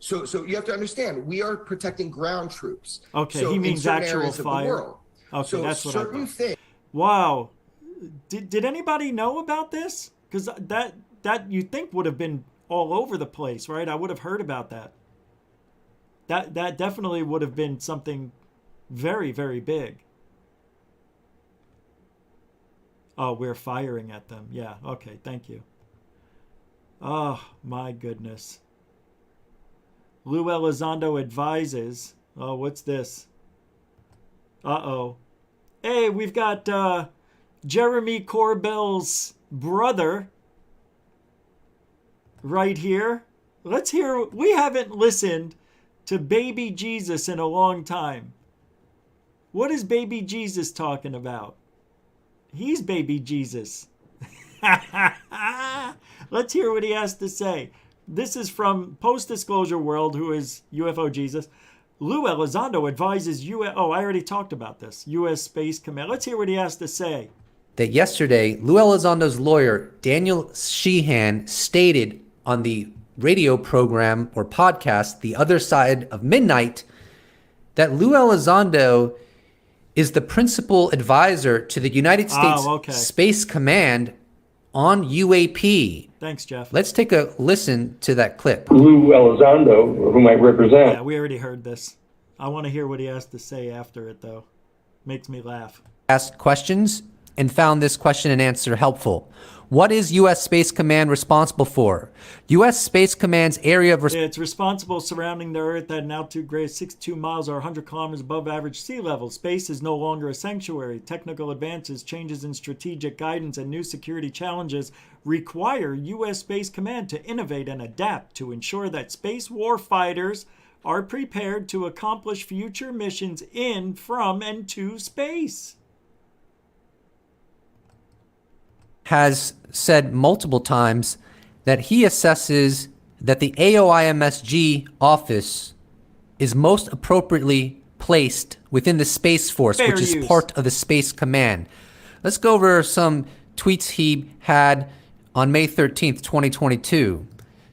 So you have to understand, we are protecting ground troops. Okay, so he means actual fire. Okay, so that's what I certain thought. things. Wow. Did anybody know about this? Because that you think would have been all over the place, right? I would have heard about that. That definitely would have been something very, very big. Oh, we're firing at them. Yeah, okay, thank you. Oh, my goodness. Lou Elizondo advises. Oh, what's this? Uh-oh. Hey, we've got Jeremy Corbell's brother right here. Let's hear. We haven't listened to Baby Jesus in a long time. What is Baby Jesus talking about? He's Baby Jesus. Let's hear what he has to say. This is from Post-Disclosure World, who is UFO Jesus. Lou Elizondo advises oh, I already talked about this. U.S. Space Command. Let's hear what he has to say. That yesterday, Lou Elizondo's lawyer, Daniel Sheehan, stated on the radio program or podcast, The Other Side of Midnight, that Lou Elizondo is the principal advisor to the United States Space Command on UAP. Thanks, Jeff. Let's take a listen to that clip. Lou Elizondo, whom I represent. Yeah, we already heard this. I want to hear what he has to say after it, though. Makes me laugh. Asked questions and found this question and answer helpful. What is U.S. Space Command responsible for? U.S. Space Command's area of It's responsible surrounding the Earth at an altitude greater than 62 miles or 100 kilometers above average sea level. Space is no longer a sanctuary. Technical advances, changes in strategic guidance, and new security challenges require U.S. Space Command to innovate and adapt to ensure that space warfighters are prepared to accomplish future missions in, from, and to space. has said multiple times that he assesses that the AOIMSG office is most appropriately placed within the Space Force, Fair which is use. part of the Space Command. Let's go over some tweets he had on May 13th, 2022.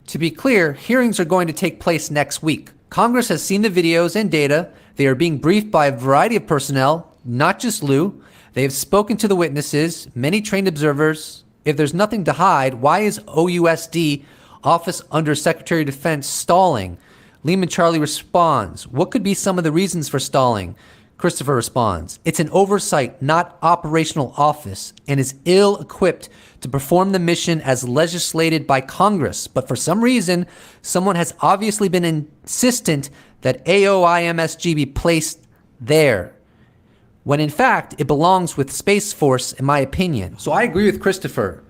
To be clear, hearings are going to take place next week. Congress has seen the videos and data. They are being briefed by a variety of personnel, not just Lou. They have spoken to the witnesses, many trained observers. If there's nothing to hide, why is OUSD, Office Under Secretary of Defense, stalling? Lehman Charlie responds, what could be some of the reasons for stalling? Christopher responds, it's an oversight, not operational office, and is ill-equipped to perform the mission as legislated by Congress. But for some reason, someone has obviously been insistent that AOIMSG be placed there, when in fact, it belongs with Space Force, in my opinion. So I agree with Christopher.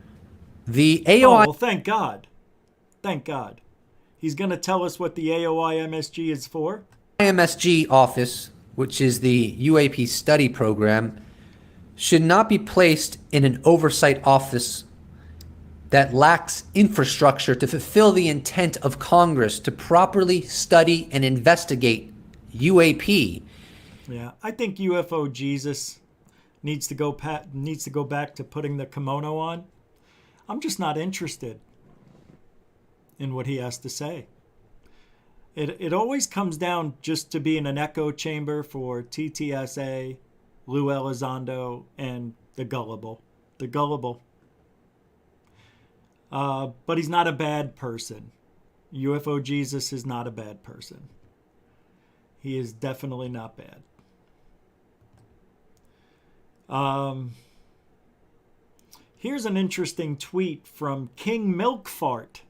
The AOI... well, thank God. Thank God. He's going to tell us what the AOIMSG is for? IMSG office, which is the UAP study program, should not be placed in an oversight office that lacks infrastructure to fulfill the intent of Congress to properly study and investigate UAP. Yeah, I think UFO Jesus needs to go back to putting the kimono on. I'm just not interested in what he has to say. It always comes down just to being an echo chamber for TTSA, Lou Elizondo, and the gullible. The gullible. But he's not a bad person. UFO Jesus is not a bad person. He is definitely not bad. Here's an interesting tweet from King Milkfart.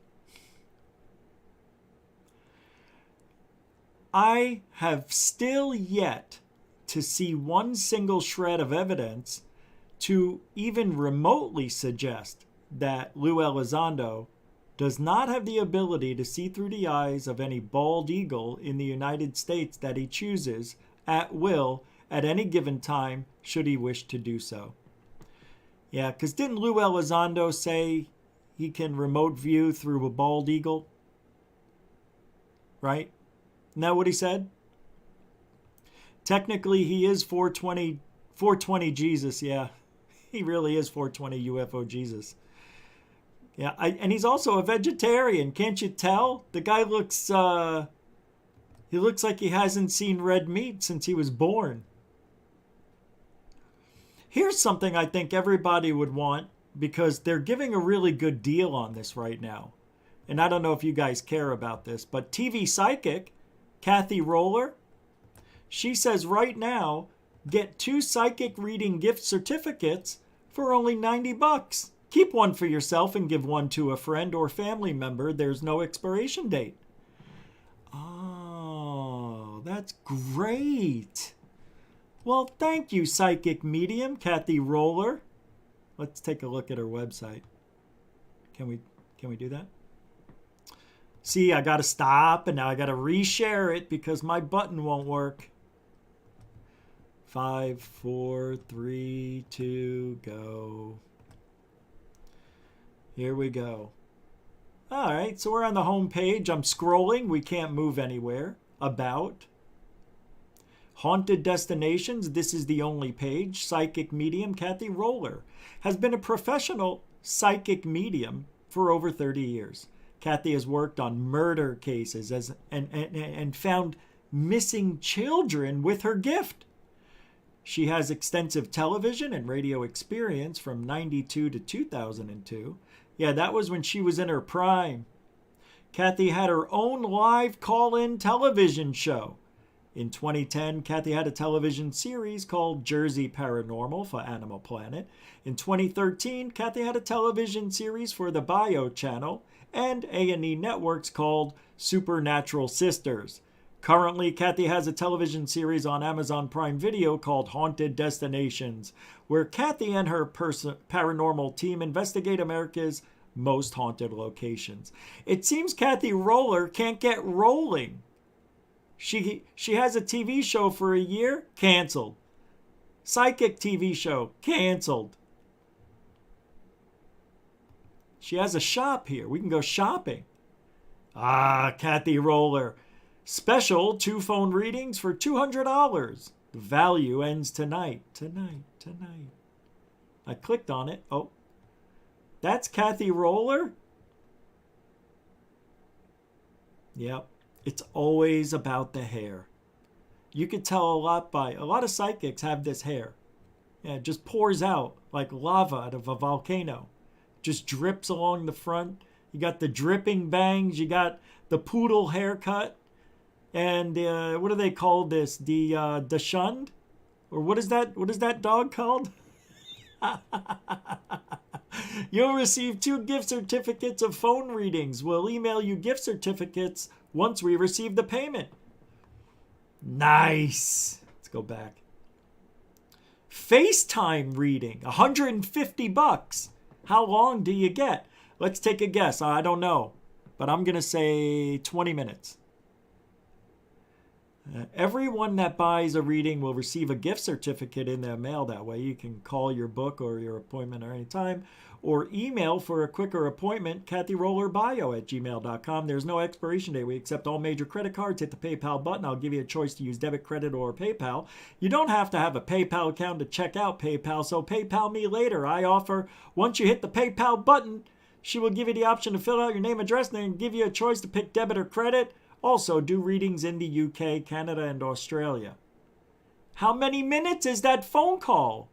I have still yet to see one single shred of evidence to even remotely suggest that Lou Elizondo does not have the ability to see through the eyes of any bald eagle in the United States that he chooses at will at any given time should he wish to do so. Yeah, because didn't Lou Elizondo say he can remote view through a bald eagle? Right? Isn't that what he said? Technically, he is 420 Jesus, yeah. He really is 420 UFO Jesus. Yeah, and he's also a vegetarian. Can't you tell? The guy looks, he looks like he hasn't seen red meat since he was born. Here's something I think everybody would want because they're giving a really good deal on this right now. And I don't know if you guys care about this, but TV Psychic, Kathy Roller, she says right now, get 2 psychic reading gift certificates for only $90. Keep one for yourself and give one to a friend or family member. There's no expiration date. Oh, that's great. Well, thank you, psychic medium, Kathy Roller. Let's take a look at her website. Can we do that? See, I got to stop, and now I got to reshare it because my button won't work. 5, 4, 3, 2, go. Here we go. All right, so we're on the home page. I'm scrolling. We can't move anywhere. About. Haunted Destinations. This is the only page. Psychic medium Kathy Roller has been a professional psychic medium for over 30 years. Kathy has worked on murder cases and found missing children with her gift. She has extensive television and radio experience from 92 to 2002. Yeah, that was when she was in her prime. Kathy had her own live call-in television show. In 2010, Kathy had a television series called Jersey Paranormal for Animal Planet. In 2013, Kathy had a television series for the Bio Channel and A&E Networks called Supernatural Sisters. Currently, Kathy has a television series on Amazon Prime Video called Haunted Destinations, where Kathy and her paranormal team investigate America's most haunted locations. It seems Kathy Roller can't get rolling. She has a TV show for a year, canceled. Psychic TV show, canceled. She has a shop here. We can go shopping. Ah, Kathy Roller. Special 2 phone readings for $200. The value ends tonight. Tonight. I clicked on it. Oh, that's Kathy Roller? Yep. It's always about the hair. You could tell a lot of psychics have this hair. Yeah, it just pours out like lava out of a volcano. Just drips along the front. You got the dripping bangs. You got the poodle haircut. And what do they call this? The shunned? Or what is that dog called? You'll receive 2 gift certificates of phone readings. We'll email you gift certificates once we receive the payment. Nice. Let's go back. FaceTime reading, $150. How long do you get? Let's take a guess. I don't know, but I'm going to say 20 minutes. Everyone that buys a reading will receive a gift certificate in their mail. That way you can call your book or your appointment at any time, or email for a quicker appointment, kathyrollerbio@gmail.com. There's no expiration date. We accept all major credit cards. Hit the PayPal button. I'll give you a choice to use debit, credit, or PayPal. You don't have to have a PayPal account to check out PayPal, so PayPal me later. I offer, once you hit the PayPal button, she will give you the option to fill out your name, address, and then give you a choice to pick debit or credit. Also, do readings in the UK, Canada, and Australia. How many minutes is that phone call?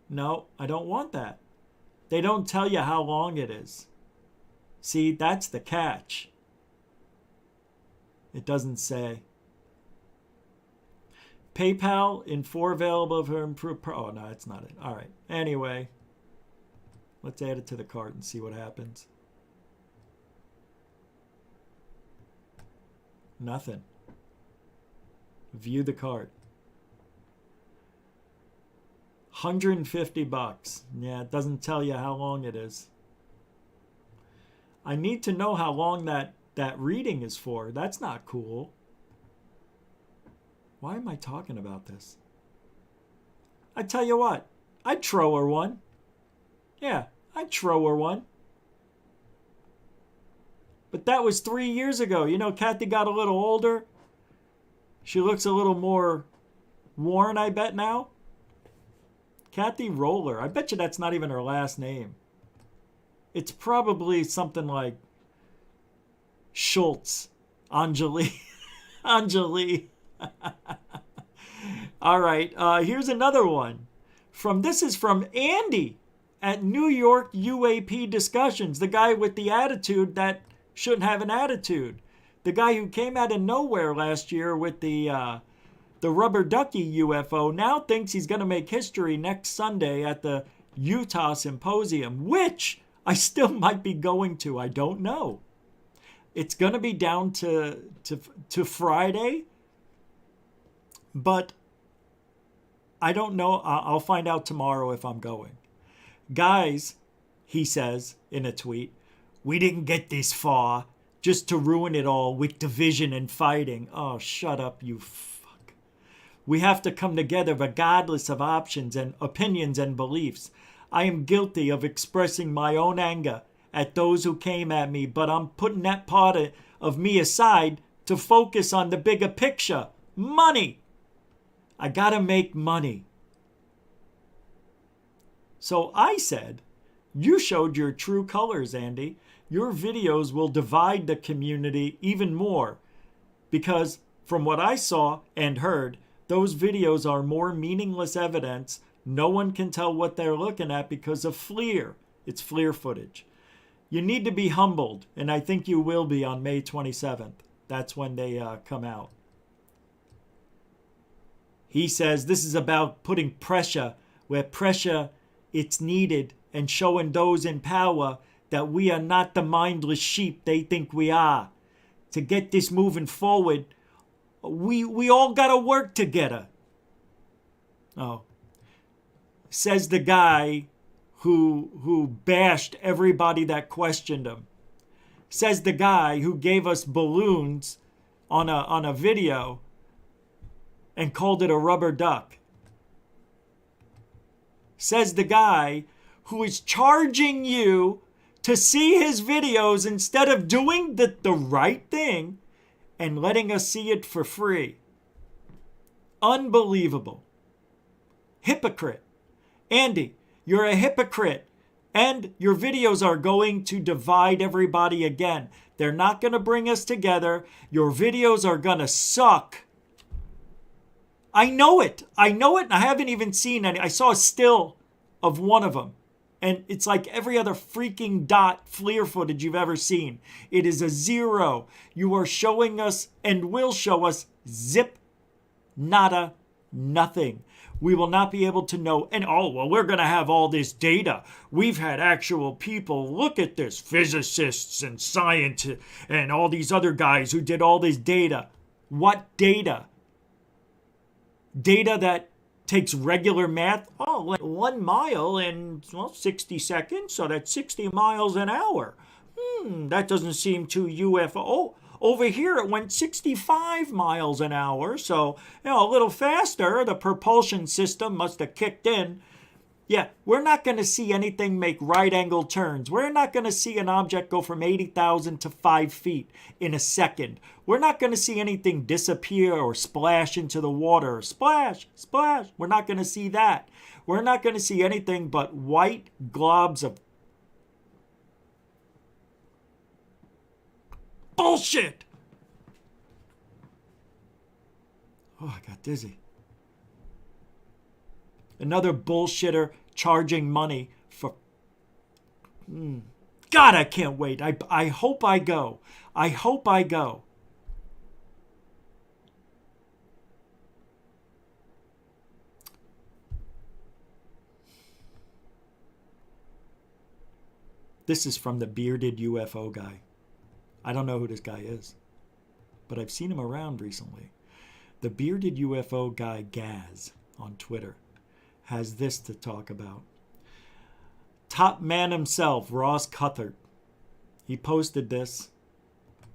No, I don't want that. They don't tell you how long it is. See, that's the catch. It doesn't say. PayPal in 4 available for improved. Oh, no, that's not it. All right. Anyway. Let's add it to the cart and see what happens. Nothing. View the cart. $150. Yeah, it doesn't tell you how long it is. I need to know how long that reading is for. That's not cool. Why am I talking about this? I tell you what, I'd throw her one. Yeah, I'd throw her one. But that was 3 years ago. You know, Kathy got a little older. She looks a little more worn, I bet, now. Kathy Roller. I bet you that's not even her last name. It's probably something like Schultz. Anjali. Anjali. All right. Here's another one. This is from Andy at New York UAP Discussions. The guy with the attitude that shouldn't have an attitude. The guy who came out of nowhere last year with the rubber ducky UFO now thinks he's going to make history next Sunday at the Utah Symposium, which I still might be going to. I don't know. It's going to be down to Friday, but I don't know. I'll find out tomorrow if I'm going. Guys, he says in a tweet, we didn't get this far just to ruin it all with division and fighting. Oh, shut up, you fuck. We have to come together regardless of options and opinions and beliefs. I am guilty of expressing my own anger at those who came at me, but I'm putting that part of me aside to focus on the bigger picture. Money. I gotta make money. So I said, you showed your true colors, Andy. Your videos will divide the community even more because from what I saw and heard, those videos are more meaningless evidence. No one can tell what they're looking at because of FLIR. It's FLIR footage. You need to be humbled, and I think you will be on May 27th. That's when they come out. He says this is about putting pressure where pressure it's needed and showing those in power that we are not the mindless sheep they think we are. To get this moving forward, we all got to work together. Oh. Says the guy who bashed everybody that questioned him. Says the guy who gave us balloons on a video and called it a rubber duck. Says the guy who is charging you to see his videos instead of doing the right thing and letting us see it for free. Unbelievable. Hypocrite. Andy, you're a hypocrite. And your videos are going to divide everybody again. They're not going to bring us together. Your videos are going to suck. I know it. I know it. And I haven't even seen any. I saw a still of one of them. And it's like every other freaking dot FLIR footage you've ever seen. It is a zero. You are showing us and will show us zip, nada, nothing. We will not be able to know. And oh, well, we're going to have all this data. We've had actual people look at this, physicists and scientists and all these other guys who did all this data. What data? Data that takes regular math. Oh, like 1 mile in 60 seconds, so that's 60 miles an hour. That doesn't seem too UFO. Oh, over here it went 65 miles an hour, so a little faster. The propulsion system must have kicked in. Yeah, we're not going to see anything make right-angle turns. We're not going to see an object go from 80,000 to 5 feet in a second. We're not going to see anything disappear or splash into the water. Splash, splash. We're not going to see that. We're not going to see anything but white globs of bullshit. Oh, I got dizzy. Another bullshitter charging money for... God, I can't wait. I hope I go. I hope I go. This is from the bearded UFO guy. I don't know who this guy is, but I've seen him around recently. The bearded UFO guy, Gaz, on Twitter, has this to talk about. Top man himself, Ross Cuthert. He posted this.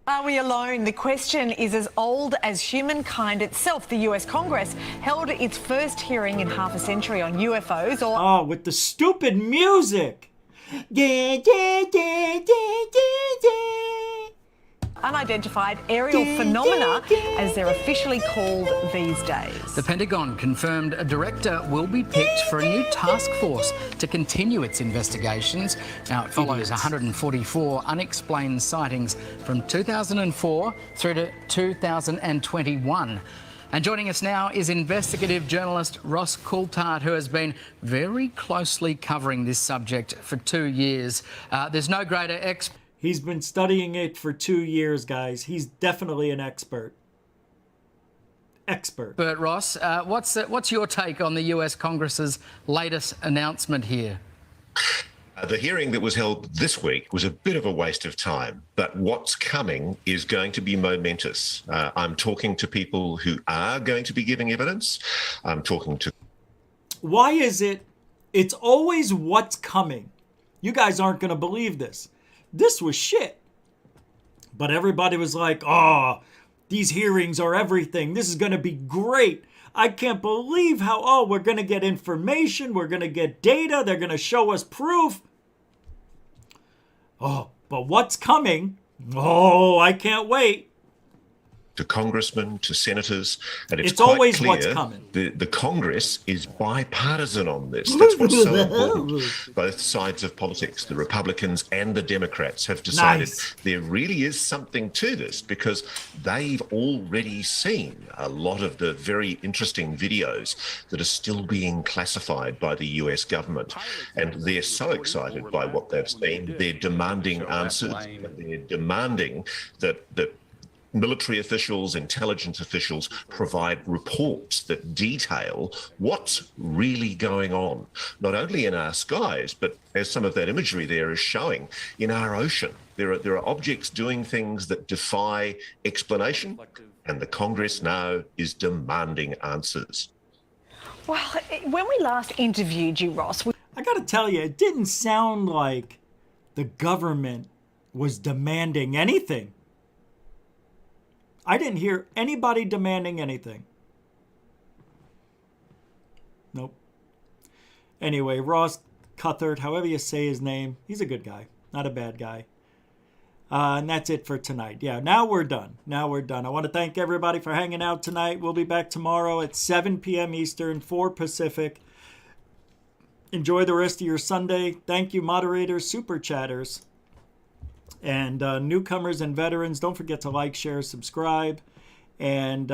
Are we alone? The question is as old as humankind itself. The US Congress held its first hearing in half a century on UFOs. Oh, with the stupid music. Unidentified aerial phenomena, as they're officially called these days. The Pentagon confirmed a director will be picked for a new task force to continue its investigations. Now, it follows 144 unexplained sightings from 2004 through to 2021. And joining us now is investigative journalist Ross Coulthard, who has been very closely covering this subject for 2 years. There's no greater expert. He's been studying it for 2 years, guys. He's definitely an expert. But Ross, what's your take on the US Congress's latest announcement here? The hearing that was held this week was a bit of a waste of time, but what's coming is going to be momentous. I'm talking to people who are going to be giving evidence. I'm talking to... Why is it it's always what's coming? You guys aren't going to believe this. This was shit. But everybody was like, oh, these hearings are everything. This is going to be great. I can't believe how, we're going to get information. We're going to get data. They're going to show us proof. Oh, but what's coming? Oh, I can't wait. to congressmen, to senators, and it's It's quite always clear what's coming. the Congress is bipartisan on this. That's what's so important. Both sides of politics, the Republicans and the Democrats, have decided there really is something to this, because they've already seen a lot of the very interesting videos that are still being classified by the US government. And they're so excited by what they've seen. They're demanding answers. They're demanding that military officials, intelligence officials provide reports that detail what's really going on, not only in our skies, but as some of that imagery there is showing, in our ocean. There are objects doing things that defy explanation, and the Congress now is demanding answers. Well, when we last interviewed you, Ross, I got to tell you, it didn't sound like the government was demanding anything. I didn't hear anybody demanding anything. Nope. Anyway, Ross Cuthert, however you say his name, he's a good guy, not a bad guy. And that's it for tonight. Yeah, now we're done. I want to thank everybody for hanging out tonight. We'll be back tomorrow at 7 p.m. Eastern, 4 Pacific. Enjoy the rest of your Sunday. Thank you, moderators, super chatters. And newcomers and veterans, don't forget to like, share, subscribe, and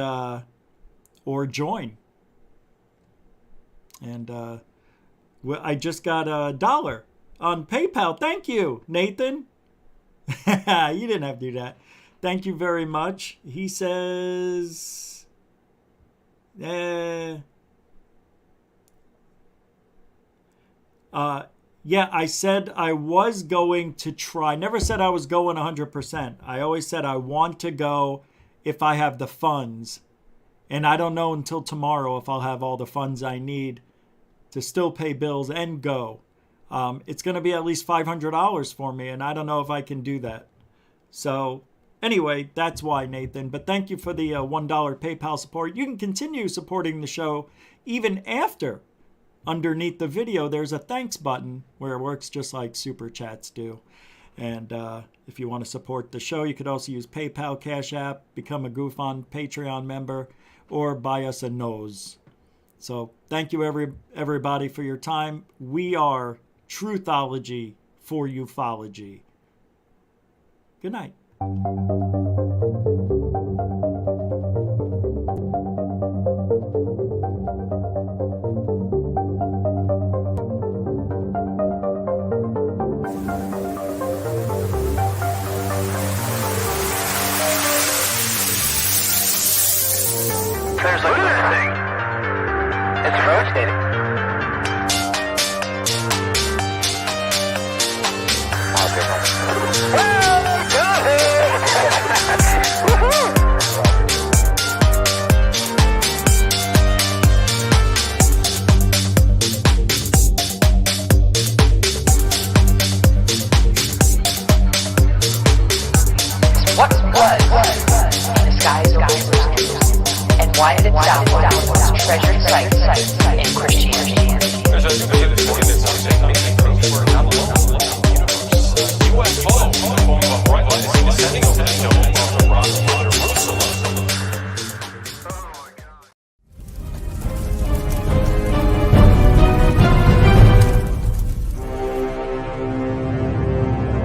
or join. And I just got $1 on PayPal. Thank you, Nathan. You didn't have to do that. Thank you very much. He says, yeah, I said I was going to try. Never said I was going 100%. I always said I want to go if I have the funds. And I don't know until tomorrow if I'll have all the funds I need to still pay bills and go. It's going to be at least $500 for me, and I don't know if I can do that. So anyway, that's why, Nathan. But thank you for the $1 PayPal support. You can continue supporting the show even after. Underneath the video, there's a thanks button where it works just like Super Chats do. And if you want to support the show, you could also use PayPal, Cash App, become a GUFON Patreon member, or buy us a nose. So thank you, everybody, for your time. We are Truthology for UFOlogy. Good night. There's a good thing. It's rotating. What was in the skies over? And why did it sound like treasured sites in Christianity?